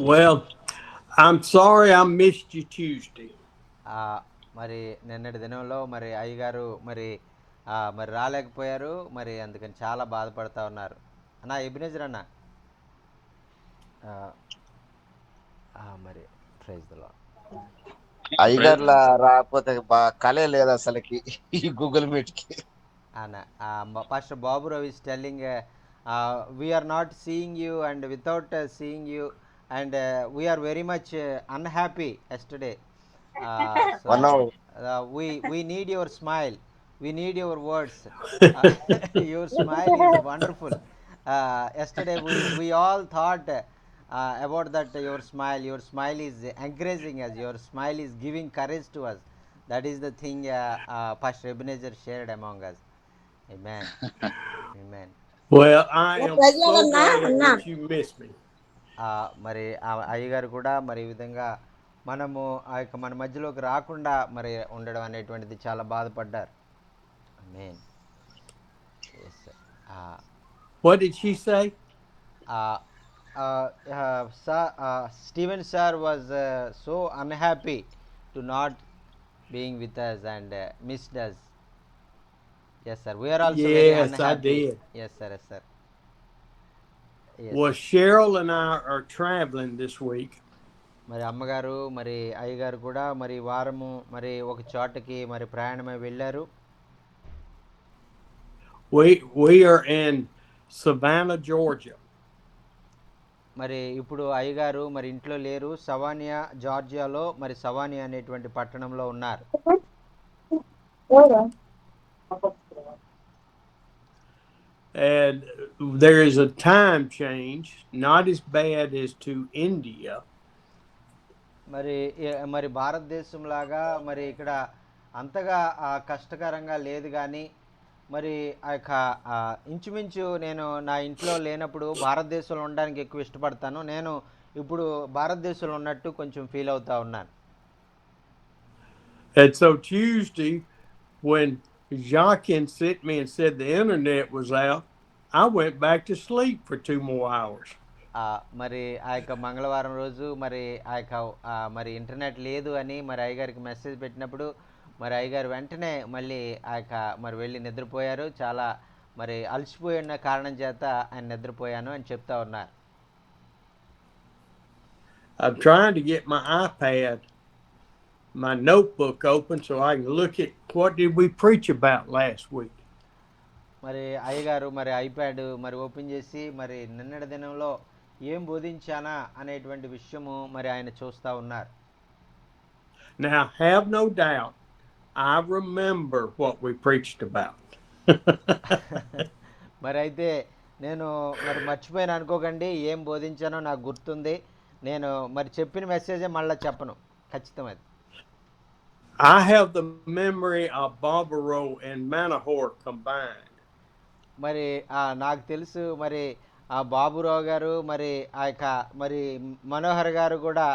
Well, I'm sorry I missed you Tuesday. మరి నిన్నటి దినంలో మరి అయ్యగారు మరి రాలేకపోయారు. మరి అందుకని చాలా బాధపడతా ఉన్నారు. అన్నా ఎబినేజర్ అన్న ఆ, మరి ప్రైజ్ ద లార్డ్. అయ్యగారులా రాకపోతే కలే లేదు అసలుకి ఈ గూగుల్ మీట్ కి. అన్న pastor Babu Ravi is telling we are not seeing you and without seeing you and we are very much unhappy yesterday. So one we need your smile, we need your words. Your smile is wonderful. Yesterday we all thought about that. Your smile is encouraging us, your smile is giving courage to us. That is the thing Pastor Ebenezer shared among us. Amen. Amen. Well, I am so ప్రజలన్నా glad అన్నా that you missed me. మరి అయ్యగారు కూడా మరి ఈ విధంగా మనము మన మధ్యలోకి రాకుండా మరి ఉండడం అనేటువంటిది చాలా బాధపడ్డారు. Amen. Yes sir. What did she say? Stephen sir was so unhappy to not being with us and missed us. Yes sir, we are also very Yes, I unhappy. did. Yes sir, yes sir. Yes. Well, Cheryl and I are traveling this week. మరి అమ్మగారు మరి అయ్యగారు కూడా మరి వారము మరి ఒక చోటకి మరి ప్రయాణమై వెళ్ళారు. We are in Savannah, Georgia. మరి ఇప్పుడు అయ్యగారు మరి ఇంట్లో లేరు. సవానియా జార్జియాలో మరి సవానియా అనేటువంటి పట్టణంలో ఉన్నారు. And there is a time change, not as bad as to India. మరి భారతదేశం లాగా మరి ఇక్కడ అంతగా కష్టకరంగా లేదు. కానీ మరి ఆ యొక్క ఇంచుమించు నేను నా ఇంట్లో లేనప్పుడు భారతదేశంలో ఉండడానికి ఎక్కువ ఇష్టపడతాను. నేను ఇప్పుడు భారతదేశంలో ఉన్నట్టు కొంచెం ఫీల్ అవుతా ఉన్నాను. And so Tuesday, when Jacquin sent me and said the internet was out, I went back to sleep for 2 more hours. మరి ఆ యొక్క మంగళవారం రోజు మరి ఆ యొక్క మరి ఇంటర్నెట్ లేదు అని మరి అయ్యగారికి మెసేజ్ పెట్టినప్పుడు మరి అయ్యగారు వెంటనే మళ్ళీ ఆ యొక్క మరి వెళ్ళి నిద్రపోయారు. చాలా మరి అలసిపోయి ఉన్న కారణం చేత ఆయన నిద్రపోయాను అని చెప్తా ఉన్నారు. I'm trying to get my iPad, my notebook open so I can look at what did we preach about last week. మరి అయ్యగారు మరి ఐప్యాడ్ మరి ఓపెన్ చేసి మరి నిన్నటి దినంలో ఏం బోధించానా అనేటువంటి విషయము మరి ఆయన చూస్తూ ఉన్నారు. Now, have no doubt, I remember what we preached about. మరి అయితే నేను మరి మర్చిపోయాను అనుకోకండి. ఏం బోధించానో నాకు గుర్తుంది. నేను మరి చెప్పిన మెసేజే మళ్ళీ చెప్పను, ఖచ్చితం అది. I have the memory of Barbaro and Manahor combined. మరి నాకు తెలుసు మరి బాబురావు గారు మరి ఆ యొక్క మరి మనోహర్ గారు కూడా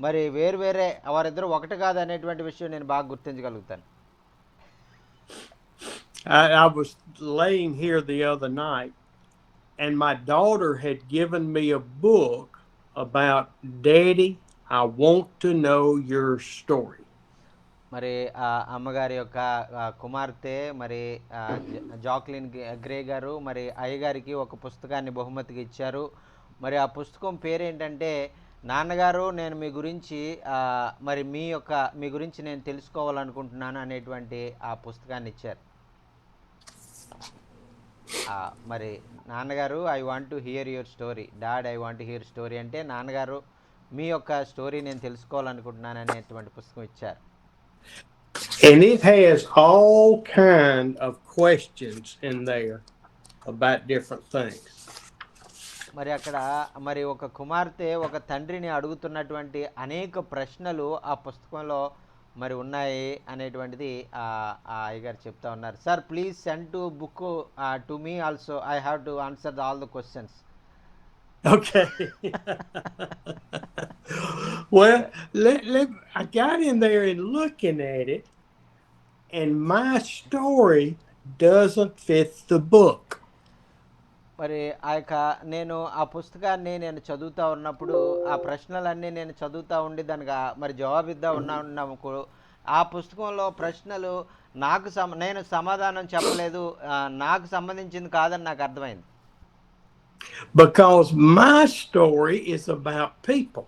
మరి వేరు వేరే, వారిద్దరూ ఒకటి కాదు అనేటువంటి విషయం నేను బాగా గుర్తించగలుగుతాను. I was laying here the other night, and my daughter had given me a book about Daddy, I want to know your story. మరి అమ్మగారి యొక్క కుమార్తె మరి జాక్లిన్ గ్రే గారు మరి అయ్యగారికి ఒక పుస్తకాన్ని బహుమతిగా ఇచ్చారు. మరి ఆ పుస్తకం పేరేంటంటే, నాన్నగారు నేను మీ గురించి మరి మీ గురించి నేను తెలుసుకోవాలనుకుంటున్నాను అనేటువంటి ఆ పుస్తకాన్ని ఇచ్చారు. మరి నాన్నగారు I want to hear your story, dad I want to hear story అంటే, నాన్నగారు మీ యొక్క స్టోరీ నేను తెలుసుకోవాలనుకుంటున్నాను అనేటువంటి పుస్తకం ఇచ్చారు. And it has all kind of questions in there about different things. మరి అక్కడ మరి ఒక కుమార్తె ఒక తండ్రిని అడుగుతున్నటువంటి అనేక ప్రశ్నలు ఆ పుస్తకంలో మరి ఉన్నాయి అనేటువంటిది అయ్యగారు చెప్తా ఉన్నారు. Sir please send to book to me also, I have to answer all the questions. Okay. Well, I got in there and looking at it, and my story doesn't fit the book. మరి ఆ యొక్క నేను ఆ పుస్తకాన్ని నేను చదువుతా ఉన్నప్పుడు ఆ ప్రశ్నలన్నీ నేను చదువుతా ఉండి దానికి మరి జవాబిద్దా ఉన్నప్పుడు ఆ పుస్తకంలో ప్రశ్నలు నేను సమాధానం చెప్పలేదు, నాకు సంబంధించింది కాదని నాకు అర్థమైంది. Because my story is about people.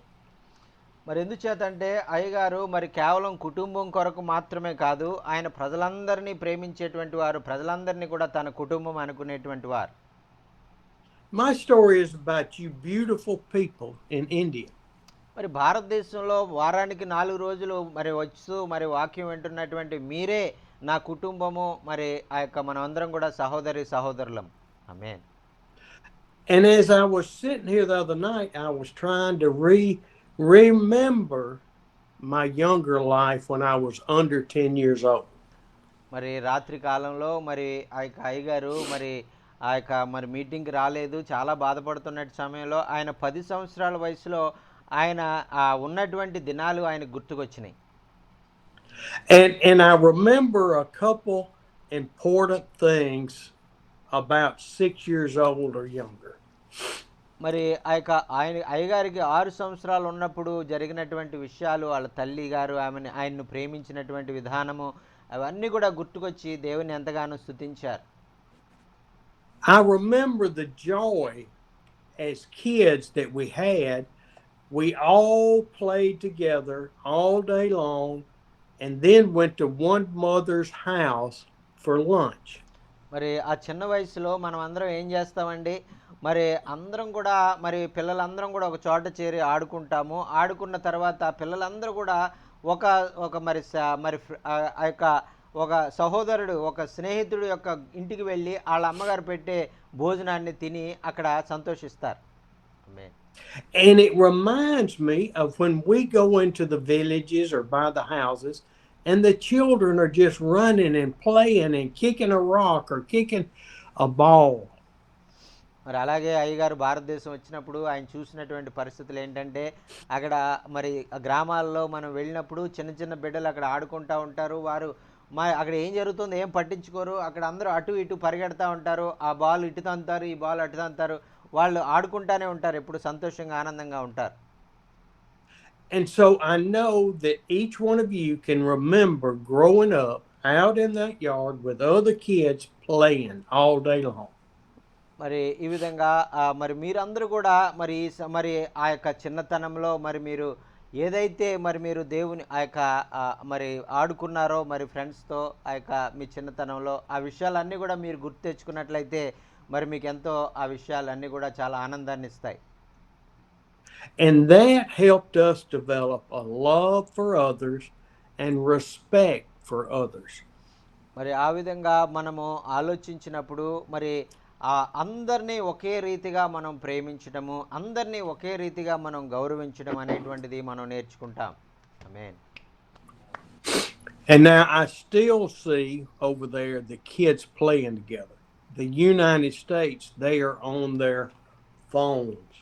మరి ఎందుచేతంటే అయ్యగారు మరి కేవలం కుటుంబం కొరకు మాత్రమే కాదు, ఆయన ప్రజలందరినీ ప్రేమించేటువంటి వారు, ప్రజలందరినీ కూడా తన కుటుంబం అనుకునేటువంటి వారు. My story is about you beautiful people in India. మరి భారతదేశంలో వారానికి 4 రోజులు మరి వస్తూ మరి వాక్యం వింటున్నటువంటి మీరే నా కుటుంబము, మరి ఆ యొక్క మనమందరం కూడా సహోదరి సహోదరులం. ఆమేన్. And as I was sitting here the other night, I was trying to remember my younger life when I was under 10 years old. మరి రాత్రి కాలంలో మరి ఆ యొక్క అయ్యగారు మరి ఆ యొక్క మరి మీటింగ్కి రాలేదు, చాలా బాధపడుతున్న సమయంలో ఆయన 10 సంవత్సరాల వయసులో ఆయన ఉన్నటువంటి దినాలు ఆయనకు గుర్తుకొచ్చినాయి. And I remember a couple important things about 6 years old or younger. మరి ఆ యొక్క అయ్యగారికి 6 సంవత్సరాలు ఉన్నప్పుడు జరిగినటువంటి విషయాలు, వాళ్ళ తల్లి గారు ఆయన్ను ప్రేమించినటువంటి విధానము, అవన్నీ కూడా గుర్తుకొచ్చి దేవుని ఎంతగానో స్తుతించారు. I remember the joy as kids that we had. We all played together all day long and then went to one mother's house for lunch. మరి ఆ చిన్న వయసులో మనం అందరం ఏం చేస్తామండి, మరి అందరం కూడా మరి పిల్లలందరం కూడా ఒక చోట చేరి ఆడుకుంటాము. ఆడుకున్న తర్వాత పిల్లలందరూ కూడా ఒక ఒక మరి మరి ఆ యొక్క ఒక సహోదరుడు, ఒక స్నేహితుడు యొక్క ఇంటికి వెళ్ళి వాళ్ళ అమ్మగారు పెట్టే భోజనాన్ని తిని అక్కడ సంతోషిస్తారు. ఆమేన్. And it reminds me of when we go into the villages or by the houses and the children are just running and playing and kicking a rock or kicking a ball. మరి అలాగే అయ్యగారు భారతదేశం వచ్చినప్పుడు ఆయన చూసినటువంటి పరిస్థితులు ఏంటంటే, అక్కడ మరి గ్రామాల్లో మనం వెళ్ళినప్పుడు చిన్న చిన్న బిడ్డలు అక్కడ ఆడుకుంటూ ఉంటారు. వారు అక్కడ ఏం జరుగుతుందో ఏం పట్టించుకోరు. అక్కడ అందరూ అటు ఇటు పరిగెడతా ఉంటారు. ఆ బాల్ ఇటు తంతారు, ఈ బాల్ అటు తంతారు. వాళ్ళు ఆడుకుంటానే ఉంటారు, ఎప్పుడు సంతోషంగా ఆనందంగా ఉంటారు. And so I know that each one of you can remember growing up out in that yard with other kids playing all day long. మరి ఈ విధంగా మరి మీరందరూ కూడా మరి ఆ యొక్క చిన్నతనంలో మరి మీరు ఏదైతే మరి మీరు దేవుని ఆ యొక్క మరి ఆడుకున్నారో మరి ఫ్రెండ్స్తో ఆ యొక్క మీ చిన్నతనంలో ఆ విషయాలన్నీ కూడా మీరు గుర్తు తెచ్చుకున్నట్లయితే మరి మీకు ఎంతో ఆ విషయాలన్నీ కూడా చాలా ఆనందాన్ని ఇస్తాయి. And that helped us develop a love for others and respect for others. మరి ఆ విధంగా మనము ఆలోచించినప్పుడు మరి అందరినీ ఒకే రీతిగా మనం ప్రేమించడము, అందరినీ ఒకే రీతిగా మనం గౌరవించడం అనేటువంటిది మనం నేర్చుకుంటాం. ఆమేన్. And now I still see over there the kids playing together. The United States, they are on their phones.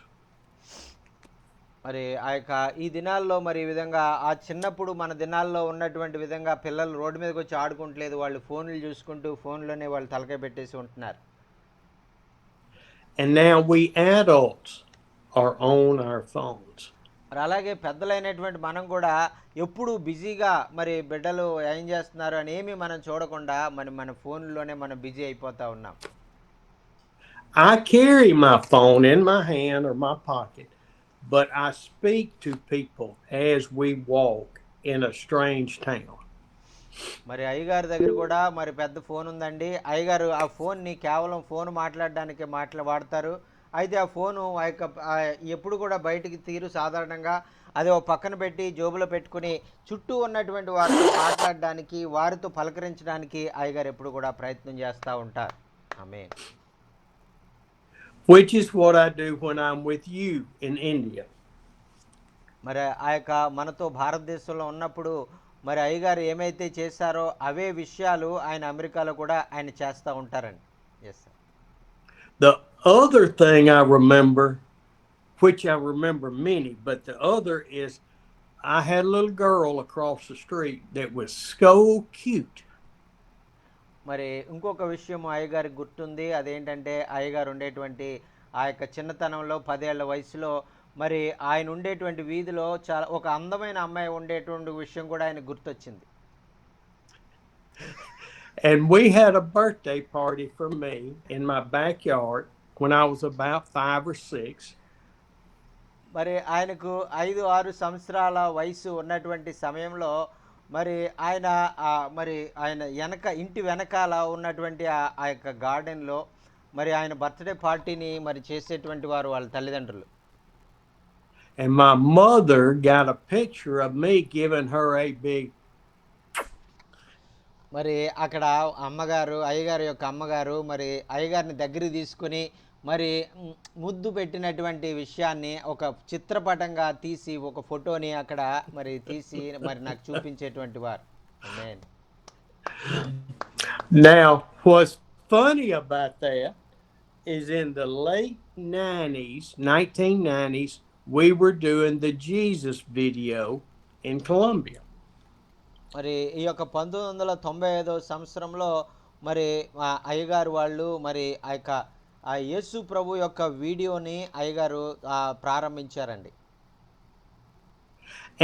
మరి ఆ యొక్క ఈ దినాల్లో మరి ఈ విధంగా ఆ చిన్నప్పుడు మన దినాల్లో ఉన్నటువంటి విధంగా పిల్లలు రోడ్డు మీదకి వచ్చి ఆడుకుంటలేదు. వాళ్ళు ఫోన్లు చూసుకుంటూ ఫోన్లోనే వాళ్ళు తలకాయ పెట్టేసి ఉంటున్నారు. And now we adults are on our phones. మరి అలాగే పెద్దలైనటువంటి మనం కూడా ఎప్పుడు బిజీగా మరి బిడ్డలు ఏం చేస్తున్నారు అని ఏమీ మనం చూడకుండా మన ఫోన్లోనే మనం బిజీ అయిపోతూ ఉన్నాం. I carry my phone in my hand or my pocket, but I speak to people as we walk in a strange town. మరి అయ్యగారి దగ్గర కూడా మరి పెద్ద ఫోన్ ఉందండి. అయ్యగారు ఆ ఫోన్ని కేవలం ఫోన్ మాట్లాడడానికి వాడతారు. అయితే ఆ ఫోను ఆ యొక్క ఎప్పుడు కూడా బయటికి తీరు సాధారణంగా అది ఒక పక్కన పెట్టి జోబులో పెట్టుకుని చుట్టూ ఉన్నటువంటి వారితో మాట్లాడడానికి, వారితో పలకరించడానికి అయ్యగారు ఎప్పుడు కూడా ప్రయత్నం చేస్తూ ఉంటారు. ఆమేన్. Which is what I do when I'm with you in India. మరి ఆ యొక్క మనతో భారతదేశంలో ఉన్నప్పుడు మరి అయ్యగారు ఏమైతే చేశారో అవే విషయాలు ఆయన అమెరికాలో కూడా ఆయన చేస్తూ ఉంటారండి. Yes sir. The other thing I remember, which I remember many, but the other is I had a little girl across the street that was so cute. మరి ఇంకొక విషయం అయ్యగారికి గుర్తుంది. అదేంటంటే అయ్యగారు ఉండేటువంటి ఆ యొక్క చిన్నతనంలో 10 ఏళ్ల వయసులో మరి ఆయన ఉండేటువంటి వీధిలో చాలా ఒక అందమైన అమ్మాయి ఉండేటువంటి విషయం కూడా ఆయనకు గుర్తొచ్చింది. And we had a birthday party for me in my backyard when I was about 5 or 6. మరి ఆయనకు 5, 6 సంవత్సరాల వయసు ఉన్నటువంటి సమయంలో మరి ఆయన మరి ఆయన ఇంటి వెనకాల ఉన్నటువంటి ఆ యొక్క గార్డెన్‌లో మరి ఆయన బర్త్‌డే పార్టీని మరి చేసేటువంటి వారు వాళ్ళ తల్లిదండ్రులు. And my mother got a picture of me giving her a big. మరి అక్కడ అయ్యగారి యొక్క అమ్మగారు మరి అయ్యగారిని దగ్గరికి తీసుకొని మరి ముద్దు పెట్టినటువంటి విషయాన్ని ఒక చిత్రపటంగా తీసి ఒక ఫోటోని అక్కడ మరి తీసి మరి నాకు చూపించేటువంటి వారు. ఆమేన్. Now, what's funny about that is in the late 90s, 1990s, we were doing the Jesus video in Colombia. మరి ఈ యొక్క 1995 సంవత్సరంలో మరి అయ్యగారు వాళ్ళు మరి ఆ యేసు ప్రభు యొక్క వీడియోని అయ్యగారు ప్రారంభించారండి.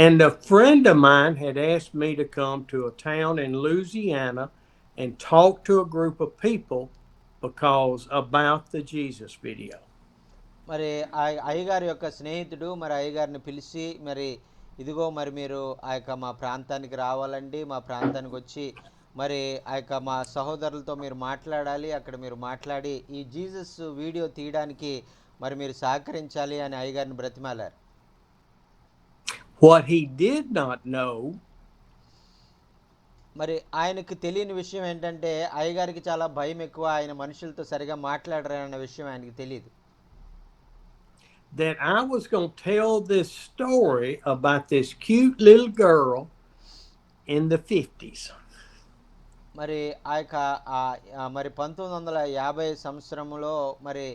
And a friend of mine had asked me to come to a town in Louisiana and talk to a group of people about the Jesus video. మరి అయ్యగారి యొక్క స్నేహితుడు మరి అయ్యగారిని పిలిచి మరి ఇదిగో మరి మీరు మా ప్రాంతానికి రావాలండి, మా ప్రాంతానికి వచ్చి మరి మా సహోదరులతో మీరు మాట్లాడాలి, అక్కడ మీరు మాట్లాడి ఈ జీసస్ వీడియో తీయడానికి మరి మీరు సహకరించాలి అని అయ్యగారిని బ్రతిమాలారు. What he did not know, మరి ఆయనకు తెలియని విషయం ఏంటంటే అయ్యగారికి చాలా భయం ఎక్కువ, ఆయన మనుషులతో సరిగా మాట్లాడరన్న విషయం ఆయనకి తెలియదు. that I was going to tell this story about this cute little girl in the 50s. మరి మరి 1950 సంవత్సరంలో మరి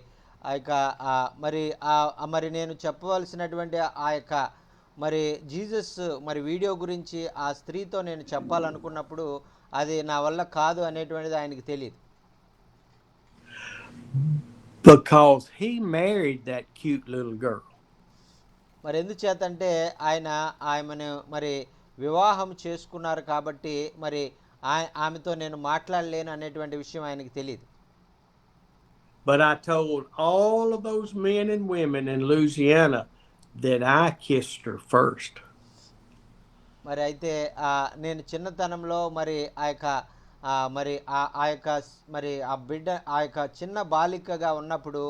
మరి నేను చెప్పవలసినటువంటి మరి జీసస్ మరి వీడియో గురించి ఆ స్త్రీతో నేను చెప్పాలనుకున్నప్పుడు అది నా వల్ల కాదు అనేటువంటిది ఆయనకి తెలియదు. Because he married that cute little girl. మరి ఎందుచేతంటే ఆమెను మరి వివాహం చేసుకున్నారు కాబట్టి మరి ఆమెతో నేను మాట్లాడలేను అనేటువంటి విషయం ఆయనకి తెలియదు. But I told all of those men and women in Louisiana that I kissed her first. మరి అయితే నేను చిన్నతనంలో మరి మరి మరి ఆ బిడ్డ చిన్న బాలికగా ఉన్నప్పుడు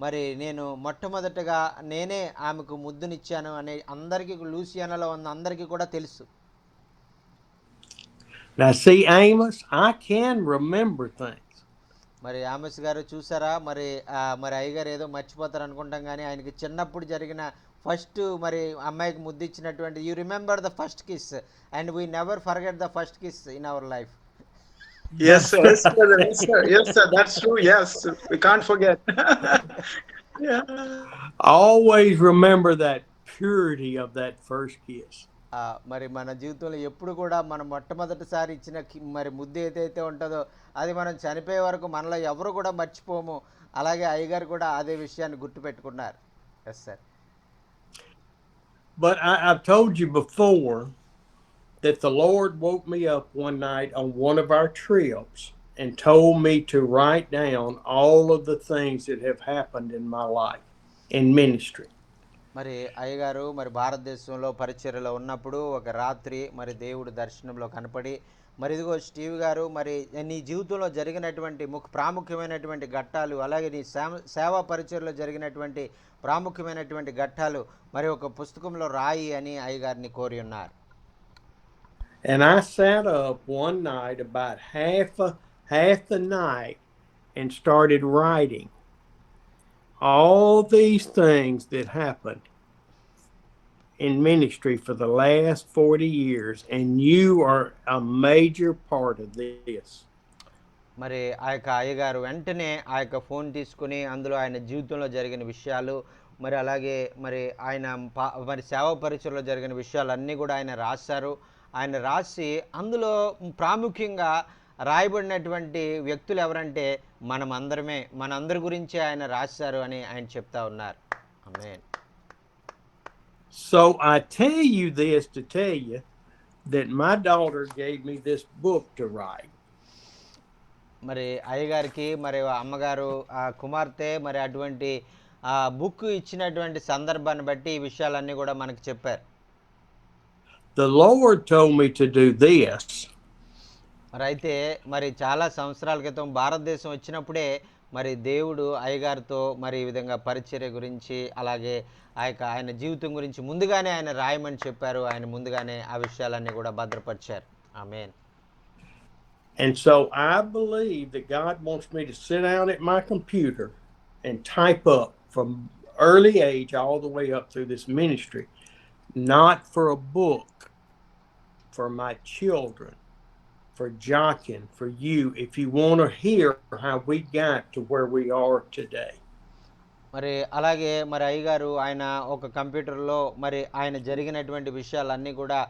మరి నేను మొట్టమొదటగా నేనే ఆమెకు ముద్దునిచ్చాను అనే అందరికీ లూసియానాలో ఉన్న అందరికీ కూడా తెలుసు. Now see, Amos, I can remember things. మరి ఆమోస్ గారు చూసారా మరి మరి అయ్యగారు ఏదో మర్చిపోతారు అనుకుంటాం కానీ ఆయనకి చిన్నప్పుడు జరిగిన ఫస్ట్ మరి అమ్మాయికి ముద్దిచ్చినటువంటి you remember the first kiss and we never forget the first kiss in our life. Yes, sir. Yes, sir. Yes, sir. That's true. Yes, we can't forget. Yeah. Always remember that purity of that first kiss. మరి మన జీవితంలో ఎప్పుడు కూడా మనం మొట్టమొదటిసారి ఇచ్చిన మరి ముద్దు ఏదైతే ఉంటుందో అది మనం చనిపోయే వరకు మనలో ఎవరు కూడా మర్చిపోము. అలాగే అయ్యగారు కూడా అదే విషయాన్ని గుర్తుపెట్టుకున్నారు. Yes sir. But I've told you before that the Lord woke me up one night on one of our trips and told me to write down all of the things that have happened in my life in ministry. మరి అయ్యగారు మరి భారతదేశంలో పరిచర్యలో ఉన్నప్పుడు ఒక రాత్రి మరి దేవుడు దర్శనంలో కనపడి మరి ఇదిగో స్టీవ్ గారు మరి నీ జీవితంలో జరిగినటువంటి ప్రాముఖ్యమైనటువంటి ఘట్టాలు అలాగే నీ సేవా పరిచర్యలో జరిగినటువంటి ప్రాముఖ్యమైనటువంటి ఘట్టాలు మరి ఒక పుస్తకంలో రాయి అని అయ్యగారిని కోరి ఉన్నారు. And I sat up one night about half the night and started writing all these things that happened in ministry for the last 40 years, and you are a major part of this. మరి అయ్యగారు వెంటనే phone తీసుకుని అందులో ఆయన జీవితంలో జరిగిన విషయాలు మరి అలాగే మరి ఆయన మరి సేవా పరిచర్యలో జరిగిన విషయాలన్నీ కూడా ఆయన రాశారు. ఆయన రాసి అందులో ప్రాముఖ్యంగా రాయబడినటువంటి వ్యక్తులు ఎవరంటే మనమందరమే, మనందరి గురించి ఆయన రాశారు అని ఆయన చెప్తా ఉన్నారు. ఆమేన్. So I tell you this to tell you that my daughter gave me this book to write. మరి అయ్యగారికి మరి అమ్మగారు ఆ కుమార్తె మరి అటువంటి ఆ బుక్ ఇచ్చినటువంటి సందర్భాన్ని బట్టి ఈ విషయాలన్నీ కూడా మనకు చెప్పారు. The Lord told me to do this. మరి అయితే మరి చాలా సంవత్సరాల క్రితం భారతదేశం వచ్చినప్పుడే మరి దేవుడు అయ్యగారితో మరి ఈ విధంగా పరిచర్య గురించి అలాగే ఆయన జీవితం గురించి ముందుగానే ఆయన రాయమని చెప్పారు. ఆయన ముందుగానే ఆ విషయాలన్నీ కూడా భద్రపరిచారు. ఆమేన్. And so I believe that God wants me to sit down at my computer and type up from early age all the way up through this ministry, not for a book, for my children, for Jockin, for you, if you want to hear how we got to where we are today. మరి అలాగే మరి అయ్యగారు ఆయన ఒక కంప్యూటర్లో మరి ఆయన జరిగినటువంటి విషయాలన్నీ కూడా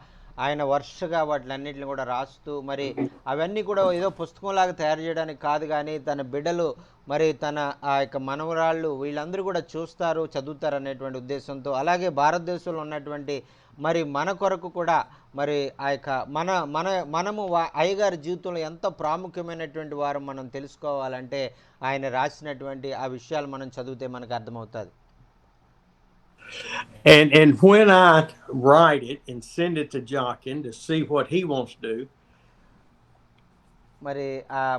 ఆయన వరుసగా వాటిలన్నింటిని కూడా రాస్తూ మరి అవన్నీ కూడా ఏదో పుస్తకంలాగా తయారు చేయడానికి కాదు, కానీ తన బిడ్డలు మరి తన ఆ యొక్క మనవరాళ్ళు వీళ్ళందరూ కూడా చూస్తారు, చదువుతారు అనేటువంటి ఉద్దేశంతో, అలాగే భారతదేశంలో ఉన్నటువంటి మరి మన కొరకు కూడా మరి ఆ యొక్క మనము అయ్యగారి జీవితంలో ఎంత ప్రాముఖ్యమైనటువంటి వారు మనం తెలుసుకోవాలంటే ఆయన రాసినటువంటి ఆ విషయాలు మనం చదివితే మనకు అర్థమవుతుంది. And when I write it and send it to Jockin to see what he wants to do,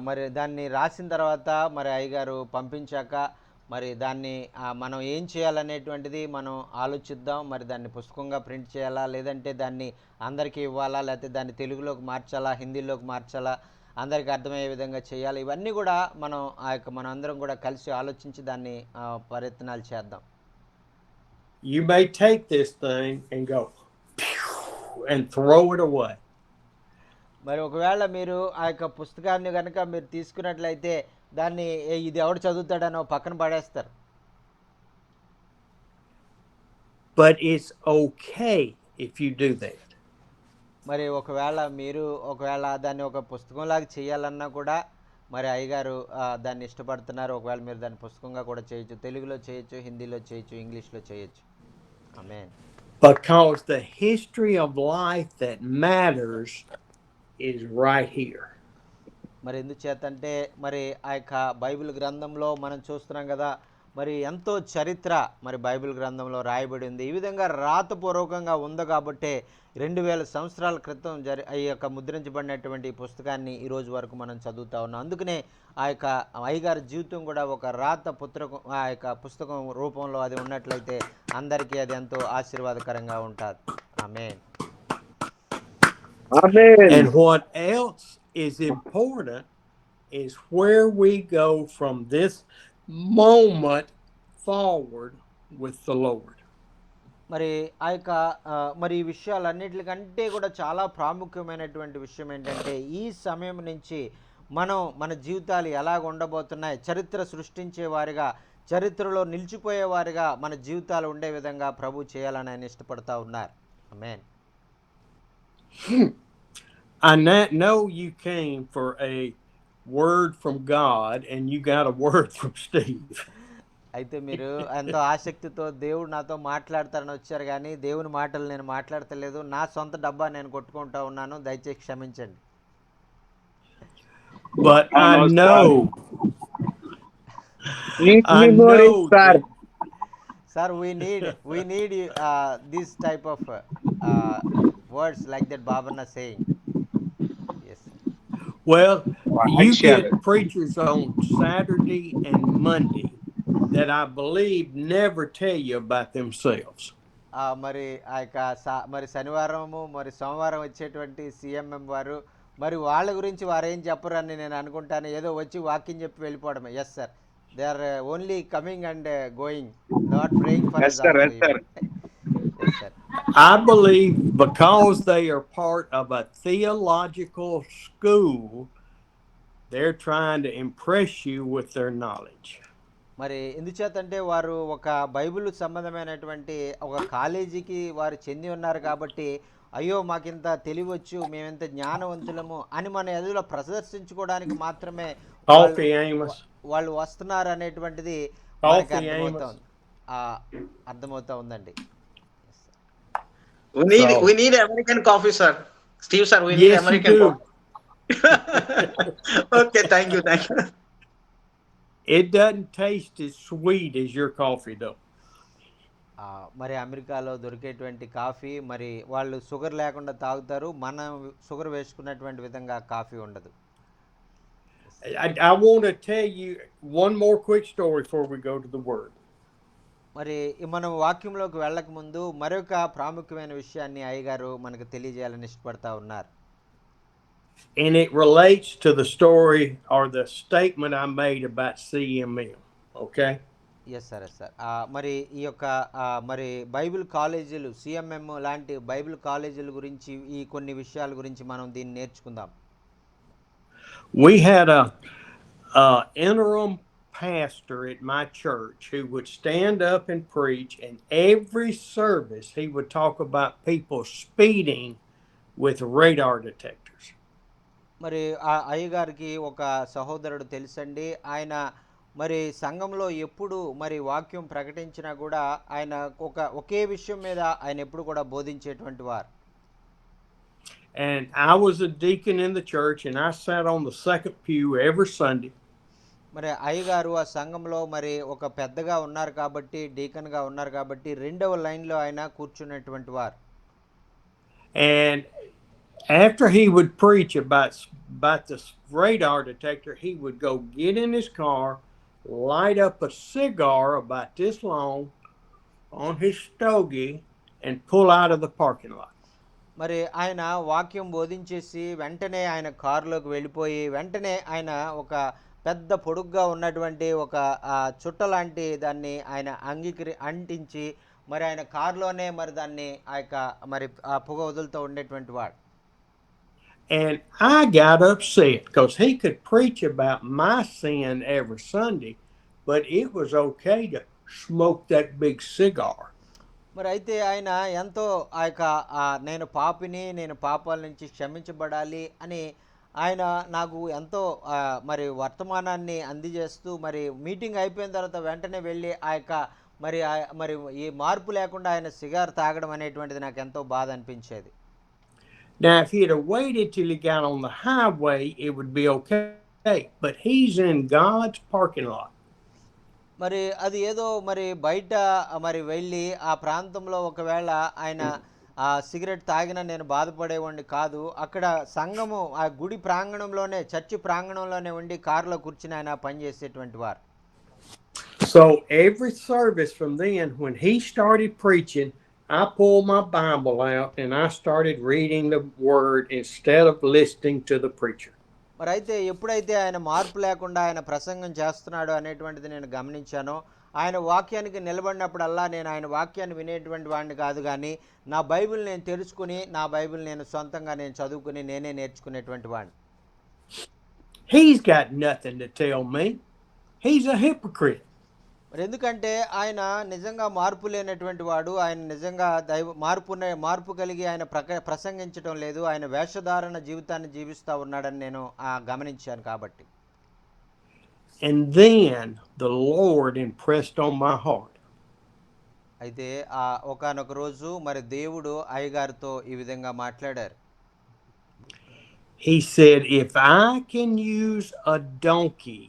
మరి దాన్ని రాసిన తర్వాత మరి అయ్యగారు పంపించాక మరి దాన్ని మనం ఏం చేయాలనేటువంటిది మనం ఆలోచిద్దాం. మరి దాన్ని పుస్తకంగా ప్రింట్ చేయాలా, లేదంటే దాన్ని అందరికీ ఇవ్వాలా, లేకపోతే దాన్ని తెలుగులోకి మార్చాలా, హిందీలోకి మార్చాలా, అందరికీ అర్థమయ్యే విధంగా చేయాలి. ఇవన్నీ కూడా మనం అందరం కూడా కలిసి ఆలోచించి దాన్ని ప్రయత్నాలు చేద్దాం. You may take this thing and go and throw it away. మరి ఒకవేళ మీరు ఆ యొక్క పుస్తకాన్ని కనుక మీరు తీసుకున్నట్లయితే దాన్ని ఇది ఎవడు చదువుతాడనో పక్కన పడేస్తారు. But it's okay if you do that. మరి ఒకవేళ దాన్ని ఒక పుస్తకంలాగా చేయాలన్నా కూడా మరి అయ్యగారు దాన్ని ఇష్టపడుతున్నారు. ఒకవేళ మీరు దాన్ని పుస్తకంగా కూడా చేయొచ్చు, తెలుగులో చేయొచ్చు, హిందీలో చేయొచ్చు, ఇంగ్లీష్లో చేయొచ్చు. ఆమేన్. Because the history of life that matters is right here. మరి ఎందుచేతంటే మరి ఆ యొక్క బైబిల్ గ్రంథంలో మనం చూస్తున్నాం కదా, మరి ఎంతో చరిత్ర మరి బైబిల్ గ్రంథంలో రాయబడి ఉంది. ఈ విధంగా రాతపూర్వకంగా ఉంది కాబట్టి 2000 సంవత్సరాల క్రితం ఈ యొక్క ముద్రించబడినటువంటి ఈ పుస్తకాన్ని ఈరోజు వరకు మనం చదువుతా ఉన్నాం. అందుకనే ఆ యొక్క అయ్యగారి జీవితం కూడా ఒక ఆ యొక్క పుస్తకం రూపంలో అది ఉన్నట్లయితే అందరికీ అది ఎంతో ఆశీర్వాదకరంగా ఉంటుంది. ఆమేన్. And what else is important is where we go from this moment forward with the Lord. మరి ఆ యొక్క మరి ఈ విషయాలన్నిటికంటే కూడా చాలా ప్రాముఖ్యమైనటువంటి విషయం ఏంటంటే ఈ సమయం నుంచి మన జీవితాలు ఎలాగ ఉండబోతున్నాయి, చరిత్ర సృష్టించే వారిగా, చరిత్రలో నిలిచిపోయేవారిగా మన జీవితాలు ఉండే విధంగా ప్రభు చేయాలని ఆయన ఇష్టపడతా ఉన్నారు. ఆమేన్. I know you came for a word from God and you got a word from Steve. అయితే మీరు ఎంతో ఆసక్తితో దేవుడు నాతో మాట్లాడతారని వచ్చారు, కానీ దేవుని మాటలు నేను మాట్లాడతలేదు, నా సొంత డబ్బా నేను కొట్టుకుంటా ఉన్నాను, దయచేసి క్షమించండి. But I know Sir, we need this type of words like that Babana saying. Yes. Well, you get preachers on Saturday and Monday that I believe never tell you about themselves. మరి ఆ యొక్క మరి శనివారము మరి సోమవారం వచ్చేటువంటి CMM వారు మరి వాళ్ళ గురించి వారు ఏం చెప్పరు అని నేను అనుకుంటాను. ఏదో వచ్చి వాక్యం చెప్పి వెళ్ళిపోవడమే. Yes sir, they are only coming and going, not praying for us. Yes sir. I believe because they are part of a theological school, they're trying to impress you with their knowledge. మరి ఎందుచేతంటే వారు ఒక Bible సంబంధమైనటువంటి ఒక కాలేజీకి వారు చెంది ఉన్నారు కాబట్టి అయ్యో మాకింత తెలివచ్చు మేమింత జ్ఞానవంతులము అని మన ఎదులో ప్రదర్శించుకోవడానికి మాత్రమే వాళ్ళు Coffee, Amos. వాళ్ళు వస్తున్నారు అనేటువంటిది మనకి Coffee, అర్థమవుతా Amos. ఉంది. ఆ, అర్థమవుతా ఉందండి. So, we need American coffee, sir. Steve, sir, we need yes, you American do. coffee. Okay, thank you, thank you. It doesn't taste as sweet as your coffee, though. మరి అమెరికాలో దొరికేటువంటి coffee మరి వాళ్ళు sugar లేకుండా తాగుతారు, మనం sugar వేసుకున్నటువంటి విధంగా కాఫీ ఉండదు. I want to tell you one more quick story before we go to the word. మరి మనం వాక్యంలోకి వెళ్ళక ముందు మరొక ప్రాముఖ్యమైన విషయాన్ని అయ్యగారు మనకు తెలియజేయాలని ఇష్టపడతా ఉన్నారు. And it relates to the story or the statement I made about CMM. Okay? Yes sir, yes sir. మరి ఈ యొక్క మరి బైబిల్ కాలేజీలు సిఎంఎం లాంటి బైబిల్ కాలేజీల గురించి ఈ కొన్ని విషయాల గురించి మనం దీన్ని నేర్చుకుందాం. We had a interim pastor at my church who would stand up and preach, and every service he would talk about people speeding with radar detectors. మరి ఆ అయ్యగారికి ఒక సహోదరుడు తెలుసండి. ఆయన మరి సంఘంలో ఎప్పుడు మరి వాక్యం ప్రకటించినా కూడా ఆయన ఒకే విషయం మీద ఆయన ఎప్పుడు కూడా బోధించేటువంటి వారు. And I was a deacon in the church, and I sat on the second pew every Sunday. మరి అయ్యగారు ఆ సంఘంలో మరి ఒక పెద్దగా ఉన్నారు కాబట్టి, డీకన్గా ఉన్నారు కాబట్టి రెండవ లైన్లో ఆయన కూర్చున్నటువంటి వారు. And after he would preach about this radar detector, he would go get in his car, light up a cigar about this long on his stogie, and pull out of the parking lot. మరి ఆయన వాక్యం బోధించేసి వెంటనే ఆయన కారులోకి వెళ్ళిపోయి వెంటనే ఆయన ఒక పెద్ద పొడుగ్గా ఉన్నటువంటి ఒక చుట్ట లాంటి దాన్ని ఆయన అంటించి మరి ఆయన కారులోనే మరి దాన్ని ఆ యొక్క మరి ఆ పొగ వదులుతూ ఉండేటువంటి వాడు. And I got upset because he could preach about my sin every Sunday, but it was okay to smoke that big cigar. మరి అయితే ఆయన ఎంతో ఆ యొక్క నేను పాపిని, నేను పాపాల నుంచి క్షమించబడాలి అని ఆయన నాకు ఎంతో మరి వర్తమానాన్ని అందజేస్తూ మరి మీటింగ్ అయిపోయిన తర్వాత వెంటనే వెళ్ళి ఆ యొక్క మరి ఈ మార్పు లేకుండా ఆయన సిగార్ తాగడం అనేటువంటిది నాకు ఎంతో బాధ అనిపించేది. Now, if he'd have waited till he got on the highway, it would be okay. But he's in God's parking lot. మరి అది ఏదో మరి బయట మరి వెళ్ళి ఆ ప్రాంతంలో ఒకవేళ ఆయన సిగరెట్ తాగినా నేను బాధపడేవాడిని కాదు. అక్కడ సంఘము ఆ గుడి ప్రాంగణంలోనే, చర్చి ప్రాంగణంలోనే ఉండి కారులో కూర్చుని ఆయన పనిచేసేటువంటి వారు. So every service from then, when he started preaching, I pulled my Bible out and I started reading the word instead of listening to the preacher. మరి అయితే ఎప్పుడైతే ఆయన మార్పు లేకుండా ఆయన ప్రసంగం చేస్తున్నాడు అనేటువంటిది నేను గమనించానో, ఆయన వాక్యానికి నిలబడినప్పుడల్లా నేను ఆయన వాక్యాన్ని వినేటువంటి వాడిని కాదు, కానీ నా బైబిల్ నేను తెలుసుకుని నా బైబిల్ నేను సొంతంగా నేను చదువుకుని నేనే నేర్చుకునేటువంటి వాడిని. He's got nothing to tell me. He's a hypocrite. మరి ఎందుకంటే ఆయన నిజంగా మార్పు లేనటువంటి వాడు. ఆయన నిజంగా మార్పు కలిగి ఆయన ప్రసంగించడం లేదు. ఆయన వేషధారణ జీవితాన్ని జీవిస్తూ ఉన్నాడని నేను గమనించాను కాబట్టి. And then the Lord impressed on my heart. అయితే ఒకానొక రోజు మరి దేవుడు అయ్యగారితో ఈ విధంగా మాట్లాడారు. He said, if I can use a donkey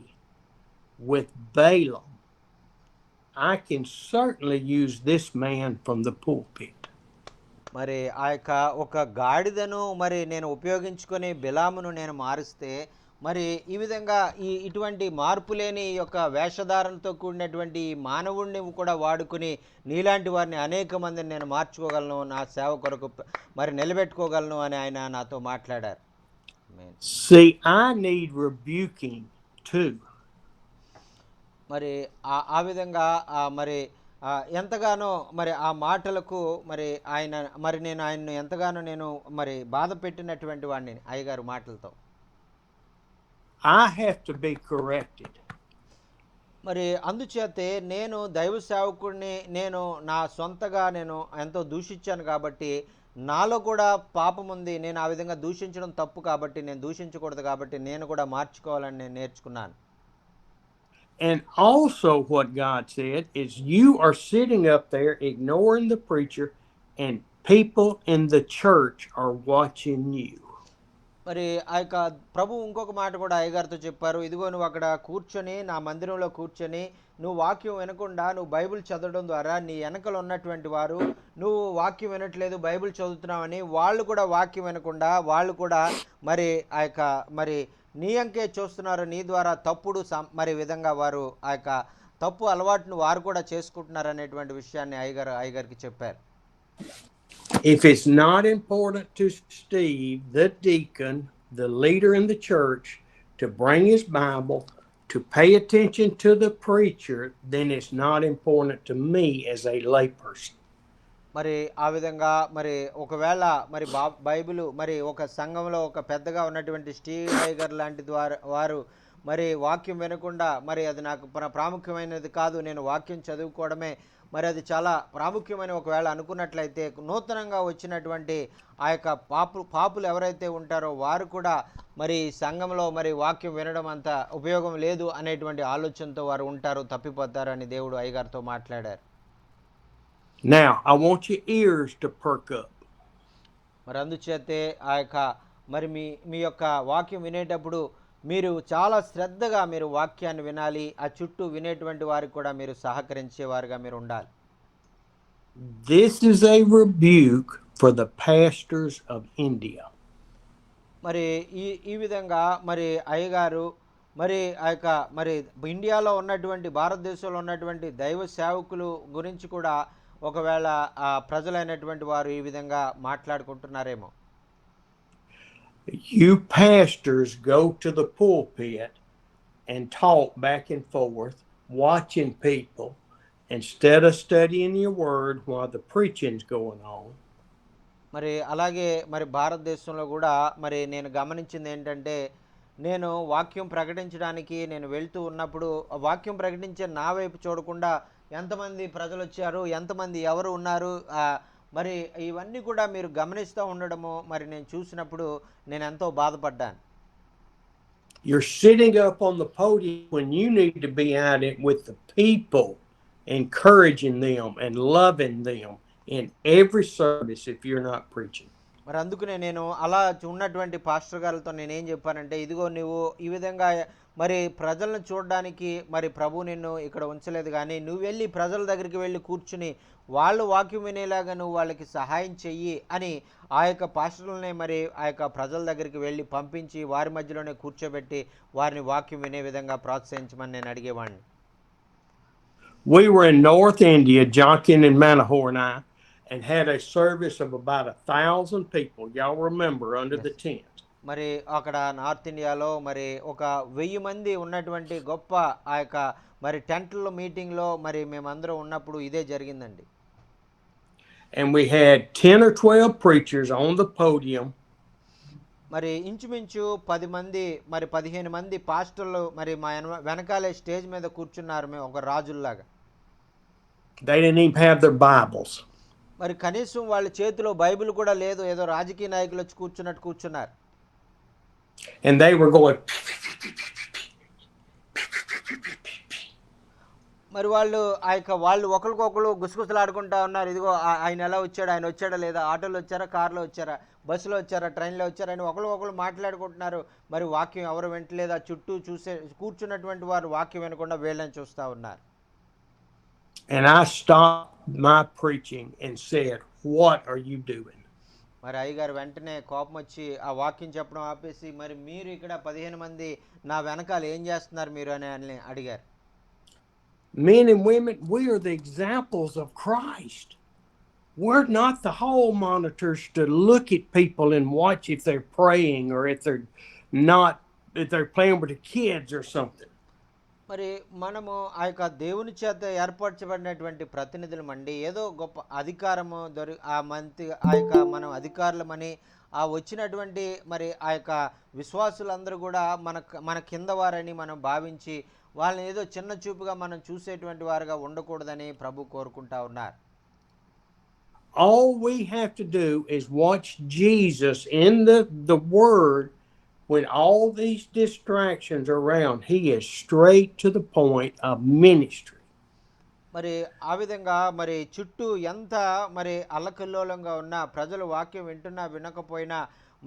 with Balaam, I can certainly use this man from the pulpit. మరి ఆ యొక్క ఒక గాడిదను మరి నేను ఉపయోగించుకొని బిలామును నేను మారుస్తే మరి ఈ విధంగా ఇటువంటి మార్పు లేని ఈ యొక్క వేషధారణతో కూడినటువంటి మానవుడిని కూడా వాడుకుని నీలాంటి వారిని అనేక మందిని నేను మార్చుకోగలను, నా సేవ కొరకు మరి నిలబెట్టుకోగలను అని ఆయన నాతో మాట్లాడారు. See, I need rebuking too. మరి ఆ విధంగా మరి ఎంతగానో మరి ఆ మాటలకు మరి నేను ఆయన్ను ఎంతగానో నేను మరి బాధ పెట్టినటువంటి వాడిని అయ్యగారు మాటలతో. I have to be corrected. మరి అందుచేతే నేను దైవ సేవకుడిని, నేను నా సొంతగా నేను ఎంతో దూషించాను కాబట్టి నాలో కూడా పాపం ఉంది. నేను ఆ విధంగా దూషించడం తప్పు కాబట్టి నేను దూషించకూడదు కాబట్టి నేను కూడా మార్చుకోవాలని నేను నేర్చుకున్నాను. And also, what God said is, you are sitting up there ignoring the preacher, and people in the church are watching you. మరి ఆ యొక్క ప్రభు ఇంకొక మాట కూడా అయ్యగారితో చెప్పారు. ఇదిగో నువ్వు అక్కడ కూర్చొని నా మందిరంలో కూర్చొని నువ్వు వాక్యం వినకుండా నువ్వు బైబిల్ చదవడం ద్వారా నీ వెనకలు ఉన్నటువంటి వారు నువ్వు వాక్యం వినట్లేదు బైబిల్ చదువుతున్నావని వాళ్ళు కూడా వాక్యం వినకుండా వాళ్ళు కూడా మరి ఆ యొక్క మరి నీ అంకే చూస్తున్నారు. నీ ద్వారా తప్పుడు మరి విధంగా వారు ఆ యొక్క తప్పు అలవాటును వారు కూడా చేసుకుంటున్నారు అనేటువంటి విషయాన్ని అయ్యగారికి చెప్పారు. If it's not important to Steve, the deacon, the leader in the church, to bring his Bible, to pay attention to the preacher, then it's not important to me as a layperson. మరి ఆ విధంగా మరి ఒకవేళ మరి Bible మరి ఒక సంఘంలో ఒక పెద్దగా ఉన్నటువంటి స్టీవ్ టైగర్ లాంటి వారు మరి వాక్యం వినకుండా మరి అది నాకు ప్రాముఖ్యమైనది కాదు, నేను వాక్యం చదువుకోవడమే మరి అది చాలా ప్రాముఖ్యమైన ఒకవేళ అనుకున్నట్లయితే నూతనంగా వచ్చినటువంటి ఆ యొక్క పాపులు ఎవరైతే ఉంటారో వారు కూడా మరి సంఘంలో మరి వాక్యం వినడం అంత ఉపయోగం లేదు అనేటువంటి ఆలోచనతో వారు ఉంటారు, తప్పిపోతారు అని దేవుడు అయ్యగారితో మాట్లాడారు. Now, I want your ears to perk up. మరి అందుచేతే ఆ యొక్క మరి మీ యొక్క వాక్యం వినేటప్పుడు మీరు చాలా శ్రద్ధగా మీరు వాక్యాన్ని వినాలి. ఆ చుట్టూ వినేటువంటి వారికి కూడా మీరు సహకరించేవారుగా మీరు ఉండాలి. This is a rebuke for the pastors of India. మరి ఈ విధంగా మరి అయ్యగారు మరి ఆ యొక్క మరి ఇండియాలో ఉన్నటువంటి భారతదేశంలో ఉన్నటువంటి దైవ సేవకులు గురించి కూడా ఒకవేళ ప్రజలైనటువంటి వారు ఈ విధంగా మాట్లాడుకుంటున్నారేమో. You pastors go to the pulpit and talk back and forth, watching people, instead of studying your word while the preaching's going on. మరి అలాగే మరి భారతదేశంలో కూడా మరి నేను గమనించింది ఏంటంటే, నేను వాక్యం ప్రకటించడానికి నేను వెళ్తూ ఉన్నప్పుడు వాక్యం ప్రకటించే నా వైపు చూడకుండా ఎంతమంది ప్రజలు వచ్చారు, ఎంతమంది ఎవరు ఉన్నారు, మరి ఇవన్నీ కూడా మీరు గమనిస్తూ ఉండడము మరి నేను చూసినప్పుడు నేను ఎంతో బాధపడ్డాను. You're sitting up on the podium when you need to be at it with the people, encouraging them and loving them in every service if you're not preaching. మరి అందుకనే నేను అలా ఉన్నటువంటి పాస్టర్ గారితో నేనేం చెప్పానంటే, ఇదిగో నువ్వు ఈ విధంగా మరి ప్రజలను చూడడానికి మరి ప్రభు నిన్ను ఇక్కడ ఉంచలేదు, కానీ నువ్వు వెళ్ళి ప్రజల దగ్గరికి వెళ్ళి కూర్చుని వాళ్ళు వాక్యం వినేలాగా నువ్వు వాళ్ళకి సహాయం చెయ్యి అని ఆ యొక్క పాస్టర్లనే మరి ఆ యొక్క ప్రజల దగ్గరికి వెళ్ళి పంపించి వారి మధ్యలోనే కూర్చోబెట్టి వారిని వాక్యం వినే విధంగా ప్రోత్సహించమని నేను అడిగేవాడిని. We were in North India, Jonkin and Manahor and I, and had a service of about 1,000 people. Y'all remember, under the tent. మరి అక్కడ నార్త్ ఇండియాలో మరి ఒక 1000 మంది ఉన్నటువంటి గొప్ప ఆ యొక్క మరి టెంట్లో మీటింగ్లో మరి మేమందరం ఉన్నప్పుడు ఇదే జరిగిందండి. And we had 10 or 12 preachers on the podium. మరి ఇంచుమించు 10 మంది మరి 15 మంది పాస్టర్లు మరి మా వెనకాలే స్టేజ్ మీద కూర్చున్నారు, మేము ఒక రాజుల్లాగా. They didn't even have their Bibles. మరి కనీసం వాళ్ళ చేతిలో బైబిల్ కూడా లేదు, ఏదో రాజకీయ నాయకులు వచ్చి కూర్చున్నట్టు కూర్చున్నారు. And they were going. మరి వాళ్ళు ఆ యొక్క వాళ్ళు ఒకరికొకరు గుసగుసలాడుకుంటా ఉన్నారు. ఇదిగో ఆయన ఎలా వచ్చాడు, ఆయన వచ్చాడా లేదా, ఆటోలో వచ్చారా, కార్లో వచ్చారా, బస్సులో వచ్చారా, ట్రైన్లో వచ్చారా అని ఒకరికొకరు మాట్లాడుకుంటున్నారు. మరి వాక్యం ఎవరు వింటలేదా, చుట్టూ కూర్చున్నటువంటి వారు వాక్యం వినకుండా వీళ్ళని చూస్తూ ఉన్నారు. And I stopped my preaching and said, "What are you doing?" మరి అయ్యగారు వెంటనే కోపం వచ్చి ఆ వాక్యం చెప్పడం ఆపేసి, మరి మీరు ఇక్కడ 15 మంది నా వెనకాల ఏం చేస్తున్నారు మీరు అని అడిగారు. Men and women, we are the examples of Christ. We're not the hall monitors to look at people and watch if they're praying or if they're playing with the kids or something. మరి మనము ఆ యొక్క దేవుని చేత ఏర్పరచబడినటువంటి ప్రతినిధులమండి. ఏదో గొప్ప అధికారము ఆ యొక్క మనం అధికారులమని ఆ వచ్చినటువంటి మరి ఆ యొక్క విశ్వాసులందరూ కూడా మన కింద వారని మనం భావించి వాళ్ళని ఏదో చిన్న చూపుగా మనం చూసేటువంటి వారుగా ఉండకూడదని ప్రభు కోరుకుంటా ఉన్నారు. All we have to do is watch Jesus in the Word. When all these distractions are around, he is straight to the point of ministry. మరి ఆ విధంగా మరి చుట్టూ ఎంత మరి అల్లకల్లోలంగా ఉన్నా, ప్రజలు వాక్యం వింటున్నా వినకపోయినా,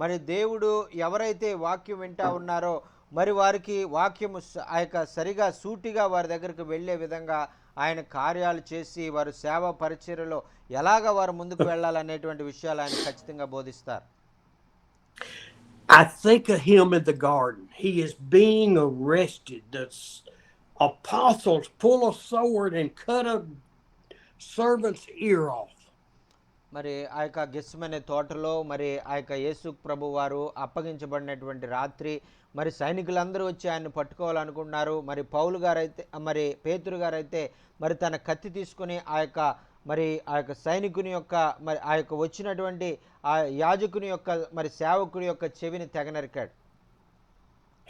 మరి దేవుడు ఎవరైతే వాక్యం వింటా ఉన్నారో మరి వారికి వాక్యము ఆ యొక్క సరిగా సూటిగా వారి దగ్గరికి వెళ్ళే విధంగా ఆయన కార్యాలు చేసి వారు సేవ పరిచర్యలో ఎలాగ వారు ముందుకు వెళ్ళాలనేటువంటి విషయాలు ఆయన ఖచ్చితంగా బోధిస్తారు. I think of him in the garden. He is being arrested. The apostles pull a sword and cut a servant's ear off. మరి ఆ యొక్క గెత్సేమనే తోటలో మరి ఆ యొక్క యేసు ప్రభు వారు అప్పగించబడినటువంటి రాత్రి మరి సైనికులందరూ వచ్చి ఆయన్ని పట్టుకోవాలనుకున్నారు. మరి పౌలు గారైతే మరి పేతురు గారైతే మరి తన కత్తి తీసుకుని మరి ఆ యొక్క సైనికుని యొక్క మరి ఆ యొక్క వచ్చినటువంటి ఆ యాజకుని యొక్క మరి సేవకుని యొక్క చెవిని తెగనరికాడు.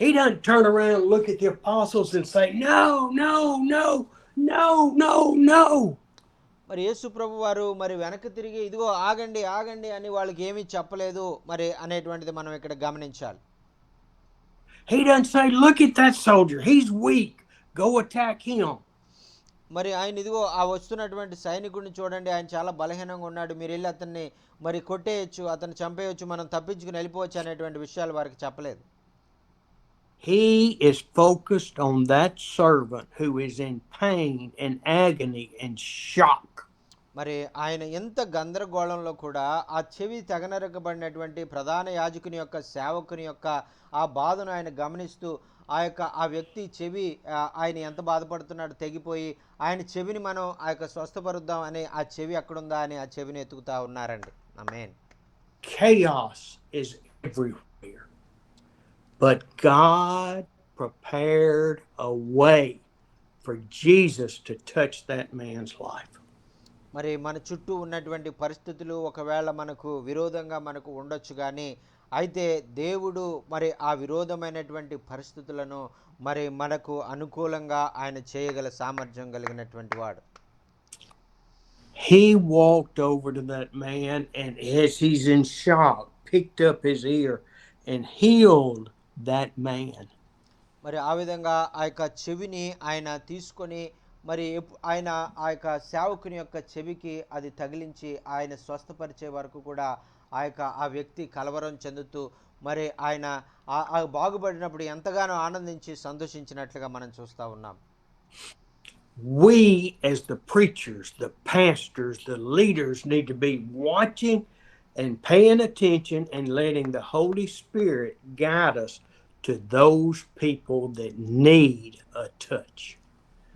He doesn't turn around and look at the apostles and say, no, no, no, no, no, no. మరి యేసు ప్రభు వారు మరి వెనక్కి తిరిగి ఇదిగో ఆగండి ఆగండి అని వాళ్ళకి ఏమీ చెప్పలేదు మరి అనేటువంటిది మనం ఇక్కడ గమనించాలి. He doesn't say, look at that soldier, he's weak, go attack him. మరి ఆయన ఇదిగో ఆ వస్తున్నటువంటి సైనికుడిని చూడండి, ఆయన చాలా బలహీనంగా ఉన్నాడు, మీరు వెళ్ళి అతన్ని మరి కొట్టేయచ్చు, అతన్ని చంపేయచ్చు, మనం తప్పించుకుని వెళ్ళిపోవచ్చు అనేటువంటి విషయాలు వారికి చెప్పలేదు. He is focused on that servant who is in pain and agony and shock. మరి ఆయన ఎంత గందరగోళంలో కూడా ఆ చెవి తెగనరకబడినటువంటి ప్రధాన యాజకుని యొక్క సేవకుని యొక్క ఆ బాధను ఆయన గమనిస్తూ ఆ వ్యక్తి చెవి ఆయన ఎంత బాధపడుతున్నాడు తెగిపోయి ఆయన చెవిని మనం ఆ యొక్క స్వస్థపరుద్దాం అని ఆ చెవి ఎక్కడుందా అని ఆ చెవిని ఎత్తుకుతా ఉన్నారండి. ఆమేన్. Chaos is everywhere, but God prepared a way for Jesus to touch that man's life. మరి మన చుట్టూ ఉన్నటువంటి పరిస్థితులు ఒకవేళ మనకు విరోధంగా మనకు ఉండొచ్చు, కానీ అయితే దేవుడు మరి ఆ విరోధమైనటువంటి పరిస్థితులను మరి మనకు అనుకూలంగా ఆయన చేయగల సామర్థ్యం కలిగినటువంటి వాడు. He walked over to that man and as he's in shock, picked up his ear and healed that man. మరి ఆ విధంగా ఆ యొక్క చెవిని ఆయన తీసుకొని మరి ఆయన ఆ యొక్క సేవకుని యొక్క చెవికి అది తగిలించి ఆయన స్వస్థపరిచే వరకు కూడా ఆ వ్యక్తి కలవరం చెందుతూ మరి ఆయన బాగుపడినప్పుడు ఎంతగానో ఆనందించి సంతోషించినట్లుగా మనం చూస్తూ ఉన్నాం. We as the preachers, the pastors, the leaders need to be watching and paying attention and letting the Holy Spirit guide us to those people that need a touch.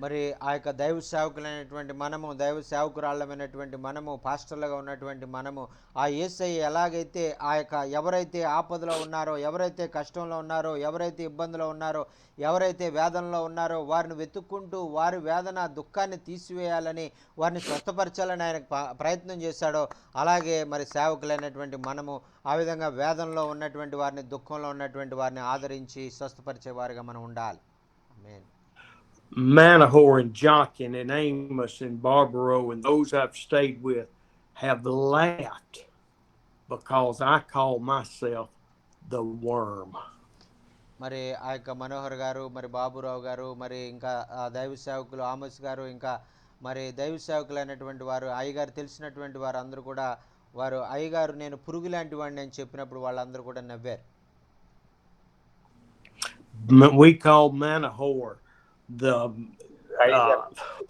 మరి ఆ యొక్క దైవ సేవకులైనటువంటి మనము, దైవ సేవకురాళ్ళమైనటువంటి మనము, పాస్టర్లుగా ఉన్నటువంటి మనము ఆ యేసయ్య ఎలాగైతే ఆ యొక్క ఎవరైతే ఆపదలో ఉన్నారో, ఎవరైతే కష్టంలో ఉన్నారో, ఎవరైతే ఇబ్బందులో ఉన్నారో, ఎవరైతే వేదనలో ఉన్నారో వారిని వెతుక్కుంటూ వారి వేదన దుఃఖాన్ని తీసివేయాలని వారిని స్వస్థపరచాలని ఆయన ప్రయత్నం చేశాడో అలాగే మరి సేవకులైనటువంటి మనము ఆ విధంగా వేదనలో ఉన్నటువంటి వారిని, దుఃఖంలో ఉన్నటువంటి వారిని ఆదరించి స్వస్థపరిచే వారిగా మనం ఉండాలి. ఆమేన్. Manahoe and Jockin and Amos and Barbaro and those I've stayed with have laughed because I call myself the worm. మరి ఆ యొక్క మనోహర్ గారు, మరి బాబురావు గారు, మరి ఇంకా దైవ సేవకులు ఆమోస్ గారు, ఇంకా మరి దైవ సేవకులైనటువంటి వారు అయ్యగారు తెలిసినటువంటి వారు అందరూ కూడా వారు అయ్యగారు నేను పురుగు లాంటి వాడిని అని చెప్పినప్పుడు వాళ్ళందరూ కూడా నవ్వారు. We call Manahoe the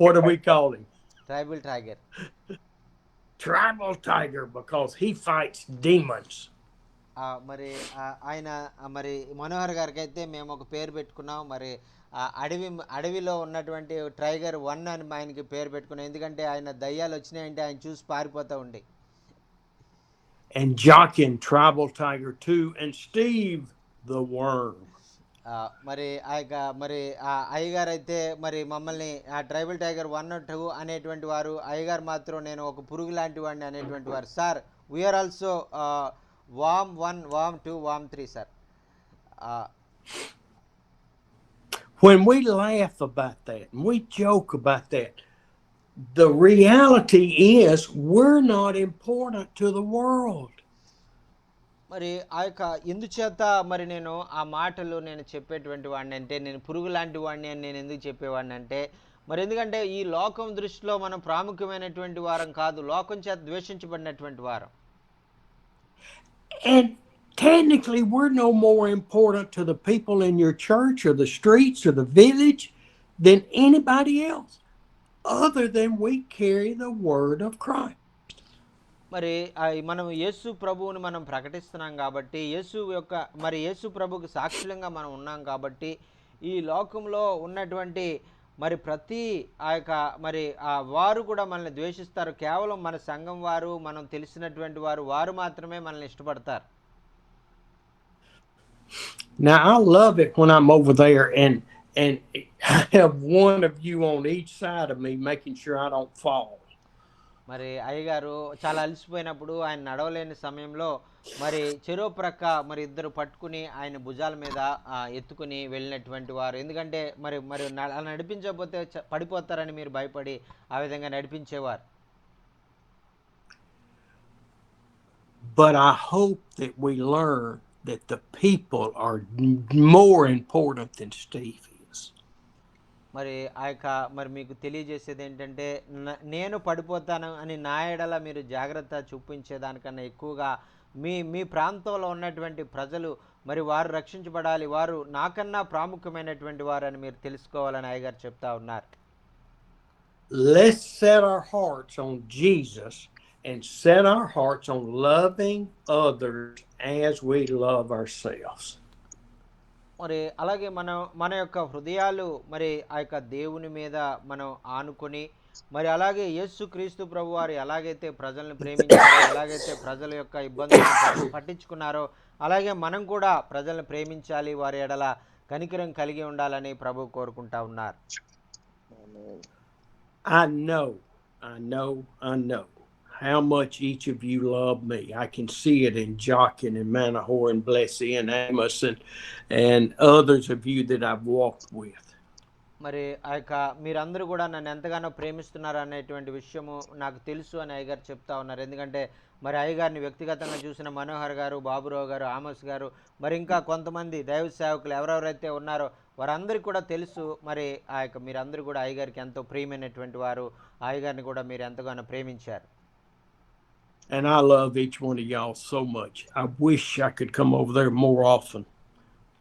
what do we call him? Tribal tiger. Tribal tiger because he fights demons. మరి ఆయన మరి మనోహర్ గారికి అయితే మేము ఒక పేరు పెట్టుకున్నాం, మరి అడవిలో ఉన్నటువంటి టైగర్ 1 అని ఆయనకి పేరు పెట్టుకున్నాం, ఎందుకంటే ఆయన దయ్యాలు వచ్చినాయంటే ఆయన చూసి పారిపోతూ ఉండి. And Jockin, tribal tiger 2, and Steve the worm. మరి ఆ యొక్క మరి అయ్యగారు అయితే మరి మమ్మల్ని ఆ ట్రైబల్ టైగర్ 1 2 అనేటువంటి వారు, అయ్యగారు మాత్రం నేను ఒక పురుగు లాంటి వాడిని అనేటువంటి వారు. Sir we are also warm 1 warm 2 warm 3 sir. when we laugh about that and we joke about that, the reality is we're not important to the world. మరి ఆ యొక్క ఎందుచేత మరి నేను ఆ మాటలు నేను చెప్పేటువంటి వాడిని అంటే, నేను పురుగు లాంటి వాడిని అని నేను ఎందుకు చెప్పేవాడిని అంటే, మరి ఎందుకంటే ఈ లోకం దృష్టిలో మనం ప్రాముఖ్యమైనటువంటి వారం కాదు, లోకం చేత ద్వేషించబడినటువంటి వారం. And technically, we're no more important to the people in your church or the streets or the village than anybody else, other than we carry the word of Christ. మరి మనం యేసు ప్రభువుని మనం ప్రకటిస్తున్నాం కాబట్టి, యేసు ప్రభువుకి సాక్షులంగా మనం ఉన్నాం కాబట్టి, ఈ లోకంలో ఉన్నటువంటి మరి ప్రతి వారు కూడా మనల్ని ద్వేషిస్తారు. కేవలం మన సంఘం వారు, మనం తెలిసినటువంటి వారు మాత్రమే మనల్ని ఇష్టపడతారు. Now I love it when I'm over there and I have one of you on each side of me making sure I don't fall. మరి అయ్యగారు చాలా అలసిపోయినప్పుడు, ఆయన నడవలేని సమయంలో మరి చెరో ప్రక్క మరి ఇద్దరు పట్టుకుని ఆయన భుజాల మీద ఎత్తుకుని వెళ్ళినటువంటి వారు. ఎందుకంటే మరి మరి నడిపించకపోతే పడిపోతారని మీరు భయపడి ఆ విధంగా నడిపించేవారు. But I hope that we learn that the people are more important than Steve is. మరి మరి మీకు తెలియజేసేది ఏంటంటే, నేను పడిపోతాను అని నా ఎడల మీరు జాగ్రత్త చూపించేదానికన్నా ఎక్కువగా మీ ప్రాంతంలో ఉన్నటువంటి ప్రజలు మరి వారు రక్షించబడాలి, వారు నాకన్నా ప్రాముఖ్యమైనటువంటి వారని మీరు తెలుసుకోవాలని అయ్యగారు చెప్తా ఉన్నారు. Let's set our hearts on Jesus and set our hearts on loving others as we love ourselves. మరి అలాగే మన యొక్క హృదయాలు మరి ఆ యొక్క దేవుని మీద మనం ఆనుకొని, మరి అలాగే యేసు క్రీస్తు ప్రభు వారు ఎలాగైతే ప్రజలను ప్రేమించారో, ఎలాగైతే ప్రజల యొక్క ఇబ్బందులను పట్టించుకున్నారో, అలాగే మనం కూడా ప్రజలను ప్రేమించాలి, వారి ఎడల కనికరం కలిగి ఉండాలని ప్రభు కోరుకుంటా ఉన్నారు. I know how much each of you love me. I can see it in Jockin and Manahor and Blessy and Amos and others of you that I've walked with. మరి మీరందరూ కూడా నన్ను ఎంతగానో ప్రేమిస్తున్నారు అనేటువంటి విషయము నాకు తెలుసు అని అయ్యగారు చెప్తా ఉన్నారు. ఎందుకంటే మరి అయ్యగారిని వ్యక్తిగతంగా చూసిన మనోహర్ గారు, బాబురావు గారు, ఆమోస్ గారు, మరి ఇంకా కొంతమంది దైవ సేవకులు ఎవరెవరైతే ఉన్నారో వారందరికీ కూడా తెలుసు. మరి మీరందరూ కూడా అయ్యగారికి ఎంతో ప్రియమైనటువంటి వారు, అయ్యగారిని కూడా మీరు ఎంతగానో ప్రేమించారు. And I love each one of y'all so much. I wish I could come over there more often.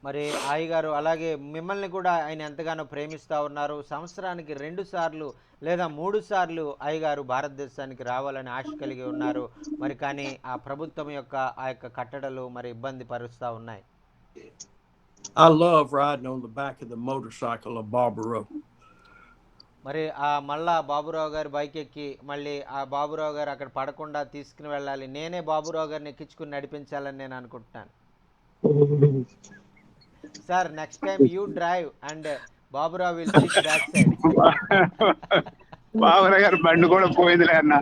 మరి అయ్యగారు అలాగే మిమ్మల్ని కూడా ఆయన ఎంతగానో ప్రేమిస్తూ ఉన్నారు. సంవత్సరానికి 2 సార్లు లేదా 3 సార్లు అయ్యగారు భారతదేశానికి రావాలని ఆశ కలిగి ఉన్నారు. మరి కానీ ఆ ప్రభుత్వం యొక్క ఆ యొక్క కట్టడలు మరి ఇబ్బంది పరుస్తూ ఉన్నాయి. I love riding on the back of the motorcycle of Barbaro. మరి మళ్ళా బాబురావు గారి బైక్ ఎక్కి మళ్ళీ ఆ బాబురావు గారు అక్కడ పడకుండా తీసుకుని వెళ్ళాలి, నేనే బాబురావు గారిని ఎక్కించుకుని నడిపించాలని నేను అనుకుంటున్నాను. Sir, next time you drive and Baburao will SIT back side. Baburao గారు బండి కూడా పోయిందిలే అన్న.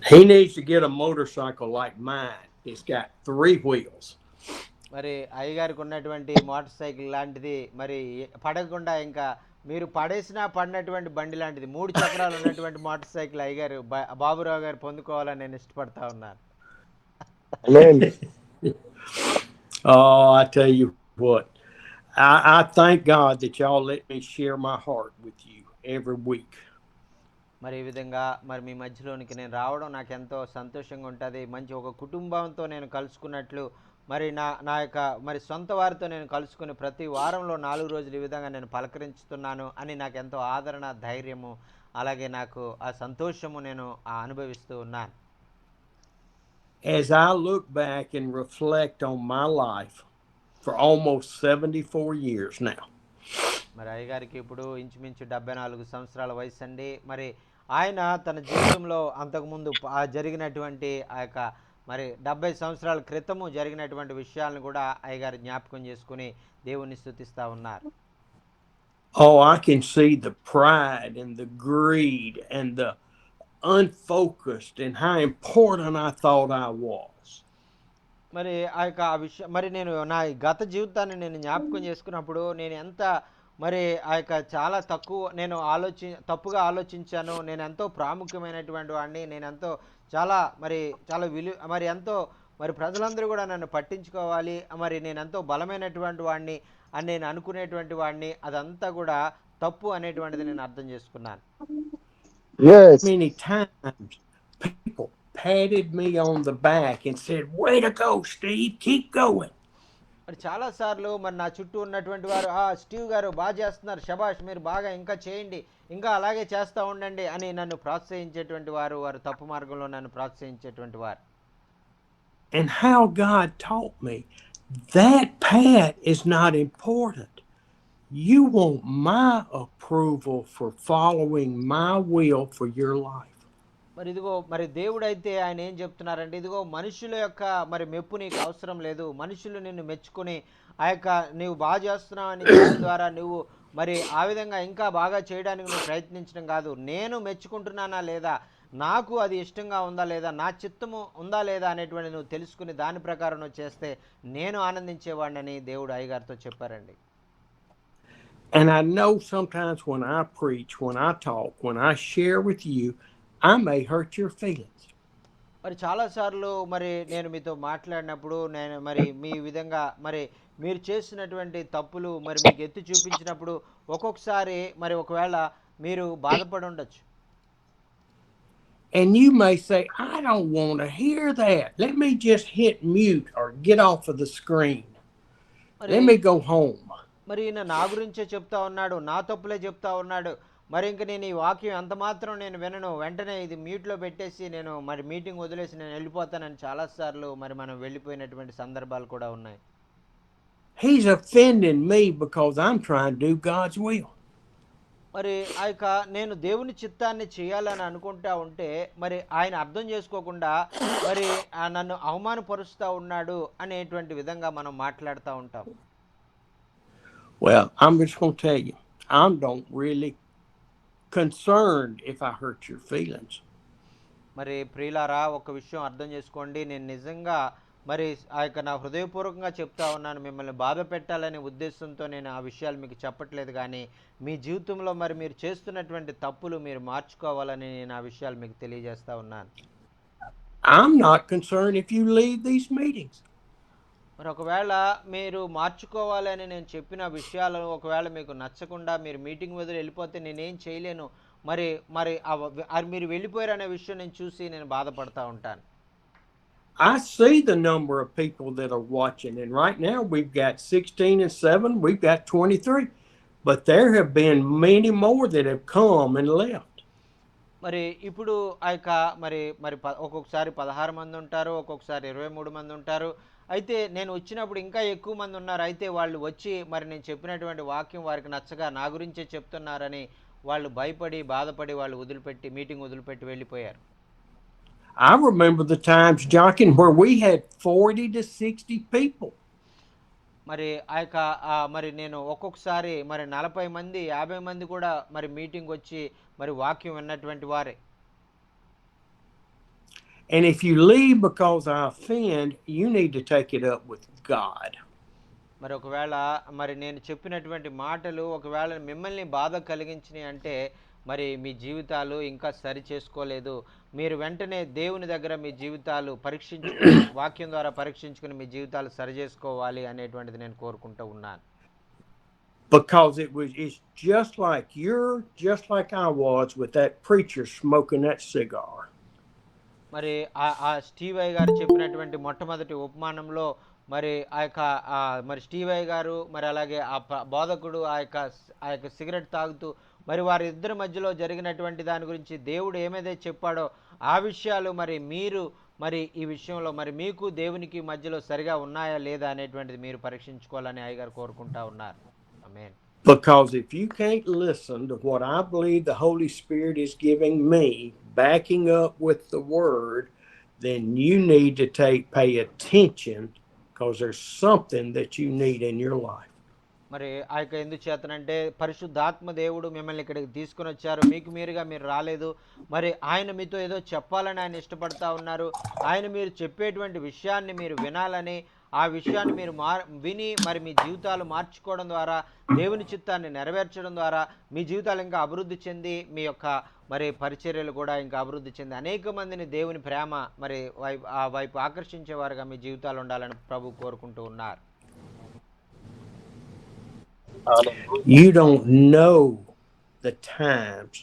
He needs to get a motorcycle like mine. It's got 3 wheels. మరి అయ్యగారికి ఉన్నటువంటి మోటార్ సైకిల్ లాంటిది, మరి పడకుండా ఇంకా మీరు పడేసినా పడినటువంటి బండి లాంటిది 3 చక్రాలు ఉన్నటువంటి మోటార్ సైకిల్ అయ్యగారు బాబురావు గారు పొందుకోవాలని నేను ఇష్టపడతా ఉన్నాను. Oh, I tell you what, I thank God that y'all let me share my heart with you every week. మరి ఈ విధంగా మరి మీ మధ్యలోనికి నేను రావడం నాకు ఎంతో సంతోషంగా ఉంటుంది. మంచి ఒక కుటుంబంతో నేను కలుసుకున్నట్లు, మరి నా యొక్క మరి సొంత వారితో నేను కలుసుకుని ప్రతి వారంలో 4 రోజులు ఈ విధంగా నేను పలకరించుతున్నాను అని నాకు ఎంతో ఆదరణ, ధైర్యము, అలాగే నాకు ఆ సంతోషము నేను అనుభవిస్తూ ఉన్నాను. As I look back and reflect on my life for almost 74 years now. మరి అయ్యగారికి ఇప్పుడు ఇంచుమించు 74 సంవత్సరాల వయసు అండి. మరి ఆయన తన జీవితంలో అంతకుముందు జరిగినటువంటి ఆ యొక్క మరి 70 సంవత్సరాల క్రితము జరిగినటువంటి విషయాలను కూడా అయ్యగారు జ్ఞాపకం చేసుకుని దేవుణ్ణి స్తుతిస్తూ ఉన్నారు. Oh, I can see the pride and the greed and the unfocused and how important I thought I was. మరి ఆ యొక్క ఆ విషయం మరి నేను నా ఈ గత జీవితాన్ని నేను జ్ఞాపకం చేసుకున్నప్పుడు నేను ఎంత మరి ఆ యొక్క చాలా తక్కువ నేను తప్పుగా ఆలోచించాను. నేను ఎంతో ప్రాముఖ్యమైనటువంటి వాడిని. నేను ఎంతో చాలా మరి చాలా మరి ఎంతో మరి ప్రజలందరూ కూడా నన్ను పట్టించుకోవాలి. మరి నేను ఎంతో బలమైనటువంటి వాడిని అని నేను అనుకునేటువంటి వాడిని. అదంతా కూడా తప్పు అనేటువంటిది నేను అర్థం చేసుకున్నాను. Yes. Many times people patted me on the back and said, "Way to go, Steve, keep going." మరి చాలా సార్లు మరి నా చుట్టూ ఉన్నటువంటి వారు స్టీవ్ గారు బాగా చేస్తున్నారు, శబాష్, మీరు బాగా ఇంకా చేయండి, ఇంకా అలాగే చేస్తూ ఉండండి అని నన్ను ప్రోత్సహించేటువంటి వారు, వారు తప్పు మార్గంలో నన్ను ప్రోత్సహించేటువంటి వారు. And how God taught me that pat is not important. You want my approval for following my will for your life. మరి ఇదిగో మరి దేవుడైతే ఆయన ఏం చెప్తున్నారంటే, ఇదిగో మనుషుల యొక్క మరి మెప్పు నీకు అవసరం లేదు. మనుషులు నిన్ను మెచ్చుకొని ఆ యొక్క నీవు బాగా చేస్తున్నావు అని చెప్పడం ద్వారా నువ్వు మరి ఆ విధంగా ఇంకా బాగా చేయడానికి నువ్వు ప్రయత్నించడం కాదు. నేను మెచ్చుకుంటున్నానా లేదా, నాకు అది ఇష్టంగా ఉందా లేదా, నా చిత్తము ఉందా లేదా అనేటువంటి నువ్వు తెలుసుకుని దాని ప్రకారం నువ్వు చేస్తే నేను ఆనందించేవాడిని దేవుడు అయ్యగారితో చెప్పారండి. And I know sometimes when I preach, when I talk, when I share with you, I may hurt your feelings. మరి చాలాసార్లు మరి నేను మీతో మాట్లాడినప్పుడు నేను మరి మీ విధంగా మరి మీరు చేసినటువంటి తప్పులు మరి మీకు ఎత్తి చూపించినప్పుడు ఒక్కొక్కసారి మరి ఒకవేళ మీరు బాధపడి ఉండొచ్చు. And you may say, "I don't want to hear that. Let me just hit mute or get off of the screen. మరి Let me go home." మరి ఈయన నా గురించే చెప్తా ఉన్నాడు, నా తప్పులే చెప్తా ఉన్నాడు, మరి ఇంక నేను ఈ వాక్యం ఎంత మాత్రం నేను వినను, వెంటనే ఇది మ్యూట్లో పెట్టేసి నేను మరి మీటింగ్ వదిలేసి నేను వెళ్ళిపోతానని చాలాసార్లు మరి మనం వెళ్ళిపోయినటువంటి సందర్భాలు కూడా ఉన్నాయి. He's offending me because I'm trying to do God's will. మరి ఆ యొక్క నేను దేవుని చిత్తాన్ని చేయాలని అనుకుంటా ఉంటే మరి ఆయన అర్థం చేసుకోకుండా మరి నన్ను అవమానపరుస్తూ ఉన్నాడు అనేటువంటి విధంగా మనం మాట్లాడుతూ ఉంటాం. Well, I'm just going to tell you, I don't really concerned if I hurt your feelings. మరి ప్రియులారా, ఒక విషయం అర్థం చేసుకోండి, నేను నిజంగా మరి ఆ యొక్క నా హృదయపూర్వకంగా చెప్తా ఉన్నాను, మిమ్మల్ని బాధ పెట్టాలనే ఉద్దేశంతో నేను ఆ విషయాలు మీకు చెప్పట్లేదు. కానీ మీ జీవితంలో మరి మీరు చేస్తున్నటువంటి తప్పులు మీరు మార్చుకోవాలని నేను ఆ విషయాలు మీకు తెలియజేస్తా ఉన్నాను. I'm not concerned if you leave these meetings. మరి ఒకవేళ మీరు మార్చుకోవాలని నేను చెప్పిన విషయాలు ఒకవేళ మీకు నచ్చకుండా మీరు మీటింగ్ వదిలి వెళ్ళిపోతే నేనేం చేయలేను. మరి మరి మీరు వెళ్ళిపోయారనే విషయం నేను చూసి నేను బాధపడతా ఉంటాను. I see the number of people that are watching, and right now we've got 16 and 7, we've got 23, but there have been many more that have come and left. మరి ఇప్పుడు ఆ యొక్క మరి మరి ఒక్కొక్కసారి 16 మంది ఉంటారు, ఒక్కొక్కసారి 23 మంది ఉంటారు. అయితే నేను వచ్చినప్పుడు ఇంకా ఎక్కువ మంది ఉన్నారు. అయితే వాళ్ళు వచ్చి మరి నేను చెప్పినటువంటి వాక్యం వారికి నచ్చగా నా గురించే చెప్తున్నారని వాళ్ళు భయపడి బాధపడి వాళ్ళు మీటింగ్ వదిలిపెట్టి వెళ్ళిపోయారు. I remember the times, Jochen, where we had 40 to 60 people. మరి ఆ యొక్క మరి నేను ఒక్కొక్కసారి మరి 40 మంది 50 మంది కూడా మరి మీటింగ్ వచ్చి మరి వాక్యం విన్నటువంటి వారే. And if you leave because I offend, you need to take it up with God. మరి ఒకవేళ మరి నేను చెప్పినటువంటి మాటలు ఒకవేళ మిమ్మల్ని బాధ కలిగించినాయి అంటే మరి మీ జీవితాలు ఇంకా సరి చేసుకోలేదు. మీరు వెంటనే దేవుని దగ్గర మీ జీవితాలు పరీక్షించుకుని వాక్యం ద్వారా పరీక్షించుకుని మీ జీవితాలు సరి చేసుకోవాలి అనేటువంటిది నేను కోరుకుంటూ ఉన్నాను. Because it's just like I was with that preacher smoking that cigar. మరి ఆ స్టీవ్ అయ్య గారు చెప్పినటువంటి మొట్టమొదటి ఉపమానంలో మరి ఆ యొక్క మరి స్టీవ్ అయ్య గారు మరి అలాగే ఆ బోధకుడు ఆ యొక్క సిగరెట్ తాగుతూ మరి వారిద్దరి మధ్యలో జరిగినటువంటి దాని గురించి దేవుడు ఏమైతే చెప్పాడో ఆ విషయాలు మరి మీరు మరి ఈ విషయంలో మరి మీకు దేవునికి మధ్యలో సరిగా ఉన్నాయా లేదా అనేటువంటిది మీరు పరీక్షించుకోవాలని అయ్యగారు కోరుకుంటా ఉన్నారు. ఆమేన్. Because if you can't listen to what I believe the Holy Spirit is giving me, backing up with the Word, then you need to pay attention, because there's something that you need in your life. మరి ఆ యొక్క ఎందుచేతనంటే పరిశుద్ధాత్మ దేవుడు మిమ్మల్ని ఇక్కడికి తీసుకొని వచ్చారు, మీకు మీరుగా మీరు రాలేదు. మరి ఆయన మీతో ఏదో చెప్పాలని ఆయన ఇష్టపడతా ఉన్నారు. ఆయన మీరు చెప్పేటువంటి విషయాన్ని మీరు వినాలని, ఆ విషయాన్ని మీరు విని మరి మీ జీవితాలు మార్చుకోవడం ద్వారా, దేవుని చిత్తాన్ని నెరవేర్చడం ద్వారా మీ జీవితాలు ఇంకా అభివృద్ధి చెంది, మీ యొక్క మరి పరిచర్యలు కూడా ఇంకా అభివృద్ధి చెంది అనేక మందిని దేవుని ప్రేమ మరి ఆ వైపు ఆకర్షించేవారుగా మీ జీవితాలు ఉండాలని ప్రభు కోరుకుంటూ ఉన్నారు. You don't know the times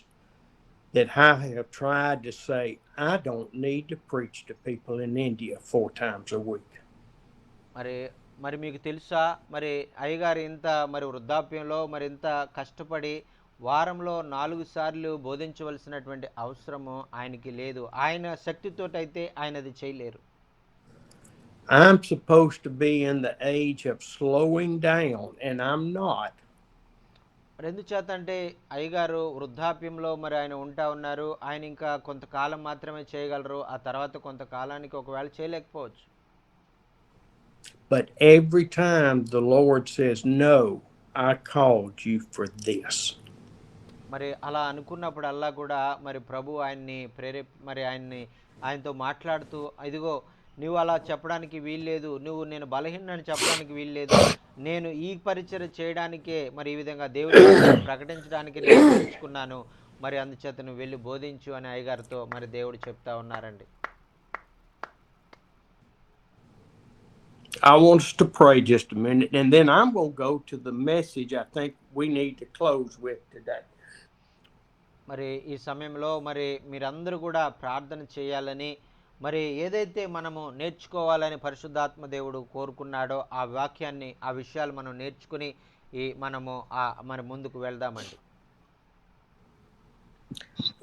that I have tried to say, I don't need to preach to people in India 4 times a week. మరి మరి మీకు తెలుసా, మరి అయ్యగారు ఇంత మరి వృద్ధాప్యంలో మరి ఇంత కష్టపడి వారంలో 4 సార్లు బోధించవలసినటువంటి అవసరము ఆయనకి లేదు. ఆయన శక్తితోటైతే ఆయన అది చేయలేరు. I'm supposed to be in the age of slowing down, and I'm not. మరి ఎందుచేత అంటే అయ్యగారు వృద్ధాప్యంలో మరి ఆయన ఉంటా ఉన్నారు. ఆయన ఇంకా కొంతకాలం మాత్రమే చేయగలరు. ఆ తర్వాత కొంతకాలానికి ఒకవేళ చేయలేకపోవచ్చు. But every time the Lord says, no, I called you for this. మరి అలా అనుకున్నప్పుడల్లా కూడా మరి ప్రభు ఆయన్ని మరి ఆయనతో మాట్లాడుతూ, ఇదిగో నువ్వు అలా చెప్పడానికి వీల్లేదు, నేను బలహీనని చెప్పడానికి వీల్లేదు, నేను ఈ పరిచర్య చేయడానికే మరి ఈ విధంగా దేవుని ప్రకటించడానికి నేను పిలుచుకున్నాను, మరి అందుచేత నువ్వు వెళ్ళి బోధించు అని అయ్యగారితో మరి దేవుడు చెప్తా ఉన్నారండి. I want us to pray just a minute, and then I'm going to go to the message I think we need to close with today. మరి ఈ సమయంలో మరి మీరందరూ కూడా ప్రార్థన చేయాలని, మరి ఏదైతే మనము నేర్చుకోవాలని పరిశుద్ధాత్మ దేవుడు కోరుకున్నాడో ఆ వాక్యాన్ని, ఆ విషయాలు మనం నేర్చుకుని మనము మరి ముందుకు వెళ్దామండి.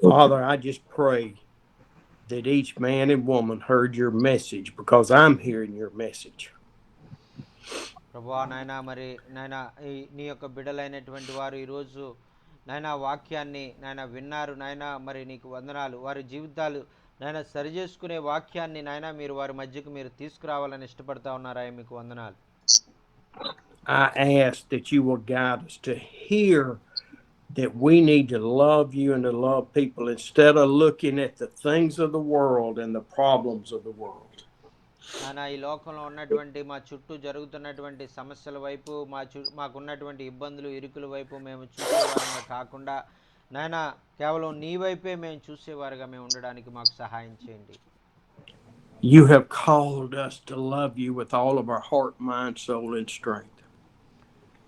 Father, I just pray that each man and woman heard your message, because I'm hearing your message. ప్రభువా నాయనా, మరి నాయనా నీ యొక్క బిడ్డలైనటువంటి వారు ఈరోజు నాయనా వాక్యాన్ని నాయనా విన్నారు నాయనా, మరి నీకు వందనాలు. వారి జీవితాలు నాయనా సరిచేసుకునే వాక్యాన్ని నాయనా మీరు వారి మధ్యకు మీరు తీసుకురావాలని ఇష్టపడతా ఉన్నారా, మీకు వందనాలు. I ask that you will guide us to hear that we need to love you and to love people instead of looking at the things of the world and the problems of the world. నాయనా ఈ లోకంలో ఉన్నటువంటి మా చుట్టూ జరుగుతున్నటువంటి సమస్యల వైపు, మాకున్నటువంటి ఇబ్బందులు ఇరుకుల వైపు మేము చూసేవారుగా కాకుండా నాయనా కేవలం నీ వైపే మేము చూసేవారుగా మేము ఉండడానికి మాకు సహాయం చేయండి. You have called us to love you with all of our heart, mind, soul, and strength.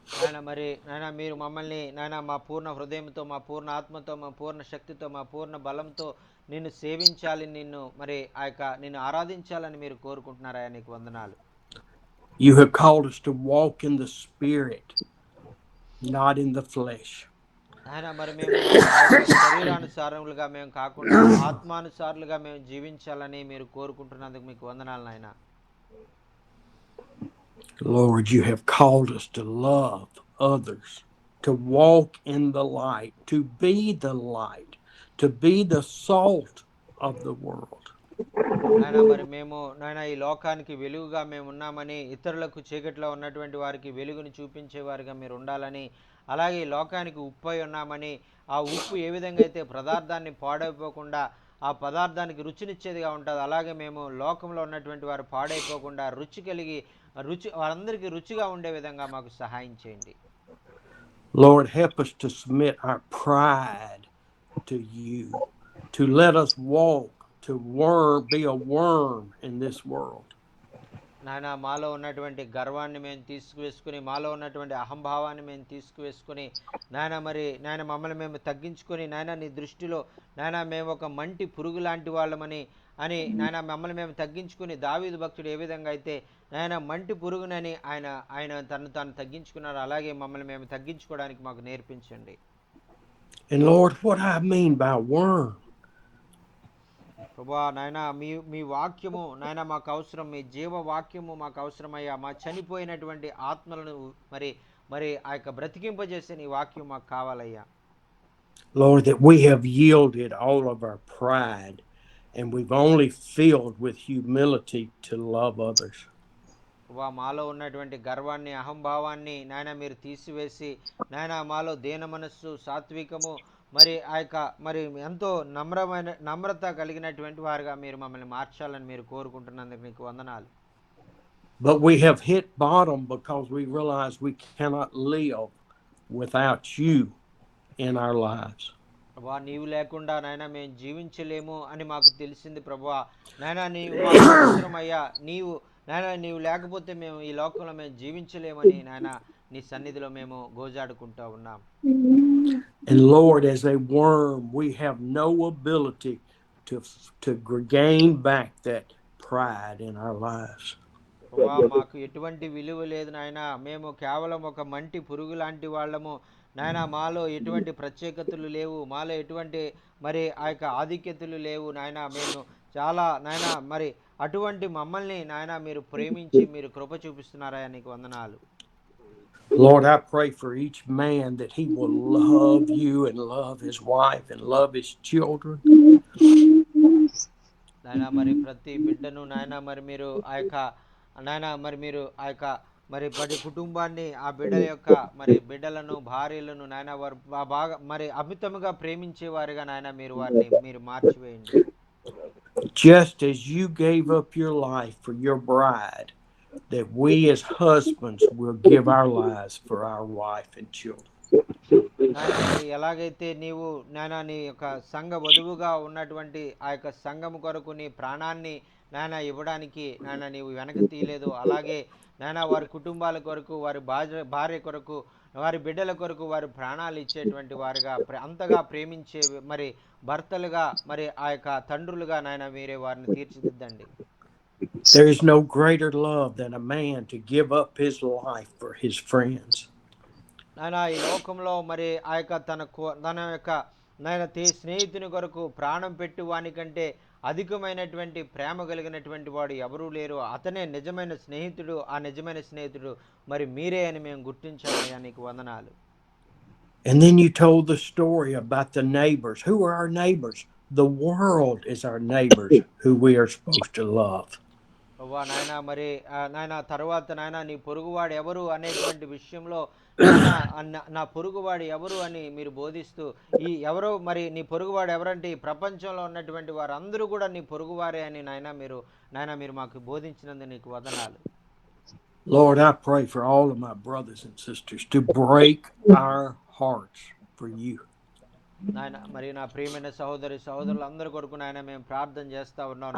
నాయన మరి నాయన మీరు మమ్మల్ని నాయన మా పూర్ణ హృదయంతో, మా పూర్ణ ఆత్మతో, మా పూర్ణ శక్తితో, మా పూర్ణ బలంతో నిన్ను సేవించాలి, నిన్ను ఆరాధించాలని మీరు కోరుకుంటున్నారా, నీకు వందనాలు. You have called us to walk in the spirit, not in the flesh. ఆయన మరి మేము శరీరానుసారములుగా మేము కాకుండా ఆత్మానుసారులుగా మేము జీవించాలని మీరు కోరుకుంటున్నందుకు మీకు వందనాలు నాయన. Lord, you have called us to love others, to walk in the light, to be the light, to be the salt of the world. నాయన మరి మేము నాయన ఈ లోకానికి వెలుగుగా మేము ఉన్నామని, ఇతరులకు చీకటిలో ఉన్నటువంటి వారికి వెలుగుని చూపించేవారుగా మీరు ఉండాలని, అలాగే ఈ లోకానికి ఉప్పు అయి ఉన్నామని, ఆ ఉప్పు ఏ విధంగా అయితే పదార్థాన్ని పాడైపోకుండా ఆ పదార్థానికి రుచినిచ్చేదిగా ఉంటుంది, అలాగే మేము లోకంలో ఉన్నటువంటి వారు పాడైపోకుండా వారందరికీ రుచిగా ఉండే విధంగా మాకు సహాయం చేయండి. Lord, help us to submit our pride to you, to let us walk, to be a worm in this world. నాయన మాలో ఉన్నటువంటి గర్వాన్ని మేము తీసుకువేసుకుని, మాలో ఉన్నటువంటి అహంభావాన్ని మేము తీసుకువేసుకుని నాయన మమ్మల్ని మేము తగ్గించుకొని, నాయన నీ దృష్టిలో నాయన మేము ఒక మంటి పురుగు లాంటి వాళ్ళమని నాయన మమ్మల్ని మేము తగ్గించుకుని, దావీదు భక్తుడు ఏ విధంగా అయితే నాయన మంటి పురుగునని ఆయన తాను తగ్గించుకున్నారు, అలాగే మమ్మల్ని మేము తగ్గించుకోవడానికి మాకు నేర్పించండి. And Lord, what I mean by worm, ప్రభువా నాయన మీ వాక్యము నాయన మాకు అవసరం, మీ జీవ వాక్యము మాకు అవసరమయ్యా. మా చనిపోయినటువంటి ఆత్మలను మరి ఆ యొక్క బ్రతికింపజేసే నీ వాక్యం మాకు కావాలయ్యా. Lord, that we have yielded all of our pride and we've only filled with humility to love others. మాలో ఉన్నటువంటి గర్వాన్ని, అహంభావాన్ని నాయన మీరు తీసివేసి నాయన మాలో దీన మనస్సు, సాత్వికము, మరి ఆ యొక్క మరి ఎంతో నమ్రత కలిగినటువంటి వారుగా మీరు మమ్మల్ని మార్చాలని మీరు కోరుకుంటున్నందుకు నీకు వందనాలు. But we have hit bottom because we realize we cannot live without you in our lives. నీవు లేకుండా నాయన మేము జీవించలేము అని మాకు తెలిసింది ప్రభువా. నాయన నీవు మాకు అవసరం అయ్యా. నీవు లేకపోతే మేము ఈ లోకంలో మేము జీవించలేమని నాయన నీ సన్నిధిలో మేము గోజాడుకుంటా ఉన్నాం. And Lord, as a worm, we have no ability to gain back that pride in our lives. మాకు ఎటువంటి విలువ లేదు నాయన. మేము కేవలం ఒక మంటి పురుగు లాంటి వాళ్ళము నాయన. మాలో ఎటువంటి ప్రత్యేకతలు లేవు, మాలో ఎటువంటి మరి ఆ యొక్క ఆధిక్యతలు లేవు నాయన. మేము చాలా నాయన మరి అటువంటి మమ్మల్ని నాయన మీరు ప్రేమించి మీరు కృప చూపిస్తున్నారా, నీకు వందనాలు. Lord, I pray for each man that he will love you and love his wife and love his children. నాయన మరి ప్రతి బిడ్డను నాయన మరి మీరు ఆ యొక్క నాయన మరి మీరు ఆ యొక్క మరి ప్రతి కుటుంబాన్ని, ఆ బిడ్డల యొక్క మరి బిడ్డలను, భార్యలను నాయన వారు బాగా మరి అమితముగా ప్రేమించేవారుగా నాయన మీరు వారిని మీరు మార్చివేయండి. Just as you gave up your life for your bride, that we as husbands will give our lives for our wife and children. ఎలాగైతే నీవు నాయన నీ యొక్క సంఘ వధువుగా ఉన్నటువంటి ఆ యొక్క సంఘము కొరకు నీ ప్రాణాన్ని నాయన ఇవ్వడానికి నాయన నీవు వెనక తీయలేదు, అలాగే నాయన వారి కుటుంబాల కొరకు, వారి భార్య కొరకు, వారి బిడ్డల కొరకు వారి ప్రాణాలు ఇచ్చేటువంటి వారుగా అంతగా ప్రేమించే మరి భర్తలుగా మరి ఆ యొక్క తండ్రులుగా నాయన మీరే వారిని తీర్చిదిద్దండి. There is no greater love than a man to give up his life for his friends. నాయన ఈ లోకంలో మరి ఆ యొక్క తన యొక్క నాయన స్నేహితుని కొరకు ప్రాణం పెట్టి వానికంటే అధికమైనటువంటి ప్రేమ కలిగినటువంటి వాడు ఎవరూ లేరు. అతనే నిజమైన స్నేహితుడు. ఆ నిజమైన స్నేహితుడు మరి మీరే అని మేము గుర్తించామయ్యా, నీకు వందనాలు. And then you told the story about the neighbors. Who are our neighbors? The world is our neighbors who we are supposed to love. నాయన మరి నాయన తర్వాత నాయన నీ పొరుగువాడు ఎవరు అనేటువంటి విషయంలో నా పొరుగువాడు ఎవరు అని మీరు బోధిస్తూ ఈ ఎవరో మరి నీ పొరుగువాడు ఎవరంటే ఈ ప్రపంచంలో ఉన్నటువంటి వారందరూ కూడా నీ పొరుగువారే అని నాయన మీరు మాకు బోధించినందుకు నీకు వందనాలు. Lord, I pray for all of my brothers and sisters to break our hearts for you. నాయన మరి నా ప్రియమైన సహోదరులందరి కొరకు నాయన మేము ప్రార్థన చేస్తా ఉన్నాం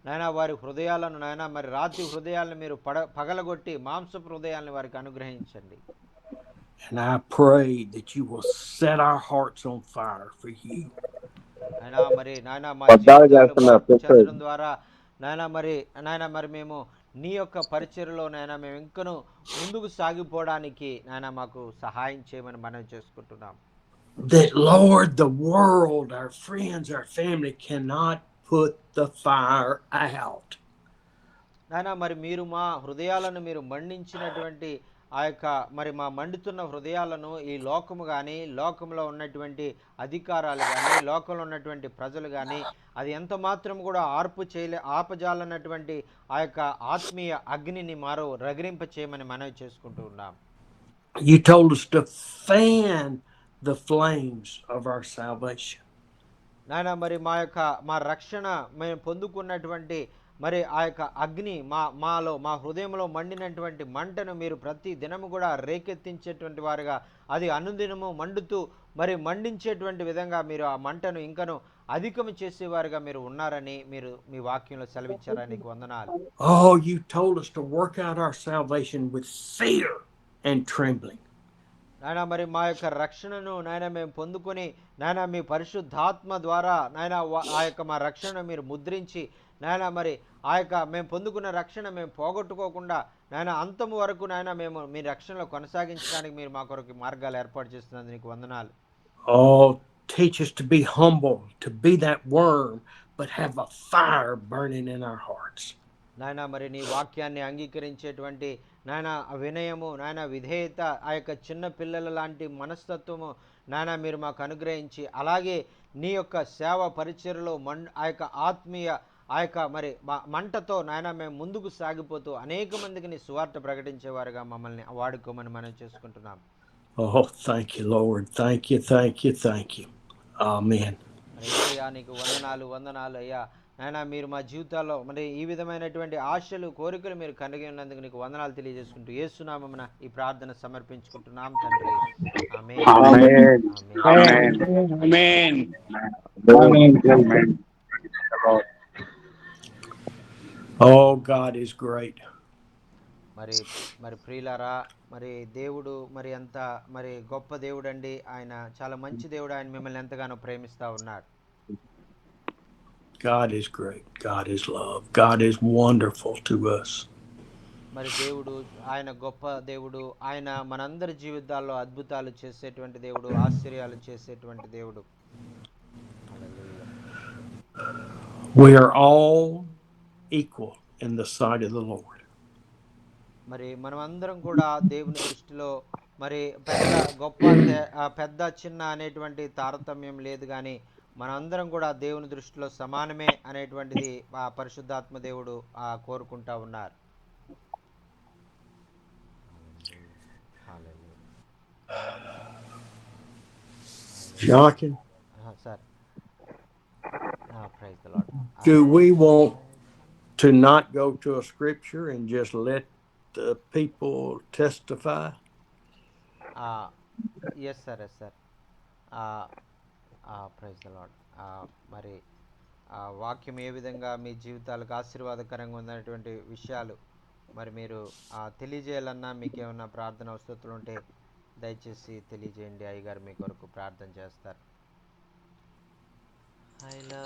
నాయన వారి హృదయాలను నాయన మరి రాతి హృదయాలను మీరు పగలగొట్టి మాంసపు హృదయాలను వారికి అనుగ్రహించండి. And I pray that you will set our hearts on fire for you. నాయన మరి నాయన మా జీవితాలను ద్వారా నాయన మరి మేము నీ యొక్క పరిచర్యలో నాయన మేము ఇంకను ముందుకు సాగిపోవడానికి నాయన మాకు సహాయం చేయమని మనం చేసుకుంటున్నాం. That Lord, the world, our friends, our family cannot put the fire out. నాయన మరి మీరు మా హృదయాలను మీరు మండించినటువంటి ఆ యొక్క మరి మా మండుతున్న హృదయాలను ఈ లోకము కానీ, లోకంలో ఉన్నటువంటి అధికారాలు కానీ, లోకంలో ఉన్నటువంటి ప్రజలు కానీ అది ఎంత మాత్రం కూడా ఆపజాలన్నటువంటి ఆ యొక్క ఆత్మీయ అగ్నిని మారో రగిలింప చేయమని మనవి చేసుకుంటూ ఉన్నాం. You told us to fan the flames of our salvation. నాయన మరి మా రక్షణ మేము పొందుకున్నటువంటి మరి ఆ యొక్క అగ్ని మా హృదయంలో మండినటువంటి మంటను మీరు ప్రతి దినము కూడా రేకెత్తించేటువంటి వారుగా అది అనుదినము మండుతూ మరి మండించేటువంటి విధంగా మీరు ఆ మంటను ఇంకను అధికము చేసేవారుగా మీరు ఉన్నారని మీరు మీ వాక్యంలో సెలవిచ్చారని నీకు వందనాలు. Oh, you told us to work out our salvation with fear and trembling. నాయన మరి మా యొక్క రక్షణను నాయన మేము పొందుకొని నాయన మీ పరిశుద్ధాత్మ ద్వారా నాయన ఆ యొక్క మా రక్షణను మీరు ముద్రించి నాయన మరి ఆ యొక్క మేము పొందుకున్న రక్షణ మేము పోగొట్టుకోకుండా నాయన అంతము వరకు నాయన మేము మీ రక్షణలో కొనసాగించడానికి మీరు మా కొరకు మార్గాలు ఏర్పాటు చేస్తున్నందుకు నీకు వందనాలు. Oh, teach us to be humble, to be that worm, but have a fire burning in our hearts. నాయన మరి నీ వాక్యాన్ని అంగీకరించేటువంటి నాయన వినయము, నాయన విధేయత, ఆ యొక్క చిన్న పిల్లల లాంటి మనస్తత్వము నాయన మీరు మాకు అనుగ్రహించి అలాగే నీ యొక్క సేవ పరిచర్యలో ఆ యొక్క ఆత్మీయ ఆ యొక్క మరి మంటతో నాయన మేము ముందుకు సాగిపోతూ అనేక మందికి నీ సువార్త ప్రకటించేవారుగా మమ్మల్ని వాడుకోమని మనం చేసుకుంటున్నాం. Oh, thank you, Lord. Thank you, thank you, thank you. Amen. మరి యేసయ్యా నీకు వందనాలు వందనాలు అయ్యా. నాయన మీరు మా జీవితాల్లో మరి ఈ విధమైనటువంటి ఆశలు కోరికలు మీరు కలిగి ఉన్నందుకు నీకు వందనాలు తెలియజేసుకుంటూ యేసునామమున ఈ ప్రార్థన సమర్పించుకుంటున్నాం తండ్రి. ఆమేన్. Amen. Amen. Amen. Amen. Amen. Lord. Oh, God is great. మరి మరి ప్రియులారా, మరి దేవుడు మరి ఎంత మరి గొప్ప దేవుడు అండి. ఆయన చాలా మంచి దేవుడు. ఆయన మిమ్మల్ని ఎంతగానో ప్రేమిస్తూ ఉన్నాడు. God is great. God is love. God is wonderful to us. మరి దేవుడు ఆయన గొప్ప దేవుడు. ఆయన మనందరి జీవితాల్లో అద్భుతాలు చేసేటువంటి దేవుడు, ఆశ్చర్యాలు చేసేటువంటి దేవుడు. హల్లెలూయా. We are all equal in the sight of the Lord. మరి మనం అందరం కూడా దేవుని దృష్టిలో మరి పెద్ద గొప్ప పెద్ద చిన్న అనేటువంటి తారతమ్యం లేదు, కానీ మనందరం కూడా దేవుని దృష్టిలో సమానమే అనేటువంటిది ఆ పరిశుద్ధాత్మ దేవుడు కోరుకుంటా ఉన్నారు. Jochen, sir praise the Lord. do we want to not go to a scripture and just let the people testify? Yes sir, yes sir. Praise the Lord. మరి వాక్యం ఏ విధంగా మీ జీవితాలకు ఆశీర్వాదకరంగా ఉన్నటువంటి విషయాలు మరి మీరు తెలియజేయాలన్నా, మీకు ఏమన్నా ప్రార్థన అవసరతలు ఉంటే దయచేసి తెలియజేయండి. అయ్యగారు మీ కొరకు ప్రార్థన చేస్తారు.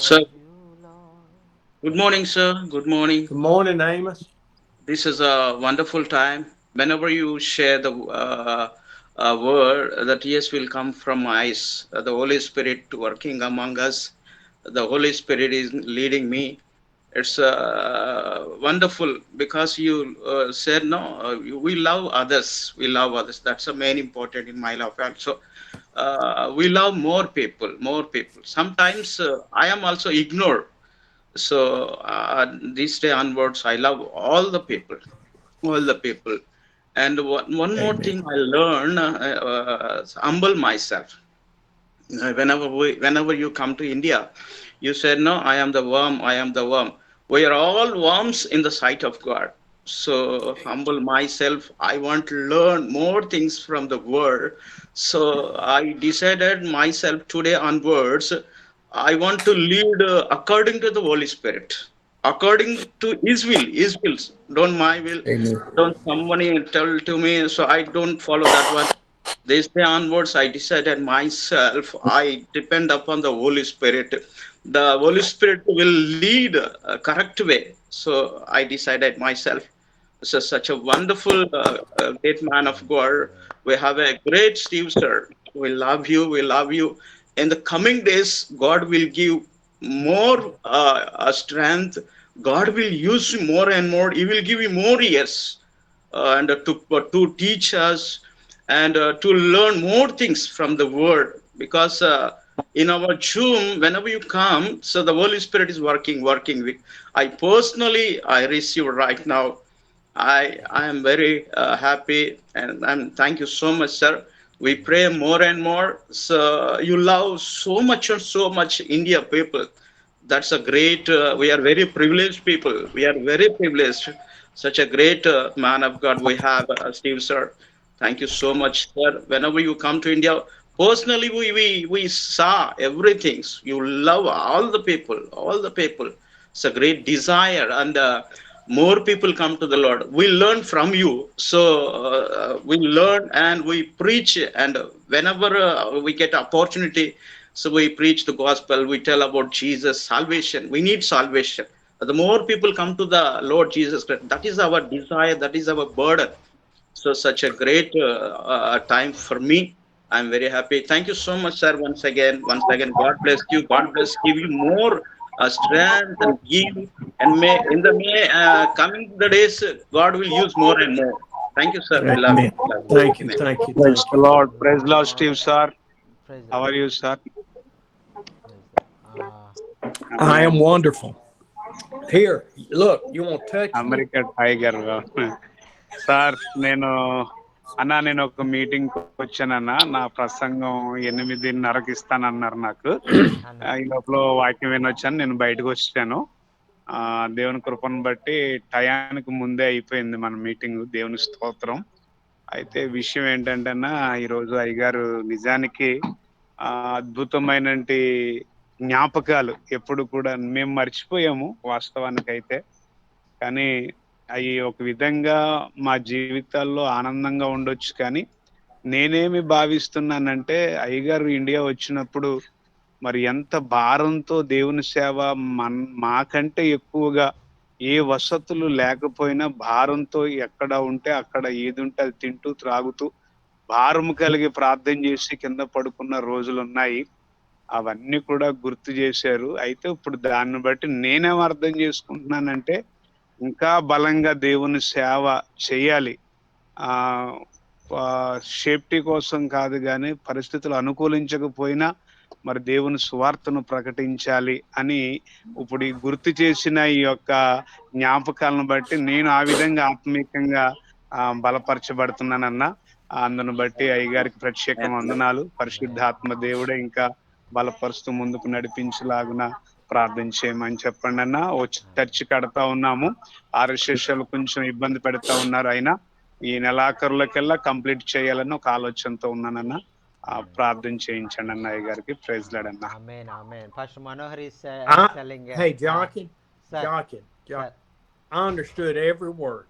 Sir. Good morning, sir. Good morning. Good morning, Amos. This is a wonderful time. Whenever you share the word, the tears will come from my eyes. The Holy Spirit working among us. The Holy Spirit is leading me. It's wonderful because you said no. We love others. We love others. That's the main important in my life. Also, we love more people. More people. Sometimes I am also ignored. So this day onwards, I love all the people. All the people. And one more Amen. thing I learn: humble myself. Whenever you come to India, you said no, I am the worm, I am the worm. We are all worms in the sight of God. So humble myself. I want to learn more things from the word. So I decided myself today onwards, I want to lead according to the Holy Spirit, according to his will, his wills, don't my will. Amen. Don't somebody tell to me, so I don't follow that one. This day onwards, I decided myself, I depend upon the Holy Spirit. The Holy Spirit will lead a correct way. So I decided myself. So such a wonderful, great man of God. We have a great Steve, sir. We love you. We love you. In the coming days, God will give more strength. God will use you more and more. He will give you more years and to teach us and to learn more things from the word, because in our Zoom, whenever you come, so the Holy Spirit is working with. I personally, I receive right now. I am very happy, and thank you so much, sir. We pray more and more. So you love so much and so much India people. That's a great. We are very privileged people. We are very privileged. Such a great man of God we have, Steve, sir. Thank you so much, sir. Whenever you come to India, personally, we saw everything. You love all the people, all the people. It's a great desire, and more people come to the Lord. We learn from you. So we learn and we preach, and whenever we get opportunity, so we preach the gospel. We tell about Jesus, salvation. We need salvation. The more people come to the Lord Jesus Christ, that is our desire. That is our burden. So such a great time for me. I'm very happy. Thank you so much, sir. Once again, God bless you. God bless, give you more strength and give. And may in the may coming the days, God will use more and more. Thank you, sir. We love you. Amen. Love you. Thank you. Amen. Thank you. Praise Thank the you. Lord. Praise the Lord, Steve, sir. Praise How are you, sir? I am wonderful. Here, look, you want to touch me? America tiger. Sir నేను ఒక meeting వచ్చానన్న. నా ప్రసంగం 8:30కి ఇస్తానన్నారు నాకు. అన్న ఈ లోపల వాక్యం వినొచ్చాను. నేను బయటకు వచ్చాను. దేవుని కృపను బట్టి టయానికి ముందే అయిపోయింది మన మీటింగ్. దేవుని స్తోత్రం. అయితే విషయం ఏంటంటే అన్న, ఈరోజు అయ్యగారు నిజానికి అద్భుతమైనటి జ్ఞాపకాలు ఎప్పుడు కూడా మేము మర్చిపోయాము వాస్తవానికైతే. కానీ అవి ఒక విధంగా మా జీవితాల్లో ఆనందంగా ఉండొచ్చు. కానీ నేనేమి భావిస్తున్నానంటే, అయ్యగారు ఇండియా వచ్చినప్పుడు మరి ఎంత భారంతో దేవుని సేవ మాకంటే ఎక్కువగా ఏ వసతులు లేకపోయినా భారంతో ఎక్కడ ఉంటే అక్కడ ఏది ఉంటే అది తింటూ త్రాగుతూ భారము కలిగి ప్రార్థన చేసి కింద పడుకున్న రోజులున్నాయి. అవన్నీ కూడా గుర్తు చేశారు. అయితే ఇప్పుడు దాన్ని బట్టి నేనేం అర్థం చేసుకుంటున్నానంటే, ఇంకా బలంగా దేవుని సేవ చేయాలి. సేఫ్టీ కోసం కాదు గాని, పరిస్థితులు అనుకూలించకపోయినా మరి దేవుని సువార్తను ప్రకటించాలి అని ఇప్పుడు ఈ గుర్తు చేసిన ఈ యొక్క జ్ఞాపకాలను బట్టి నేను ఆ విధంగా ఆత్మీయంగా బలపరచబడుతున్నానన్నా. అందును బట్టి అయ్యగారికి ప్రత్యేక వందనాలు. పరిశుద్ధాత్మ దేవుడే ఇంకా బలపరుస్తూ ముందుకు నడిపించలాగున ప్రార్థన చేయమని చెప్పండి అన్న. ఓ చర్చి కడతా ఉన్నాము. ఆర్ఎస్ఎస్లు కొంచెం ఇబ్బంది పెడతా ఉన్నారు. అయినా ఈ నెలాఖరులకెల్లా కంప్లీట్ చేయాలని ఒక ఆలోచనతో ఉన్నానన్న. ప్రార్థన చేయించండి అన్న అయ్యగారికి. ప్రైజ్ లార్డ్ అన్న. Amen, amen. Pastor Manohar is telling. Hey, Jonkin, Sir. Jonkin, Sir. I understood every word.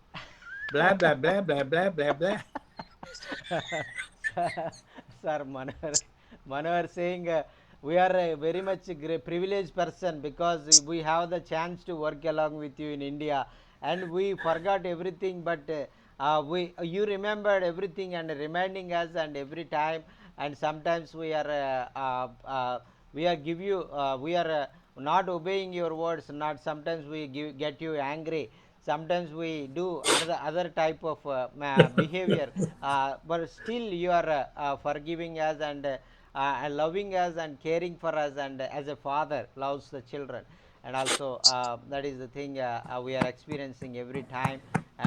Blah, blah, blah, blah, blah, blah, blah. Sir, Manohar saying we are a very much privileged person because we have the chance to work along with you in India, and we forgot everything, but you remembered everything and reminding us, and every time, and sometimes we are give you we are not obeying your words, not sometimes we get you angry, sometimes we do other type of behavior, but still you are forgiving us and loving us and caring for us, and as a father loves the children. And also that is the thing we are experiencing every time,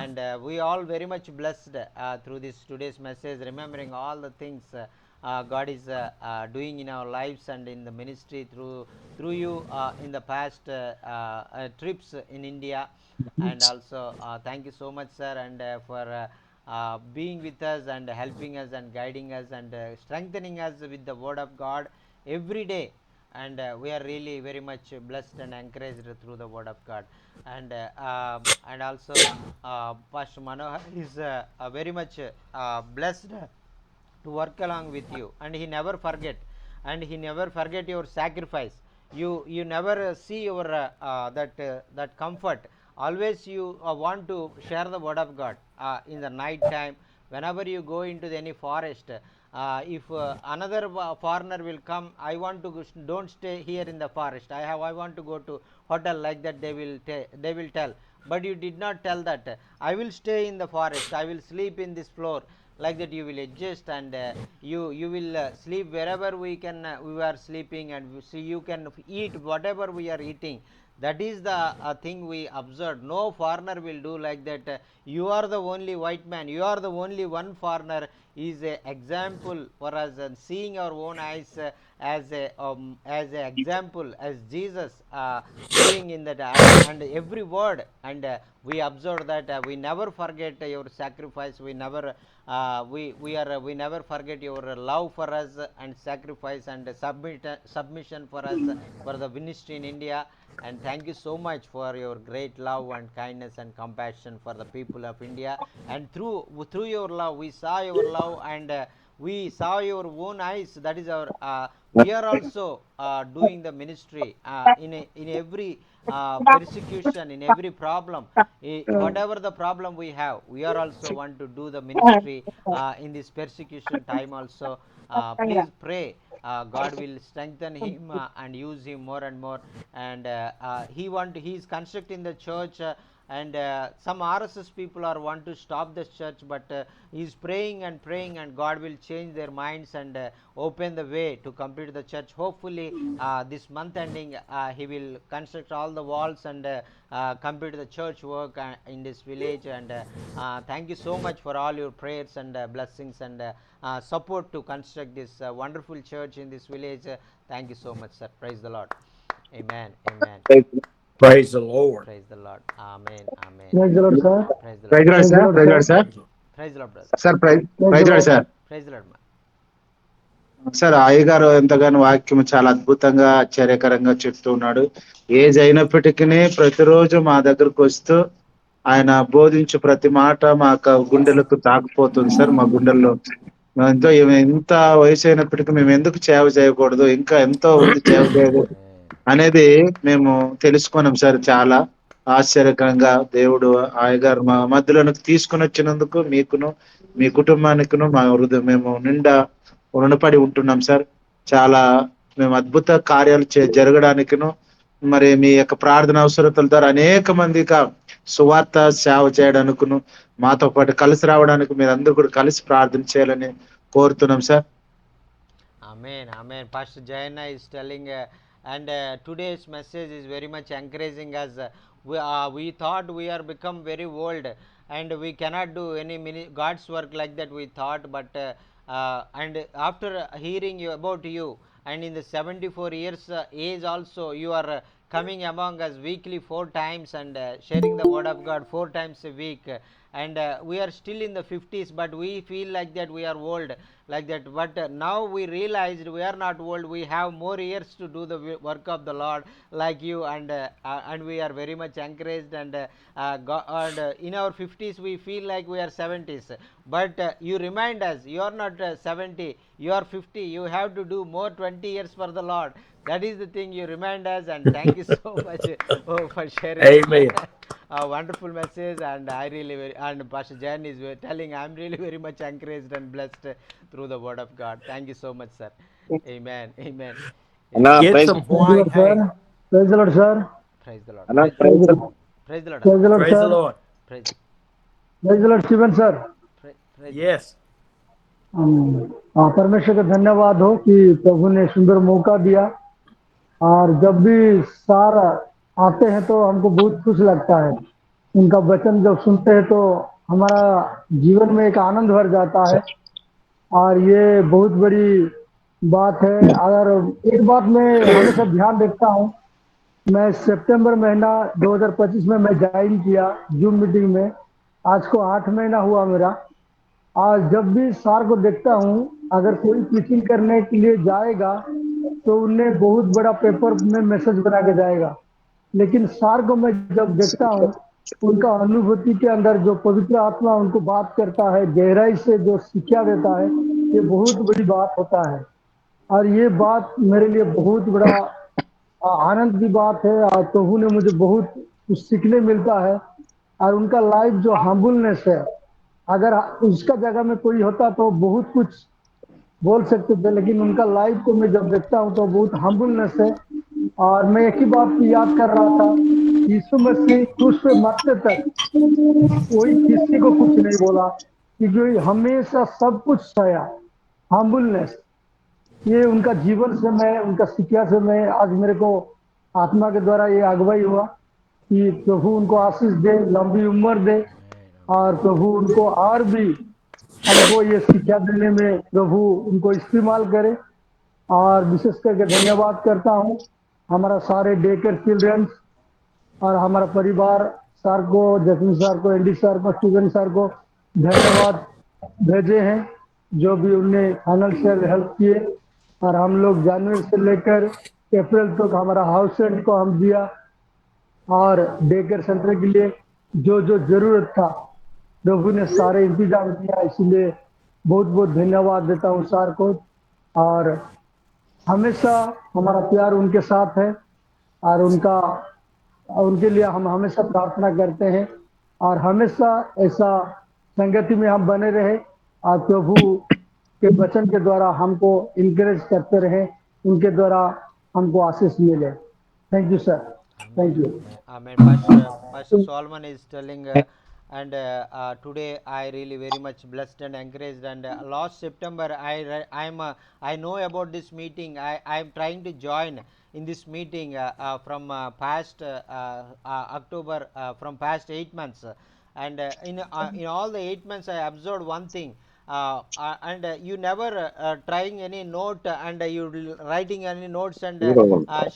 and we all very much blessed through this today's message, remembering all the things God is doing in our lives and in the ministry through you in the past trips in India. And also thank you so much, sir, and for being with us and helping us and guiding us and strengthening us with the word of God every day. And we are really very much blessed and encouraged through the word of God. And also Pastor Manohar is very much blessed to work along with you, and he never forget your sacrifice. You never see your that comfort. Always you want to share the word of God in the night time. Whenever you go into any forest, if another foreigner will come, I want to don't stay here in the forest, I want to go to hotel, like that they will tell. But you did not tell that I will stay in the forest, I will sleep in this floor. Like that you will adjust, and you will sleep wherever we are sleeping, and see you can eat whatever we are eating. That is the thing we observed. No foreigner will do like that. You are the only white man, you are the only one foreigner is a example for us, and seeing our own eyes as a example, as Jesus doing in that and every word. And we observe that we never forget your sacrifice, we never we never forget your love for us and sacrifice and submission for us for the ministry in India. And thank you so much for your great love and kindness and compassion for the people of India. And through your love we saw your love, and we saw your own eyes. That is our we are also doing the ministry in every persecution, in every problem, whatever the problem we have, we are also want to do the ministry in this persecution time also. Please pray God will strengthen him and use him more and more. And he is constructing the church and some RSS people are want to stop this church, but he's praying and praying, and God will change their minds and open the way to complete the church. Hopefully this month ending he will construct all the walls and complete the church work in this village. And thank you so much for all your prayers and blessings and support to construct this wonderful church in this village. Thank you so much, sir. Praise the Lord. Amen. Amen. Praise the Lord. Praise the Lord. Amen. Amen. Praise the Lord, sir. Praise the praise Lord. Lord sir, praise Lord sir. Praise the Lord, brother. Sir praise Praise the Lord sir. Praise the Lord, ma. Sir అయ్యగారు ఎంతగానో వాక్యం చాలా అద్భుతంగా ఆశ్చర్యకరంగా చెప్తూ ఉన్నాడు. Age అయినప్పటికీ ప్రతిరోజు మా దగ్గరకు వస్తూ ఆయన బోధించు ప్రతి మాట మా గుండెలకు తాకిపోతుంది సార్. మా గుండెల్లో ఎంతో ఎంత వయసు అయినప్పటికీ మేము ఎందుకు సేవ చేయకూడదు, ఇంకా ఎంతో ఉంది సేవ చేయదు అనేది మేము తెలుసుకున్నాం సార్. చాలా ఆశ్చర్యకరంగా దేవుడు అయ్యగారు మా మధ్యలోనికి తీసుకుని వచ్చినందుకు మీకును మీ కుటుంబానికిను మా హృదయం మేము నిండా రుణపడి ఉంటున్నాం సార్. చాలా మేము అద్భుత కార్యాలు జరగడానికిను మరి మీ యొక్క ప్రార్థన అవసరతల ద్వారా అనేక మందిగా సువార్త సేవ చేయడానికిను మాతో పాటు కలిసి రావడానికి మీరు అందరూ కూడా కలిసి ప్రార్థన చేయాలని కోరుతున్నాం sir. Amen. Amen. Pastor Jayana is telling, and today's message is very much encouraging us. We thought we are become very old and we cannot do any God's work like that, we thought, but and after hearing about you, and in the 74 years age also, you are coming among us weekly 4 times and sharing the word of God 4 times a week. And we are still in the 50s, but we feel like that we are old like that. But now we realized we are not old. We have more years to do the work of the Lord like you, and we are very much encouraged. And in our 50s we feel like we are 70s, but you remind us you are not 70, you are 50. You have to do more 20 years for the Lord. That is the thing you remind us, and thank you so much for sharing. Amen. A wonderful message, and I really and Pastor Jan is telling I'm really very much encouraged and blessed through the word of God. Thank you so much, sir. Amen. Amen. అన్నా Get praise some Praise the white Lord, sir. hair. Praise the Lord, sir. Praise the Lord. అన్నా Praise, praise praise the Lord. Praise the Lord, Praise the sir. Lord. Praise, Praise the Lord, Stephen, sir. praise. Yes. परमेश्वर का धन्यवाद हो कि प्रभु ने सुंदर मौका दिया, और जब भी सार आते हैं तो हमको बहुत खुश लगता है। उनका वचन जब सुनते हैं तो हमारा जीवन में एक आनंद भर जाता है, और ये बहुत बड़ी बात है। अगर एक बात मैं हमेशा ध्यान रखता हूँ, मैं सितंबर महीना 2025 में मैं ज्वाइन किया जूम मीटिंग में, आज को 8 महीना हुआ मेरा। आज जब भी सार को देखता हूँ, अगर कोई प्रीचिंग करने के लिए जाएगा तो उन्हें बहुत बड़ा पेपर में मैसेज बना के जाएगा, लेकिन सार को मैं जब देखता हूँ, उनका अनुभूति के अंदर जो पवित्र आत्मा उनको बात करता है, गहराई से जो शिक्षा देता है, ये बहुत बड़ी बात होता है। और ये बात मेरे लिए बहुत बड़ा आनंद की बात है, और प्रभु ने मुझे बहुत कुछ सीखने मिलता है। और उनका लाइफ जो हम्बलनेस है, अगर उसका जगह में कोई होता तो बहुत कुछ बोल सकते थे, लेकिन उनका लाइफ को मैं जब देखता हूँ तो बहुत हम्बलनेस है। और मैं एक ही बात की याद कर रहा था, यीशु मसीह क्रूस पे मरते तक कोई किसी को कुछ नहीं बोला, क्योंकि हमेशा सब कुछ सहा। हम्बलनेस, ये उनका जीवन से मैं, उनका शिक्षा से मैं आज मेरे को आत्मा के द्वारा ये अगुवाई हुआ कि प्रभु उनको आशीष दे, लंबी उम्र दे, और प्रभु उनको और भी हमको ये शिक्षा देने में प्रभु उनको इस्तेमाल करे। और विशेष करके धन्यवाद करता हूँ हमारा सारे डे केयर चिल्ड्रंस और हमारा परिवार, सर को, जसमीन सर को, एनडी सर को, स्टीवन सर को धन्यवाद भेजे हैं, जो भी उनने फाइनेंशियल हेल्प किए। और हम लोग जनवरी से लेकर अप्रैल तक हमारा हाउस रेंट को हम दिया, और डे केयर सेंटर के लिए जो जो जरूरत था प्रभु ने सारे इंतजाम किया। इसलिए बहुत बहुत धन्यवाद देता हूँ सर को, और हमेशा हमारा प्यार उनके साथ है, और उनके लिए हम हमेशा प्रार्थना करते हैं, और हमेशा ऐसा संगति में हम बने रहे, और प्रभु के वचन के द्वारा हमको इंकरेज करते रहे, उनके द्वारा हमको आशीष मिले। Thank you sir. Thank you. Amen. Pastor Solomon is telling, today I really very much blessed and encouraged. And last September, I know about this meeting. I am trying to join in this meeting from past October, from past 8 months. And in all the 8 months, I observed one thing. And you never trying any note, and you writing any notes, and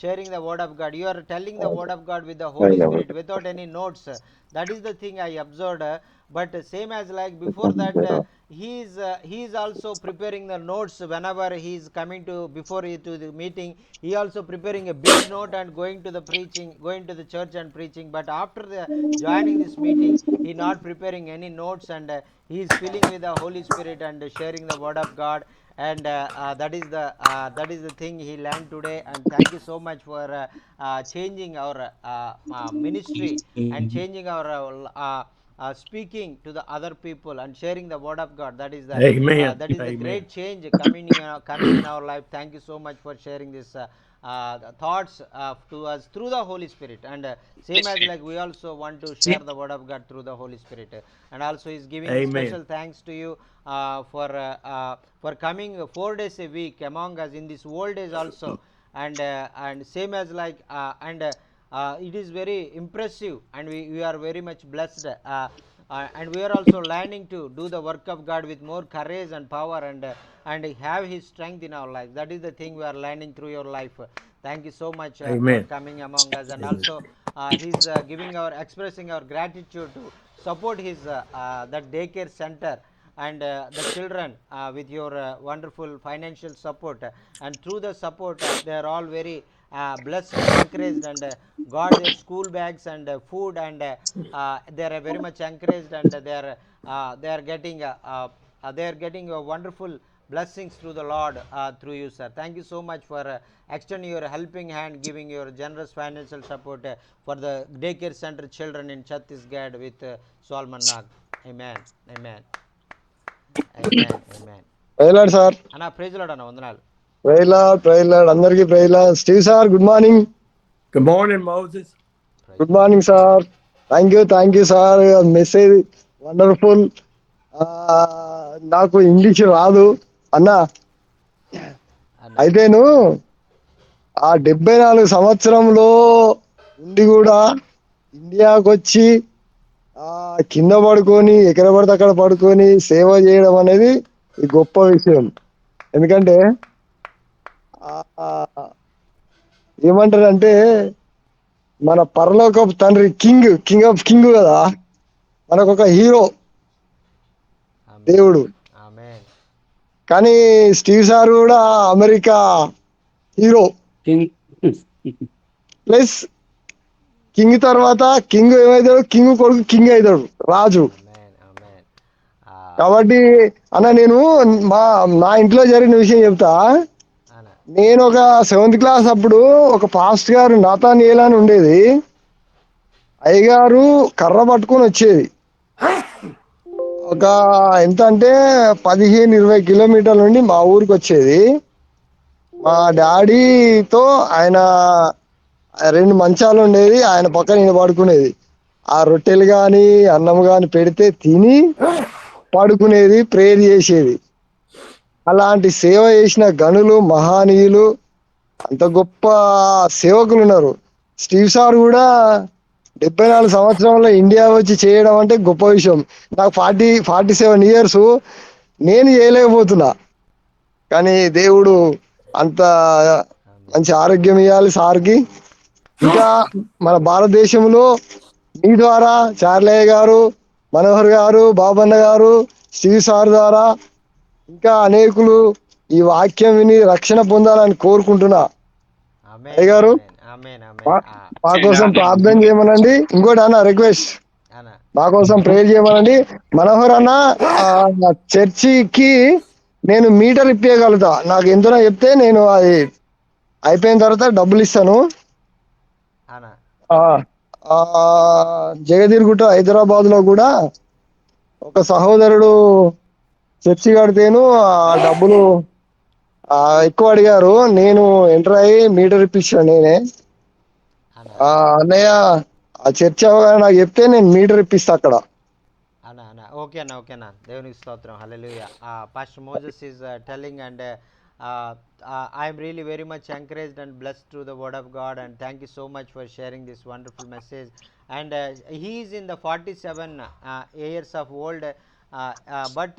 sharing the word of God. You are telling the word of God with the Holy Spirit without any notes. That is the thing I observed. But same as like before that, he is also preparing the notes whenever he is coming to before he to the meeting. He also preparing a big note and going to the preaching, going to the church and preaching. But after the joining this meeting, he not preparing any notes, and he is filling with the Holy Spirit and sharing the word of God. And that is the thing he learned today. And thank you so much for changing our ministry and changing our speaking to the other people and sharing the word of God. Amen. That is the Amen. great change coming in our life. Thank you so much for sharing this thoughts to us through the Holy Spirit. And same as like we also want to share the word of God through the Holy Spirit. And also is giving Amen. special thanks to you for coming 4 days a week among us in this old days also. And same as like it is very impressive, and we are very much blessed. And we are also learning to do the work of God with more courage and power, and have His strength in our life. That is the thing we are learning through your life. Thank you so much for Amen. coming among us. And also he's giving our expressing our gratitude to support his that daycare center and the children with your wonderful financial support. And through the support, they are all very blessed and encouraged, and got their school bags and food, and they are very much encouraged, and they are getting a wonderful blessings through the Lord through you, sir. Thank you so much for extending your helping hand, giving your generous financial support for the daycare center children in Chhattisgarh with Solomon Nag. Amen. Amen. Amen. Amen. Praise lord sir, అన్న praise lord అన్న, వందనాలు. Praise lord అందరికి praise lord. Steve sir, good morning. Good morning, Moses. Good morning sir. Thank you sir. Message wonderful. నాకు English రాదు అన్నా, అన్న అయితేను ఆ 74 సంవత్సరంలో ఉండి కూడా ఇండియాకు వచ్చి కింద పడుకొని ఎక్కడ పడితే అక్కడ పడుకొని సేవ చేయడం అనేది ఈ గొప్ప విషయం. ఎందుకంటే ఏమంటారంటే మన పరలోకపు తండ్రి కింగ్ ఆఫ్ కింగ్ కదా, మనకొక హీరో దేవుడు. ఆమేన్. కానీ స్టీవ్ సార్ కూడా అమెరికా హీరో ప్లస్ కింగ్ తర్వాత కింగ్ ఏమవుతాడు, కింగ్ కొడుకు కింగ్ అవుతాడు, రాజు. ఆమేన్. ఆమేన్. కాబట్టి అన్న నేను నా ఇంట్లో జరిగిన విషయం చెప్తా. అన్న నేను ఒక 7th క్లాస్ అప్పుడు ఒక పాస్ట్ గారు నాతానియేల్ అని ఉండేది. అయ్యగారు కర్ర పట్టుకొని వచ్చేది. ఒక ఎంత అంటే 15-20 కిలోమీటర్ల నుండి మా ఊరికి వచ్చేది. మా డాడీతో ఆయన 2 మంచాలు ఉండేది, ఆయన పక్కన ఈయన పడుకునేది. ఆ రొట్టెలు కానీ అన్నం కానీ పెడితే తిని పడుకునేది, ప్రేయర్ చేసేది. అలాంటి సేవ చేసిన గనులు మహానీయులు, అంత గొప్ప సేవకులు ఉన్నారు. స్టీవ్ సార్ కూడా 74 సంవత్సరంలో ఇండియా వచ్చి చేయడం అంటే గొప్ప విషయం. నాకు 47 ఇయర్స్, నేను చేయలేకపోతున్నా. కానీ దేవుడు అంత మంచి ఆరోగ్యం ఇవ్వాలి సార్కి. ఇంకా మన భారతదేశంలో మీ ద్వారా చార్లయ్య గారు, మనోహర్ గారు, బాబన్న గారు, స్టీవ్ సార్ ద్వారా ఇంకా అనేకులు ఈ వాక్యం విని రక్షణ పొందాలని కోరుకుంటున్నా. ఆమేన్. అయ్యగారు ఆమేన్. ఆమేన్. మా కోసం ప్రార్థన చేయమనండి. ఇంకోటి అన్న రిక్వెస్ట్, అన్న మా కోసం ప్రేర్ చేయమనండి. మనోహర్ అన్న చర్చికి నేను మీటర్ ఇప్పగలుగుతా, నాకు ఎంతనో చెప్తే నేను అది అయిపోయిన తర్వాత డబ్బులు ఇస్తాను. అన్న జగదీర్గుట్ట హైదరాబాద్ లో కూడా ఒక సహోదరుడు చర్చి కడితేను ఆ డబ్బులు ఎక్కువ అడిగారు. నేను ఎంటర్ అయ్యి మీటర్ ఇప్పించాను నేనే. అన్న అన్నయ్య ఆ చర్చ అవగానే నాకు చెప్తే నేను మీటర్ ఇప్పిస్తా అక్కడ. అన్న ఓకే అన్న దేవునికి స్తోత్రం hallelujah. Pastor Moses is telling and I'm really very much encouraged and blessed through the word of God, and thank you so much for sharing this wonderful message. And he is in the 47 years of old, but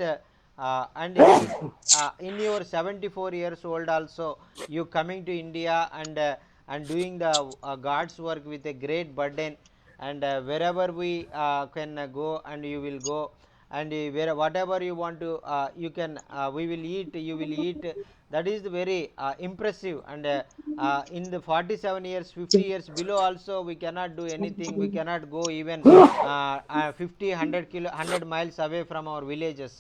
and he, in your 74 years old also you coming to India and doing the God's work with a great burden, and wherever we can go and you will go, and where whatever you want to you can we will eat, you will eat. That is very impressive. And in the 47 years, 50 years below also we cannot do anything, we cannot go even 50 100 miles away from our villages,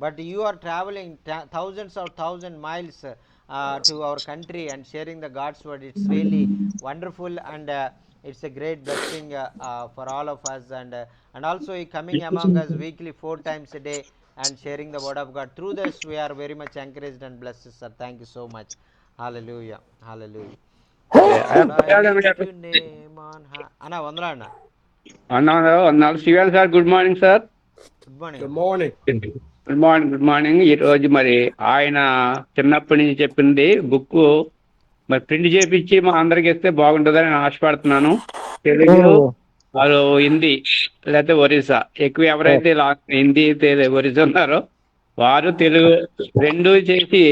but you are traveling thousands or thousand miles to our country and sharing the God's word. It's really wonderful, and it's a great blessing for all of us. And also he coming among us weekly 4 times a day and sharing the word of God. Through this we are very much encouraged and blessed, sir. Thank you so much. Hallelujah, hallelujah. Lift your name on high. అన్న వందలా అన్న. అన్నారు Shivan sir. Good morning sir. Good morning. Good morning. Good morning. ఈ రోజు మరి ఆయన చిన్నప్పటి నుంచి చెప్పింది బుక్ మరి ప్రింట్ చేపించి మా అందరికి ఇస్తే బాగుంటుందని నేను ఆశపడుతున్నాను. తెలుగు అది హిందీ లేకపోతే ఒరిస్సా, ఎక్కువ ఎవరైతే హిందీ ఒరిస్సా ఉన్నారో వారు తెలుగు రెండు చేసి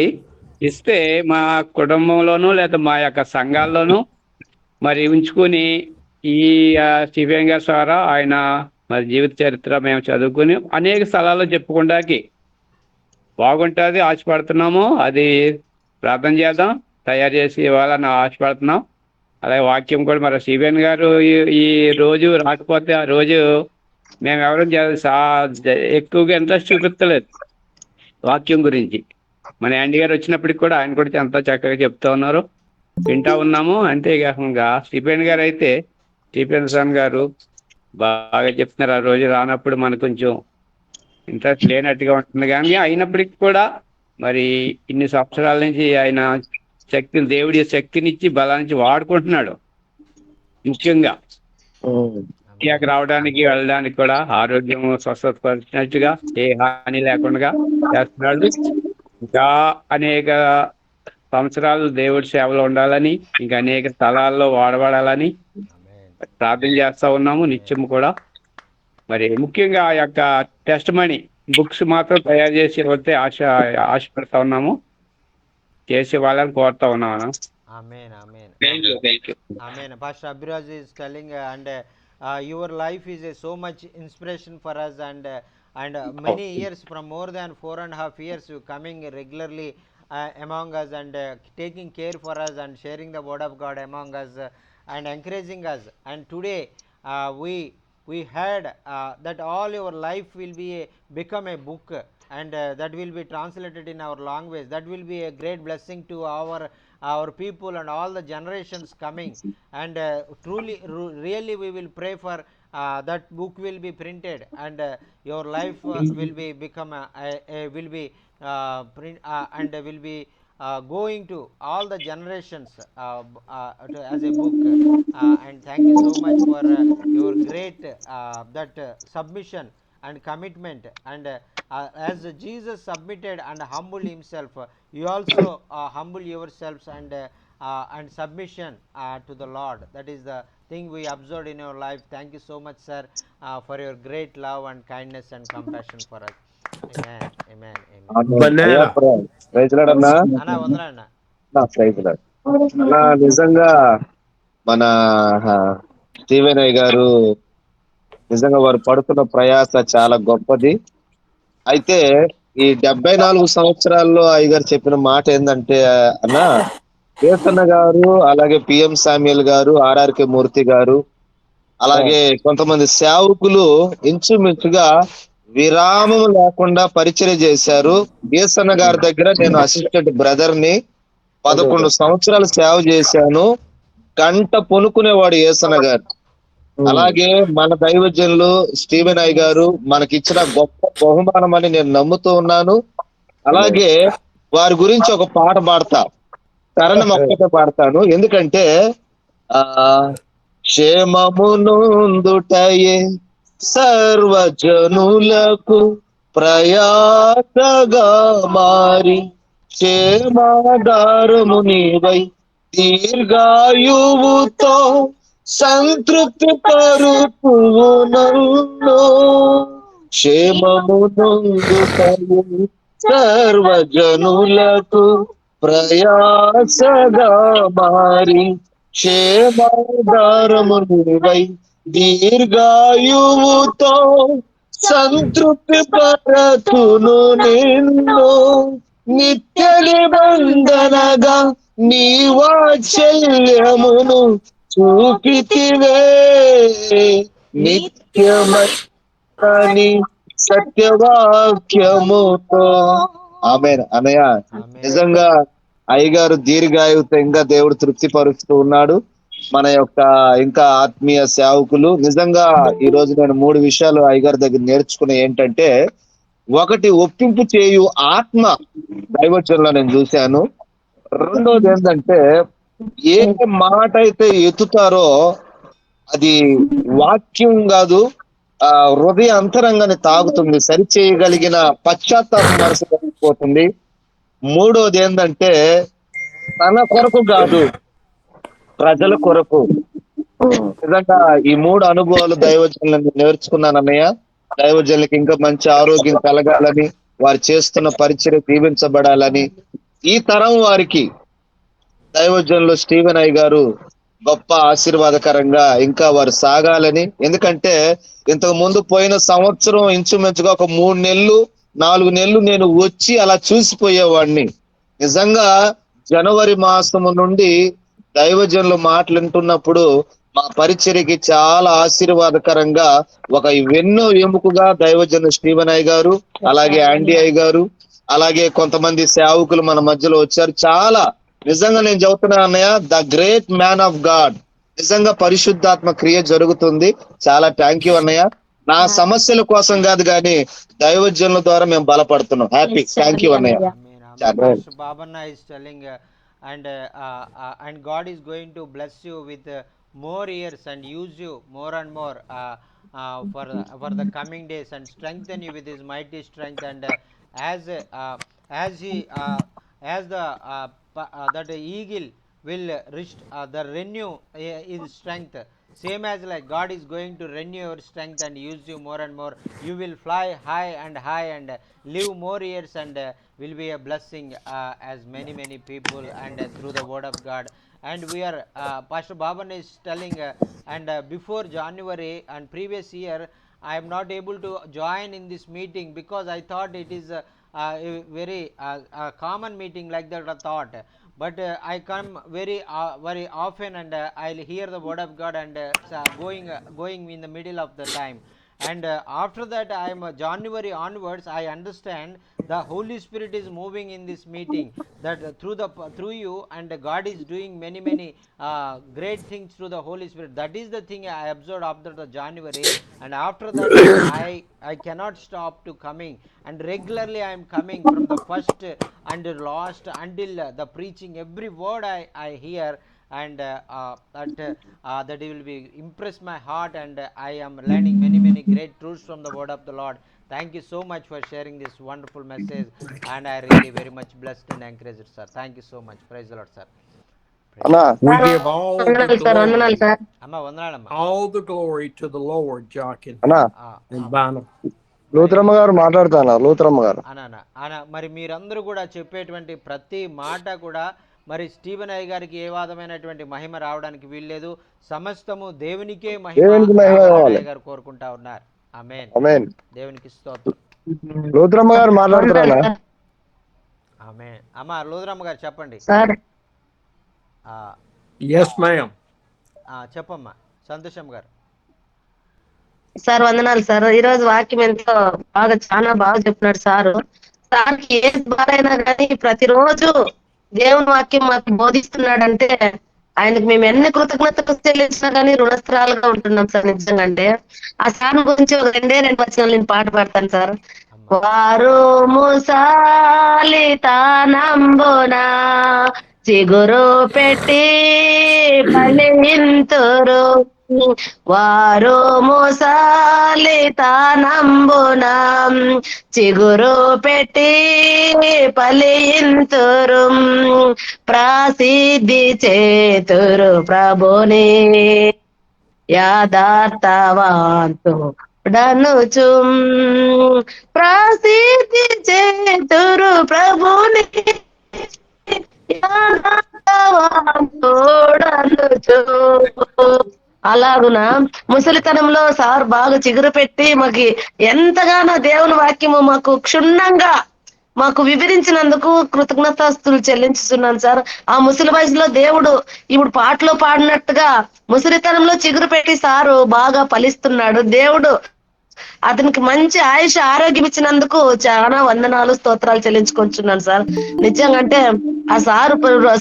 ఇస్తే మా కుటుంబంలోనూ లేదా మా యొక్క సంఘాల్లోనూ మరి ఉంచుకొని ఈ స్టీఫెన్ గారి ద్వారా ఆయన మరి జీవిత చరిత్ర మేము చదువుకుని అనేక స్థలాల్లో చెప్పుకోవడానికి బాగుంటుంది ఆశపడుతున్నాము. అది ప్రార్థన చేద్దాం, తయారు చేసి ఇవ్వాలని ఆశపడుతున్నాం. అలాగే వాక్యం కూడా మరి స్టీఫెన్ గారు ఈ రోజు రాకపోతే ఆ రోజు మేము ఎవరు ఎక్కువగా ఇంట్రెస్ట్ చూపించలేదు వాక్యం గురించి. మన యాండీ గారు వచ్చినప్పటికి కూడా ఆయన కూడా ఎంతో చక్కగా చెప్తా ఉన్నారు, వింటా ఉన్నాము. అంతేకాకుండా స్టీఫెన్ గారు అయితే స్టీఫెన్ సన్ గారు బాగా చెప్తున్నారు. ఆ రోజు రానప్పుడు మనకు కొంచెం ఇంట్రెస్ట్ లేనట్టుగా ఉంటుంది, కానీ అయినప్పటికీ కూడా మరి ఇన్ని సంవత్సరాల నుంచి ఆయన శక్తిని, దేవుడి శక్తినిచ్చి బలానికి వాడుకుంటున్నాడు. ముఖ్యంగా ఇండియాకి రావడానికి వెళ్ళడానికి కూడా ఆరోగ్యం స్వస్థత పరిచినట్టుగా ఏ హాని లేకుండా చేస్తున్నాడు. ఇంకా అనేక సంవత్సరాలు దేవుడి సేవలో ఉండాలని, ఇంకా అనేక స్థలాల్లో వాడబడాలని ప్రార్థన చేస్తా ఉన్నాము నిత్యం కూడా. మరి ముఖ్యంగా ఆ యొక్క టెస్ట్ మనీ బుక్స్ మాత్రం తయారు చేసి వస్తే ఆశపడతా ఉన్నాము, చేసే వాళ్ళని కోరుతా ఉన్నాము. Amen, amen. Thank you. Amen. Pastor Abhiraj is telling, and your life is so much inspiration for us, and many years, from more than 4.5 years, you coming regularly among us and taking care for us and sharing the word of God among us and encouraging us. And today we heard that all your life will be become a book, and that will be translated in our language. That will be a great blessing to our people and all the generations coming. And truly really we will pray for that book will be printed, and your life will be become will be print and will be going to all the generations as a book. And thank you so much for your great that submission and commitment. And as Jesus submitted and humbled himself, you also humble yourselves and submission to the Lord. That is the thing we observed in your life. Thank you so much, sir, for your great love and kindness and compassion for us. Amen, amen, amen. Banana. Praise Lord అన్నా. అన్న వందనా. Praise Lord అన్నా. నిజంగా మన Steven అయ్య గారు నిజంగా వారు పడుతున్న ప్రయాస చాలా గొప్పది. అయితే ఈ 74 సంవత్సరాల్లో అయ్యగారు చెప్పిన మాట ఏంటంటే అన్న, కేసన్న గారు, అలాగే పిఎం సామ్యుల్ గారు, ఆర్ఆర్కే మూర్తి గారు, అలాగే కొంతమంది సేవకులు ఇంచుమించుగా విరామం లేకుండా పరిచర్య చేశారు. కేసన్న గారి దగ్గర నేను అసిస్టెంట్ బ్రదర్ ని 11 సంవత్సరాలు సేవ చేశాను. గంట పొనుకునేవాడు ఏసన్న గారు. అలాగే మన దైవజనులు స్టీవెన్ అయ్య గారు మనకిచ్చిన గొప్ప బహుమానం అని నేను నమ్ముతూ ఉన్నాను. అలాగే వారి గురించి ఒక పాట పాడతా, చరణం ఒక్కటే పాడతాను. ఎందుకంటే క్షేమమునందుటయే సర్వజనులకు ప్రయాసగా మారి క్షేమాధారము నీవై దీర్ఘాయువుతో సంతృప్తి పరుతువు నన్ను. క్షేమమునందుటయే సర్వజనులకు ప్రయాసగా మారి క్షేమాధారము నీవై దీర్ఘాయువుతో సంతృప్తి పరతును నిన్ను. నిత్య నిబంధనగా నీ వాత్సల్యమును చూపితివే నిత్యమని సత్యవాక్యముతో. ఆమేన్. అన్నయ్య నిజంగా అయ్యగారు దీర్ఘాయువుతో ఇంకా దేవుడు తృప్తిపరుస్తూ ఉన్నాడు. మన యొక్క ఇంకా ఆత్మీయ సేవకులు నిజంగా ఈ రోజు నేను 3 విషయాలు అయ్యగారి దగ్గర నేర్చుకున్న ఏంటంటే, ఒకటి ఒప్పింపు చేయు ఆత్మ దైవచనంలో నేను చూశాను. రెండోది ఏంటంటే, ఏ మాట అయితే ఎత్తుతారో అది వాక్యం కాదు, హృదయ అంతరంగాన్ని తాగుతుంది, సరిచేయగలిగిన పశ్చాత్తాపం మనసు కలిగిపోతుంది. మూడోది ఏంటంటే, తన కొరకు కాదు ప్రజల కొరకు. నిజంగా ఈ 3 అనుభవాలు దైవజనులను నేర్చుకున్నాను అన్నయ్య. దైవజనులకి ఇంకా మంచి ఆరోగ్యం కలగాలని, వారు చేస్తున్న పరిచర్య దీవించబడాలని, ఈ తరం వారికి దైవజనులు స్టీవెన్ అయ్య గారు గొప్ప ఆశీర్వాదకరంగా ఇంకా వారు సాగాలని. ఎందుకంటే ఇంతకు ముందు పోయిన సంవత్సరం ఇంచుమించుగా ఒక 3 నెలలు 4 నెలలు నేను వచ్చి అలా చూసిపోయేవాడిని. నిజంగా జనవరి మాసము నుండి దైవజనులు మాటలు వింటున్నప్పుడు మా పరిచర్యకి చాలా ఆశీర్వాదకరంగా ఒక వెన్నో ఎముకగా దైవజనులు స్టీవెన్ అయ్య గారు, అలాగే ఆండీ అయ్య గారు, అలాగే కొంతమంది సేవకులు మన మధ్యలో వచ్చారు. చాలా నిజంగా నేను చెబుతున్నా అన్నయ్య, the great man of God. నిజంగా పరిశుద్ధాత్మ క్రియ జరుగుతుంది. చాలా థ్యాంక్ యూ అన్నయ్య. నా సమస్యల కోసం కాదు కానీ దైవజనుల ద్వారా మేము బలపడుతున్నాం. హ్యాపీ. థ్యాంక్ యూ అన్నయ్య. Pastor Babanna is telling and God is going to bless you with more years and use you more and more for the coming days and strengthen you with his mighty strength, and as he as the that eagle will the renew his strength, same as like God is going to renew your strength and use you more and more. You will fly high and live more years and will be a blessing as many people and through the word of God. And we are Pastor Baban is telling and before January and previous year I am not able to join in this meeting because I thought it is a very common meeting like that I thought. But I come very often and I'll hear the word of God and going in the middle of the time. And after that I am January onwards I understand the Holy Spirit is moving in this meeting, that through you, and God is doing many great things through the Holy Spirit. That is the thing I observed after the January, and after that I cannot stop to coming, and regularly I am coming from the first and last until the preaching. Every word I hear, and that it will be impress my heart, and I am learning many great truths from the word of the Lord. Thank you so much for sharing this wonderful message, and I really very much blessed and encouraged, sir. Thank you so much. Praise the Lord, sir. అన్నా We give all the glory, Amma vandanalama. all the glory to the Lord, Joaquin అన్నా and Bonham. లూత్రమ్మ గారు మాట్లాడుతానా? లూత్రమ్మ గారు అనా మరి మీరందరూ కూడా చెప్పేటువంటి ప్రతి మాట కూడా మరి స్టీవెన్ అయ్య గారికి ఏ వాదమైనటువంటి మహిమ రావడానికి వీల్లేదు. సమస్తము దేవునికే మహిమ అయ్య గారు కోరుకుంటా ఉన్నారు. ఆమేన్. ఆమేన్. దేవునికి స్తోత్రం. లూత్రమ్మ గారు మాట్లాడుతారా? ఆమేన్. అమ్మా లూత్రమ్మ గారు చెప్పండి. Yes, ma'am. చెప్పమ్మా సంతోషం గారు. సార్ వందనాలు సార్. ఈ రోజు వాక్యం ఎంతో చాలా బాగా చెప్పినాడు సారు. సార్కి ఏ బాధ అయినా కానీ ప్రతిరోజు దేవుని వాక్యం మాకు బోధిస్తున్నాడంటే ఆయనకు మేము ఎన్ని కృతజ్ఞతలు చెల్లించినా కానీ రుణస్థరాలుగా ఉంటున్నాం సార్. నిజంగా అంటే ఆ సార్ గురించి ఒక 2 వచనాలు నేను పాట పాడతాను సార్. వారు ముసాలితానంబునా చిగురు పెట్టి ఫలింతురు వారు ముసాలితనంబున చిగురు పెట్టి ఫలింతురు ప్రసిద్ధి చేతురు ప్రభుని యథార్థవంతుడనుచు ప్రసిద్ధి చేతురు ప్రభుని యథార్థవంతుడనుచు. అలాగున ముసలితనంలో సార్ బాగా చిగురు పెట్టి మాకు ఎంతగానో దేవుని వాక్యము మాకు క్షుణ్ణంగా మాకు వివరించినందుకు కృతజ్ఞతాస్తులు చెల్లించుతున్నాను సార్. ఆ ముసలి వయసులో దేవుడు ఇప్పుడు పాటలో పాడినట్టుగా ముసలితనంలో చిగురు పెట్టి సారు బాగా ఫలిస్తున్నాడు. దేవుడు అతనికి మంచి ఆయుష ఆరోగ్యం ఇచ్చినందుకు చాలా వందనాలు స్తోత్రాలు చెల్లించుకుంటున్నాను సార్. నిజంగా అంటే ఆ సారు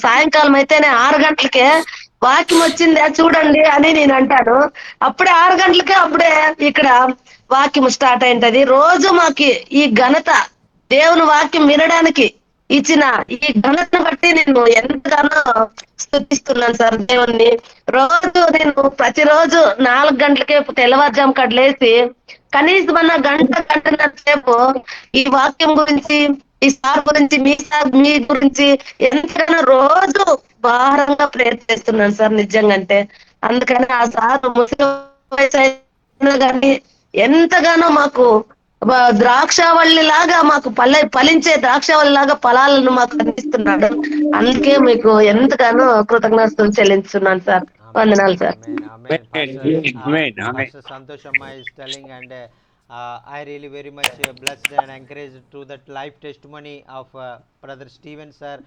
సాయంకాలం అయితేనే 6 గంటలకే వాక్యం వచ్చిందే చూడండి అని నేను అంటాను. అప్పుడే 6 గంటలకే అప్పుడే ఇక్కడ వాక్యం స్టార్ట్ అయింటది. రోజు మాకి ఈ ఘనత దేవుని వాక్యం వినడానికి ఇచ్చిన ఈ ఘనతను బట్టి నేను ఎంతగానో స్తుతిస్తున్నాను సార్ దేవుణ్ణి. రోజు నేను ప్రతిరోజు 4 గంటలకే తెల్లవారుజాము కట్లేసి కనీసం అన్న గంటన్నర సేపు ఈ వాక్యం గురించి, ఈ సార్ గురించి, మీ గురించి ఎంతగానో రోజు భారంగా ప్రేర్ చేస్తున్నాను సార్ నిజంగా అంటే. అందుకని ఆ సార్ ముసలి వయసు అయినా కానీ ఎంతగానో మాకు ద్రాక్షావళి లాగా మాకు ఫలించే ద్రాక్షావళి లాగా ఫలాలను మాకు అందిస్తున్నాడు. అందుకే మీకు ఎంతగానో కృతజ్ఞతలు చెల్లిస్తున్నాను సార్. వందనాలు sir. Amen. Pastor Santosh Amma is telling, and I really very much blessed and encouraged through that life testimony of Brother Stephen sir.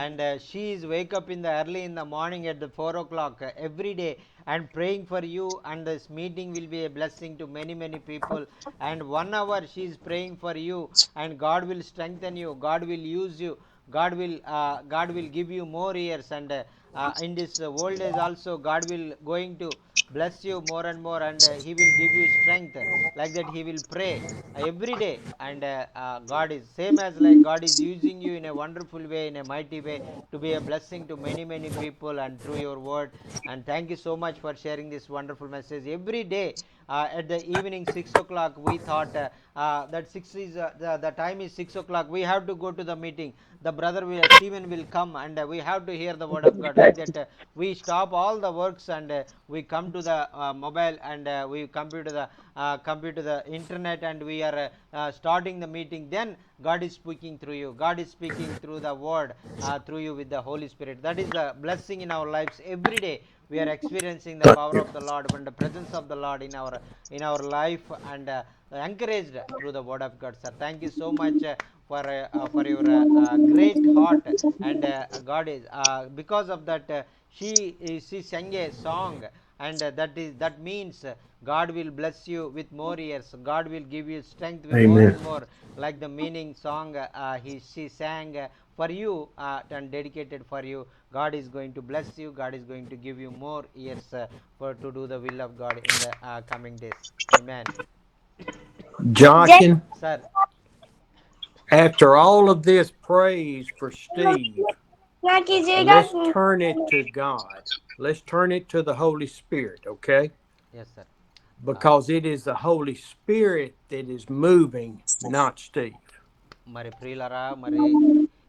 And she is wake up in the early in the morning at the 4 o'clock every day and praying for you, and this meeting will be a blessing to many people. And 1 hour she is praying for you, and God will strengthen you, God will use you, God will give you more years, and in this old age also God will going to bless you more and more, and he will give you strength. Like that he will pray every day, and God is same as like God is using you in a wonderful way, in a mighty way, to be a blessing to many people and through your word. And thank you so much for sharing this wonderful message every day. At the evening 6 o'clock we thought that 6 is the time is 6 o'clock, we have to go to the meeting. The brother Stephen will come, and we have to hear the word of God. Like that we stop all the works, and we come to the mobile, and we come to the internet, and we are starting the meeting. Then God is speaking through you, God is speaking through the word, through you with the Holy Spirit. That is the blessing in our lives. Every day we are experiencing the power of the Lord and the presence of the Lord in our life, and encouraged through the word of God. Sir, thank you so much for your great heart. And God is because of that she sang a song, and that means God will bless you with more years, God will give you strength with more and more, like the meaning song she sang for you and dedicated for you. God is going to bless you, God is going to give you more years to do the will of God in the coming days. Amen. Jochen, Sir, after all of this praise for Steve, let's turn it to God. Let's turn it to the Holy Spirit, okay? yes sir. Because it is the Holy Spirit that is moving, not Steve. మరి ప్రియులరా, మరి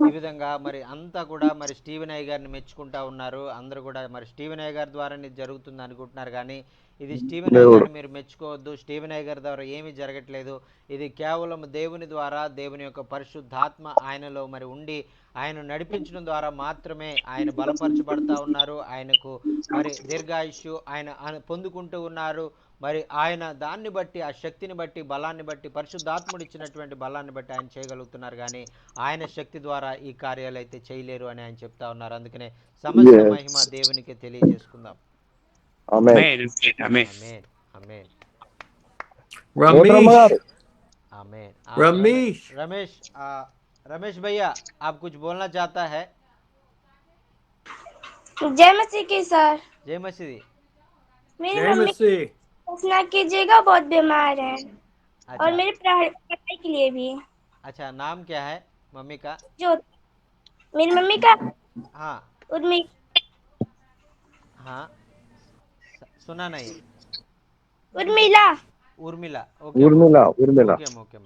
ఈ విధంగా మరి అంతా కూడా మరి Steven అయ్య గారిని మెచ్చుకుంటా ఉన్నారు. అందరూ కూడా మరి స్టీవెన్ అయ్య గారి ద్వారా ఇది జరుగుతుంది అనుకుంటున్నారు, కానీ ఇది స్టీవెన్ అయ్య గారిని మీరు మెచ్చుకోవద్దు. స్టీవెన్ అయ్య గారి ద్వారా ఏమీ జరగట్లేదు. ఇది కేవలం దేవుని ద్వారా, దేవుని యొక్క పరిశుద్ధాత్మ ఆయనలో మరి ఉండి ఆయన నడిపించడం ద్వారా మాత్రమే ఆయన బలపరచబడతా ఉన్నారు. ఆయనకు మరి దీర్ఘాయుష్యు ఆయన పొందుకుంటూ ఉన్నారు. మరి ఆయన దాన్ని బట్టి, ఆ శక్తిని బట్టి, బలాన్ని బట్టి, పరిశుద్ధాత్ముడు ఇచ్చినటువంటి బలాన్ని బట్టి ఆయన చేయగలుగుతున్నారు, కానీ ఆయన శక్తి ద్వారా ఈ కార్యాలు అయితే చేయలేరు అని ఆయన చెప్తా ఉన్నారు. అందుకనే సమస్త మహిమ దేవునికి తెలియజేసుకుందాం. ఆమేన్. ఆమేన్. ఆమేన్. ఆమేన్. आमेन. रमेश भैया, आप कुछ बोलना चाहता है? जय मसीह की सर। जय मसीह। मेरी मम्मी प्रार्थना कीजिएगा, बहुत बीमार है। अच्छा। और मेरी पढ़ाई के लिए भी। अच्छा, नाम क्या है मम्मी का? जो मेरी मम्मी का हाँ उर्मी। हाँ सुना नहीं. Urmila. Urmila. Okay. Urmila Okay, okay.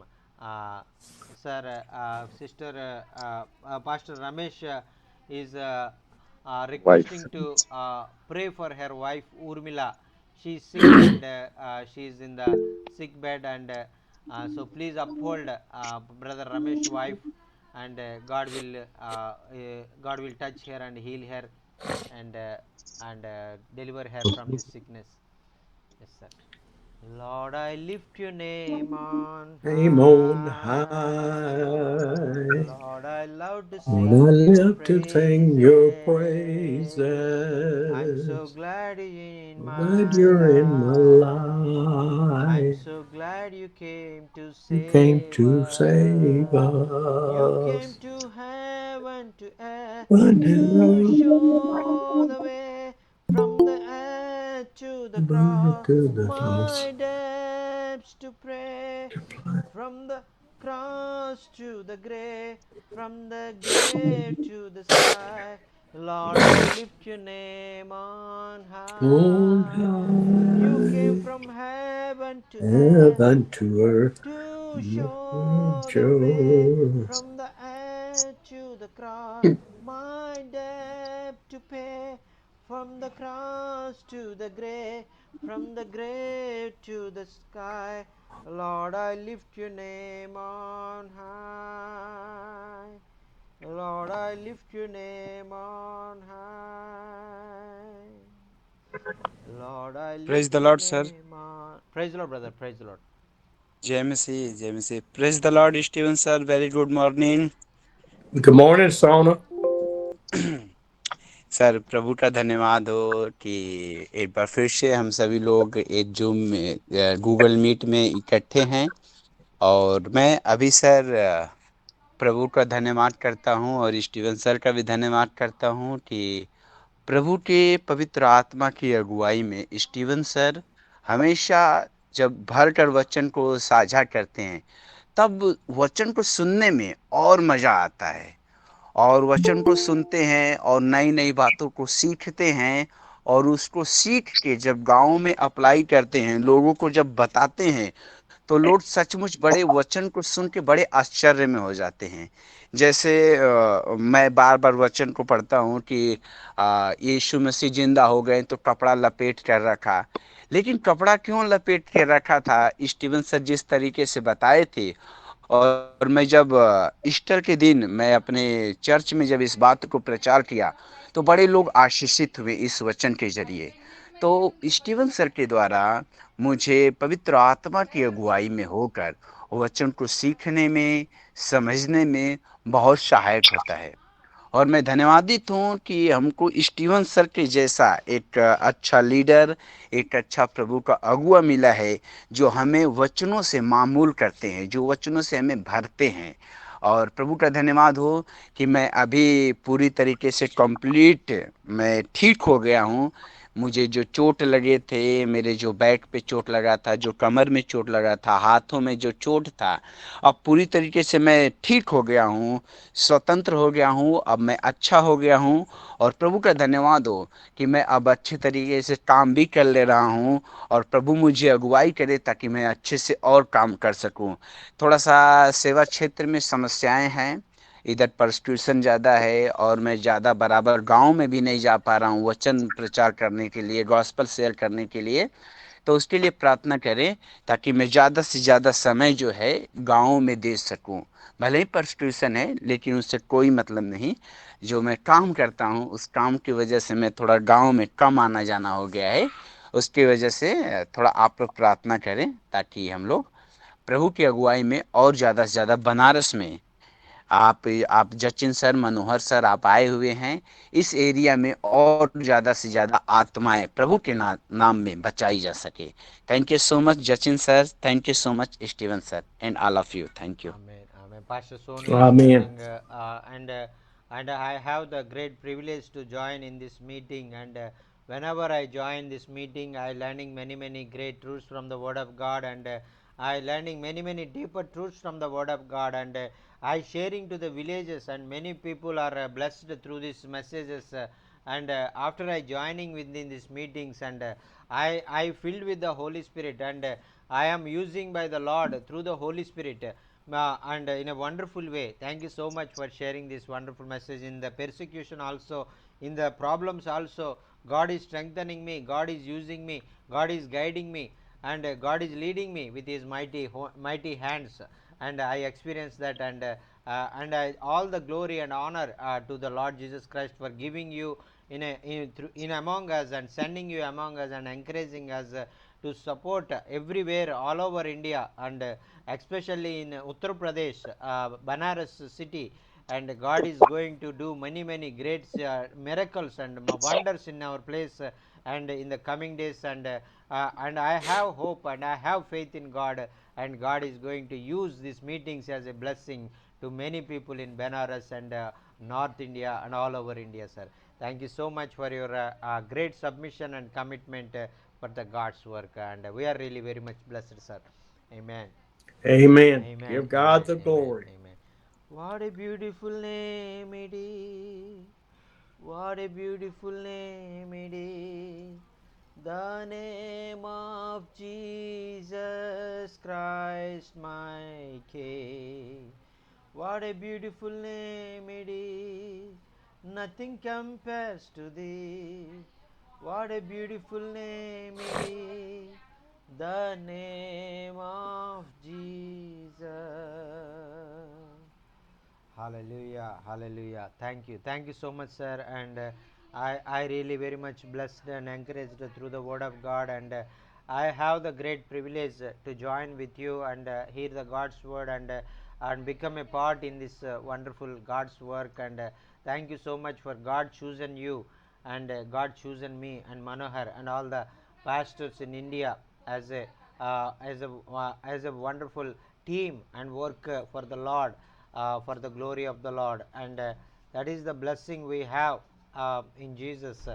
Sir, sister, Pastor Ramesh is requesting wife to pray for her wife Urmila. She's sick and she is in the sick bed, and so please uphold brother Ramesh wife, and God will touch her and heal her, and deliver her from this sickness. Yes, sir. Lord, I lift your name on Name on high. high. Lord, I love to Lord, sing I your love to sing your praises. I'm so praises. glad you're in Glad my you're in my life. I'm life. so glad you came to You came save to save us. You came us. to heaven to earth One to hero show the way from the earth to the cross. to the My cross debts to pray to play. from the cross to the grave, from the grave to the sky. Lord, I lift your name on On high. You came high, from heaven to earth heaven to earth, to Lord show the way shows. from the earth to the cross. My debt to pay from the cross to the grave, from the grave to the sky. Lord, I lift your name on high. Lord, I lift your name on high. Lord, I Praise lift the your Lord, sir. name on. Praise the Lord, brother. Praise the Lord. JMC, JMC. Praise the Lord, Stephen sir. Very good morning. Good morning, Sona. Sir प्रभु का धन्यवाद हो कि एक बार फिर से हम सभी लोग एक जूम में गूगल मीट में इकट्ठे हैं। और मैं अभी सर प्रभु का धन्यवाद करता हूं और स्टीवन सर का भी धन्यवाद करता हूं कि प्रभु के पवित्र आत्मा की अगुवाई में स्टीवन सर हमेशा जब भर कर वचन को साझा करते हैं तब वचन को सुनने में और मजा आता है, और वचन को सुनते हैं और नई नई बातों को सीखते हैं, और उसको सीख के जब गांव में अप्लाई करते हैं, लोगों को जब बताते हैं, तो लोग सचमुच बड़े वचन को सुन के बड़े आश्चर्य में हो जाते हैं। जैसे मैं बार बार वचन को पढ़ता हूँ कि यीशु मसीह जिंदा हो गए तो कपड़ा लपेट कर रखा। लेकिन कपड़ा क्यों लपेट के रखा था, स्टीवन सर जिस तरीके से बताए थे, और मैं जब ईस्टर के दिन मैं अपने चर्च में जब इस बात को प्रचार किया तो बड़े लोग आशीषित हुए इस वचन के जरिए। तो स्टीवन सर के द्वारा मुझे पवित्र आत्मा की अगुवाई में होकर वचन को सीखने में, समझने में बहुत सहायक होता है। और मैं धन्यवादित हूँ कि हमको स्टीवन सर के जैसा एक अच्छा लीडर, एक अच्छा प्रभु का अगुआ मिला है, जो हमें वचनों से मामूल करते हैं, जो वचनों से हमें भरते हैं। और प्रभु का धन्यवाद हो कि मैं अभी पूरी तरीके से कंप्लीट मैं ठीक हो गया हूँ। मुझे जो चोट लगे थे, मेरे जो बैक पे चोट लगा था, जो कमर में चोट लगा था, हाथों में जो चोट था, अब पूरी तरीके से मैं ठीक हो गया हूँ, स्वतंत्र हो गया हूँ, अब मैं अच्छा हो गया हूँ। और प्रभु का धन्यवाद हो कि मैं अब अच्छे तरीके से काम भी कर ले रहा हूँ, और प्रभु मुझे अगुवाई करे ताकि मैं अच्छे से और काम कर सकूँ। थोड़ा सा सेवा क्षेत्र में समस्याएं हैं, इधर परसिक्यूशन ज़्यादा है, और मैं ज़्यादा बराबर गांव में भी नहीं जा पा रहा हूँ वचन प्रचार करने के लिए, गॉस्पल शेयर करने के लिए। तो उसके लिए प्रार्थना करें ताकि मैं ज़्यादा से ज़्यादा समय जो है गाँव में दे सकूं। भले ही परसिक्यूशन है, लेकिन उससे कोई मतलब नहीं। जो मैं काम करता हूं उस काम की वजह से मैं थोड़ा गाँव में कम आना जाना हो गया है। उसकी वजह से थोड़ा आप लोग प्रार्थना करें ताकि हम लोग प्रभु की अगुवाई में और ज़्यादा से ज़्यादा बनारस में आप जचिन सर, मनोहर सर, आप आए हुए हैं इस एरिया में, और ज़्यादा से ज़्यादा आत्माएं प्रभु के नाम में बचाई जा सके। थैंक यू सो मच जचिन sir, thank you so much Steven sir, and all of you, thank you. Amen. Amen. Pastor Sonu is Amen. telling, and I have the great privilege to join in this meeting. And whenever I join this meeting, I learning many great truths from the Word of God, and I learning many deeper truths from the Word of God, and I sharing to the villages, and many people are blessed through these messages and after I joining within these meetings, and I filled with the Holy Spirit, and I am using by the Lord through the Holy Spirit, and in a wonderful way. Thank you so much for sharing this wonderful message. In the persecution also, in the problems also, God is strengthening me, God is using me, God is guiding me, and God is leading me with his mighty hands, and I experience that, and all the glory and honor to the Lord Jesus Christ for giving you in among us, and sending you among us, and encouraging us to support everywhere all over India, and especially in Uttar Pradesh, Banaras city, and God is going to do many great miracles and wonders in our place, and in the coming days, and I have hope and I have faith in God, and God is going to use these meetings as a blessing to many people in Benares and North India and all over India, sir. Thank you so much for your great submission and commitment for the God's work, and we are really very much blessed, sir. Amen. Amen. Amen. Give God the Amen. glory. Amen. What a beautiful name it is. What a beautiful name it is. The name of Jesus Christ, my King. What a beautiful name it is. Nothing compares to thee. What a beautiful name it is. The name of Jesus. Hallelujah, hallelujah. Thank you so much, sir. And I really very much blessed and encouraged through the word of God, and I have the great privilege to join with you and hear the God's word, and become a part in this wonderful God's work. And thank you so much for God chosen you, and God chosen me and Manohar and all the pastors in India as a wonderful team and work for the Lord, for the glory of the Lord, and that is the blessing we have in Jesus,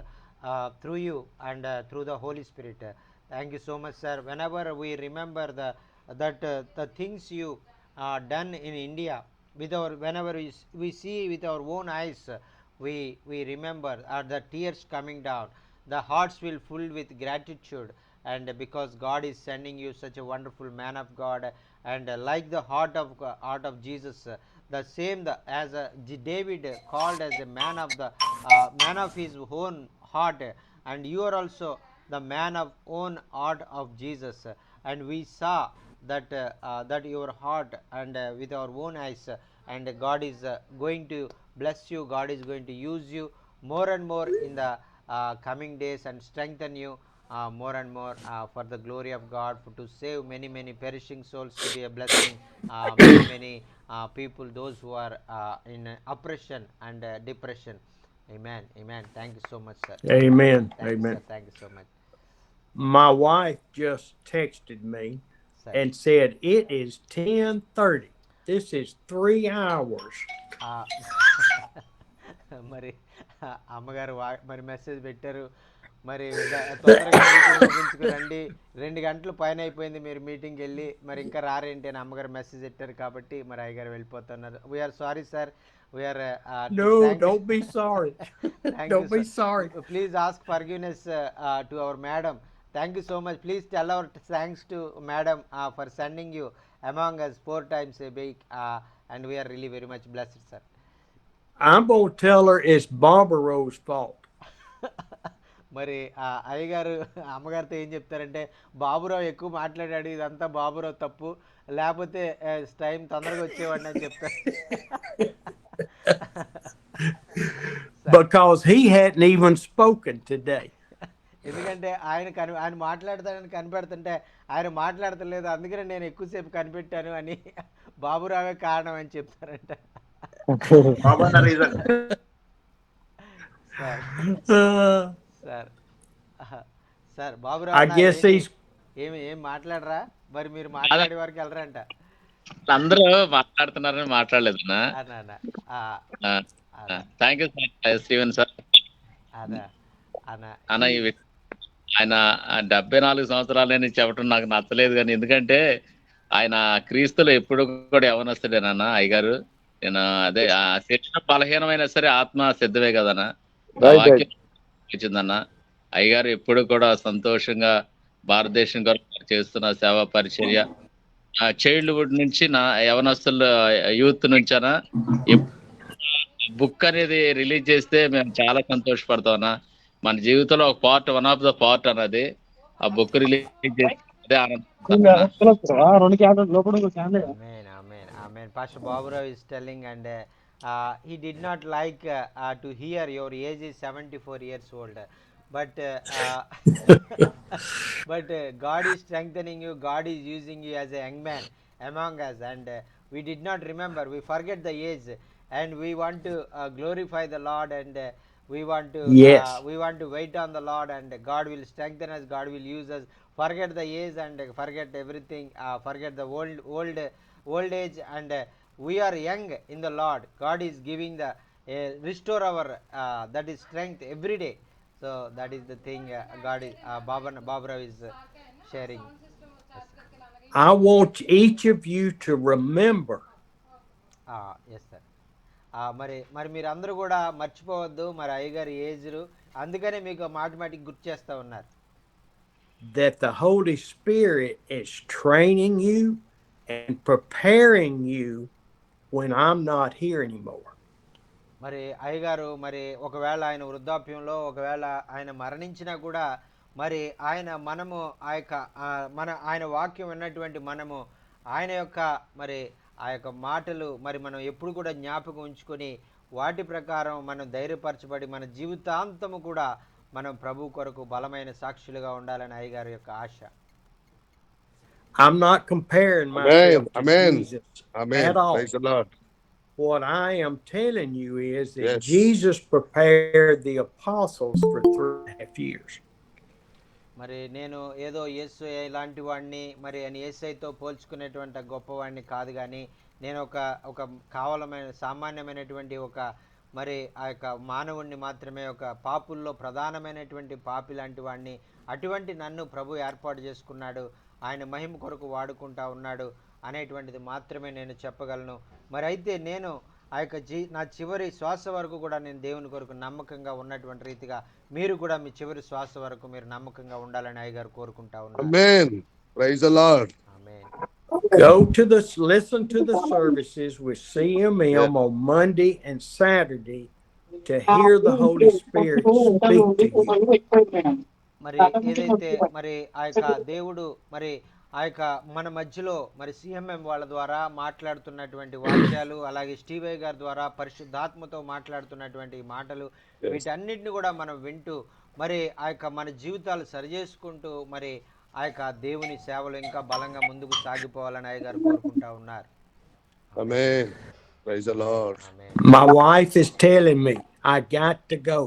through you, and through the Holy Spirit. Thank you so much, sir. Whenever we remember the things you done in India, whenever we see with our own eyes, we remember the tears coming down, the hearts will full with gratitude, and because God is sending you such a wonderful man of God, and like the heart of Jesus, the same as David called as a man of his own heart, and you are also the man of own heart of Jesus, and we saw that your heart, and with our own eyes, and God is going to bless you, God is going to use you more and more in the coming days, and strengthen you more and more for the glory of God, to save many perishing souls, to be a blessing many people, those who are in oppression and depression. Amen. Amen. Thank you so much, sir. Amen. Thank you, Amen. sir. Thank you so much, My wife just texted me sir. and said it is 10:30. This is 3 hours. మరి అమ్మగారు మరి message పెట్టారు, మరి తొందరగా meeting ముగించుకుని రండి, 2 గంటలు పైన అయిపోయింది మీరు మీటింగ్కి వెళ్ళి, మరి ఇంకా రారేంటి అని అమ్మగారు మెసేజ్ పెట్టారు, కాబట్టి మరి అయ్యగారు వెళ్ళిపోతున్నారు. We are sorry sir, we are No, don't be sorry. Thank you Don't be sir. sorry. Please ask forgiveness to our madam. Thank you so much. Please tell our thanks to madam for sending you among us 4 times a week, and we are really very much blessed, sir. I'm going to tell her it's Barbaro's fault. మరి అయ్యగారు అమ్మగారితో ఏం చెప్తారంటే, బాబురావు ఎక్కువ మాట్లాడాడు, ఇదంతా బాబురావు తప్పు, లేకపోతే టైం తొందరగా వచ్చేవాడిని అని చెప్తారు. Because he hadn't even spoken today. ఎందుకంటే ఆయన మాట్లాడతాడని కనిపెడుతుంటే ఆయన మాట్లాడతలేదు, అందుకనే నేను ఎక్కువసేపు కనిపెట్టాను అని బాబురావే కారణం అని చెప్తారంట. Sir sir Baburao I guess he's ఏం మాట్లాడరా, మరి మీరు మాట్లాడే వరకు వెళ్ళరంట. అందరూ మాట్లాడుతున్నారని మాట్లాడలేదు thank you sir Steven sir. అన్న ఆయన 74 సంవత్సరాలని చెప్పడం నాకు నచ్చలేదు, కానీ ఎందుకంటే ఆయన క్రీస్తులు ఎప్పుడు కూడా యవనస్తుడేనన్నా అయ్యగారు. నేను అదే శరీరం బలహీనమైనా సరే ఆత్మ సిద్ధమే కదన్నా. వచ్చిందన్న. అయ్యగారు ఎప్పుడు కూడా సంతోషంగా భారతదేశం కొరకు చేస్తున్న సేవా పరిచర్య చైల్డ్హుడ్ నుంచి నా యవనస్తుల యూత్ నుంచనా బుక్ అనేది రిలీజ్ చేస్తే మేము చాలా సంతోషపడతామన్నా. మన జీవితంలో ఒక part, one of the part అన్నది ఆ బుక్ రిలీజ్ చేస్తే ఆనందిస్తానన్నా. Amen, amen, amen. Pastor Baburao is telling, and he did not like to hear your age is 74 years old, but but God is strengthening you. God is using you as a young man among us, and we did not remember. We forget the age, and we want to glorify the Lord, and Yes. we want to wait on the Lord, and God will strengthen us. God will use us. Forget the age and forget everything. Forget the old age, and we are young in the Lord. God is giving the restore our that is strength every day. So that is the thing. God is Barbara is sharing. I want each of you to remember Yes, sir. మరి మీరు అందరూ కూడా మర్చిపోవద్దు మరి అయ్యగారి age, అందుకనే మీకు మాటిమాటికి గుర్తు చేస్తూ ఉన్నారు. that the Holy Spirit is training you and preparing you when I'm not here anymore. మరి అయ్యగారు మరి ఒకవేళ ఆయన వృద్ధాప్యంలో ఒకవేళ ఆయన మరణించినా కూడా మరి మనము ఆయన వాక్యం విన్నటువంటి మనము ఆయన యొక్క మరి ఆ యొక్క మాటలు మరి మనం ఎప్పుడు కూడా జ్ఞాపకం ఉంచుకొని వాటి ప్రకారం మనం ధైర్యపరచబడి మన జీవితాంతము కూడా మనం ప్రభు కొరకు బలమైన సాక్షులుగా ఉండాలని అయ్యగారి యొక్క ఆశ. I'm not comparing myself to Jesus at all. Praise the Lord. What I am telling you is that Yes. Jesus prepared the apostles for 3.5 years. మరి నేను ఏదో యేసు ఇలాంటి వాడిని మరి అని యేసైతో పోల్చుకునేటువంటి గొప్పవాడిని కాదు, కానీ నేను ఒక సామాన్యమైనటువంటి ఒక మరి ఆ యొక్క మానవుణ్ణి మాత్రమే, ఒక పాపుల్లో ప్రధానమైనటువంటి పాపి లాంటి వాడిని. అటువంటి నన్ను ప్రభు ఏర్పాటు చేసుకున్నాడు, ఆయన మహిమ కొరకు వాడుకుంటా ఉన్నాడు అనేటువంటిది మాత్రమే నేను చెప్పగలను. మరి అయితే నేను ఆ యొక్క నా చివరి శ్వాస వరకు కూడా నేను దేవుని కొరకు నమ్మకంగా ఉన్నటువంటి రీతిగా మీరు కూడా మీ చివరి శ్వాస వరకు మీరు నమ్మకంగా ఉండాలని అయ్యగారు కోరుకుంటా ఉన్నారు. Amen. Praise the Lord. Amen. Listen to the services with CMM on Monday and Saturday to hear the Holy Spirit speak to you. మరి ఏదైతే మరి ఆ యొక్క దేవుడు మరి ఆ యొక్క మన మధ్యలో మరి సిఎంఎం వాళ్ళ ద్వారా మాట్లాడుతున్నటువంటి వాక్యాలు, అలాగే స్టీవే గారి ద్వారా పరిశుద్ధాత్మతో మాట్లాడుతున్నటువంటి మాటలు, వీటన్నిటిని కూడా మనం వింటూ మరి ఆ యొక్క మన జీవితాలు సరిచేసుకుంటూ మరి ఆ యొక్క దేవుని సేవలు ఇంకా బలంగా ముందుకు సాగిపోవాలని అయ్యగారు కోరుకుంటా ఉన్నారు. Amen. Praise the Lord. My wife is telling me I got to go.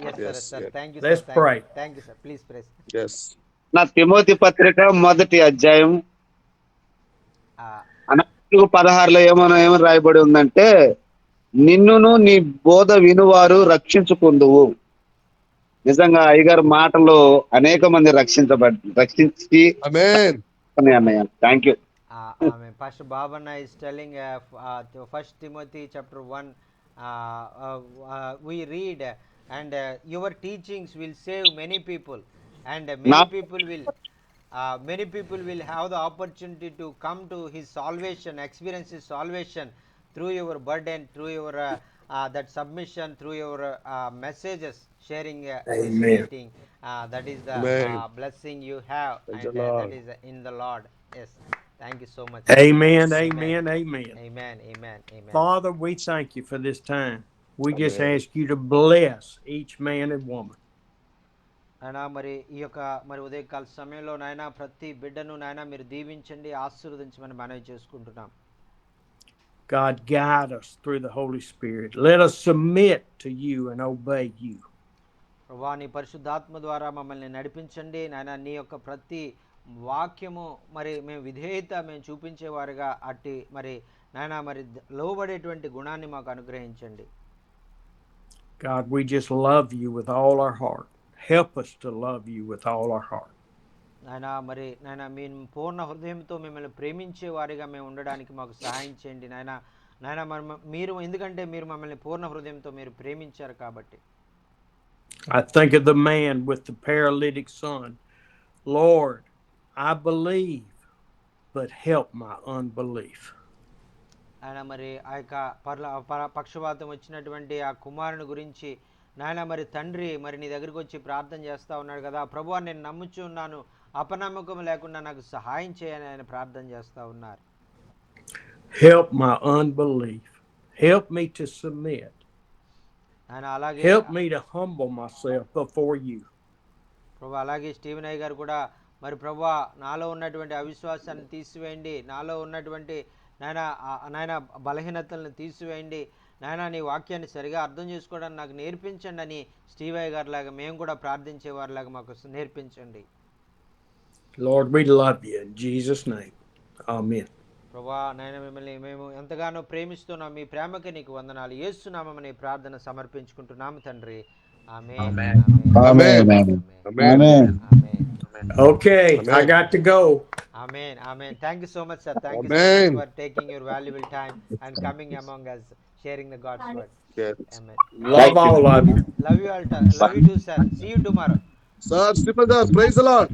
Yes, sir. Thank you, sir. Let's pray. Thank you, sir. Please pray. Yes. నా తిమోతి పత్రిక 1వ అధ్యాయం 16లో ఏమని రాయబడి ఉందంటే, నిన్నును నీ బోధ వినువారు రక్షించుకుందువు. నిజంగా అయ్యగారు మాటలు అనేక మంది రక్షించి అన్నయ్య. Thank you. Pastor Babanna is telling 1 Timothy chapter 1, we read, and your teachings will save many people, and many people will have the opportunity to come to his salvation, experience his salvation through your burden, through your that submission, through your messages, sharing this meeting. That is the blessing you have, and that is in the Lord. Yes. Thank you so much. Amen, amen, amen. Amen, amen, amen. Father, we thank you for this time. We just ask you to bless each man and woman. నాయనా మరి ఈ యొక్క మరి ఉదయకాల సమయంలో నాయనా ప్రతి బిడ్డను నాయనా మీరు దీవించండి, ఆశీర్వదించమని మనవి చేసుకుంటున్నాం. God, guide us through the Holy Spirit. Let us submit to you and obey you. ప్రభువా నీ పరిశుద్ధాత్మ ద్వారా మమ్మల్ని నడిపించండి నాయనా. నీ యొక్క ప్రతి వాక్యము మరి మేము విధేయత మేము చూపించేవారుగా అట్టి మరి నాయనా మరి లోబడేటువంటి గుణాన్ని మాకు అనుగ్రహించండి. God, we just love you with all our heart. Help us to love you with all our heart. నాయనా మరి నాయనా మేము పూర్ణ హృదయంతో మిమ్మల్ని ప్రేమించే వారిగా మేము ఉండడానికి మాకు సహాయం చేయండి నాయనా. నాయనా మరి మీరు ఎందుకంటే మీరు మమ్మల్ని పూర్ణ హృదయంతో మీరు ప్రేమించారు కాబట్టి. I think of the man with the paralytic son. Lord, I believe, but help my unbelief. ఆయన మరి ఆ యొక్క పక్షపాతం వచ్చినటువంటి ఆ కుమారుని గురించి నాయన మరి తండ్రి మరి నీ దగ్గరికి వచ్చి ప్రార్థన చేస్తూ ఉన్నాడు కదా, ప్రభువా నేను నమ్ముచు ఉన్నాను, అపనమ్మకం లేకుండా నాకు సహాయం చేయని ఆయన ప్రార్థన చేస్తూ ఉన్నారు. Help my unbelief. Help me to submit. ఆయన అలాగే Help me to humble myself before you. ప్రభు అలాగే స్టీవెన్ అయ్య గారు కూడా మరి ప్రభువా నాలో ఉన్నటువంటి అవిశ్వాసాన్ని తీసివేయండి, నాలో ఉన్నటువంటి నాయన బలహీనతలను తీసివేయండి, నాయన నీ వాక్యాన్ని సరిగా అర్థం చేసుకోవడానికి నాకు నేర్పించండి అని స్టీవ్ అయ్య గారి లాగా మేము కూడా ప్రార్థించేవారిలాగా మాకు నేర్పించండి. Lord, we love you in Jesus' name. Amen. ప్రభువా నాయన మిమ్మల్ని మేము ఎంతగానో ప్రేమిస్తున్నాం, మీ ప్రేమకి నీకు వందనాలు. యేసు నామమున ఈ ప్రార్థన సమర్పించుకుంటున్నాము తండ్రి. ఆమేన్. Okay, I got to go. Amen. Thank you so much, sir. Thank you so much for taking your valuable time and coming among us, sharing the God's word. Yes. Amen. Love all of you. Love you all. Love you too, sir. See you tomorrow. Sir, Stephen, praise the Lord.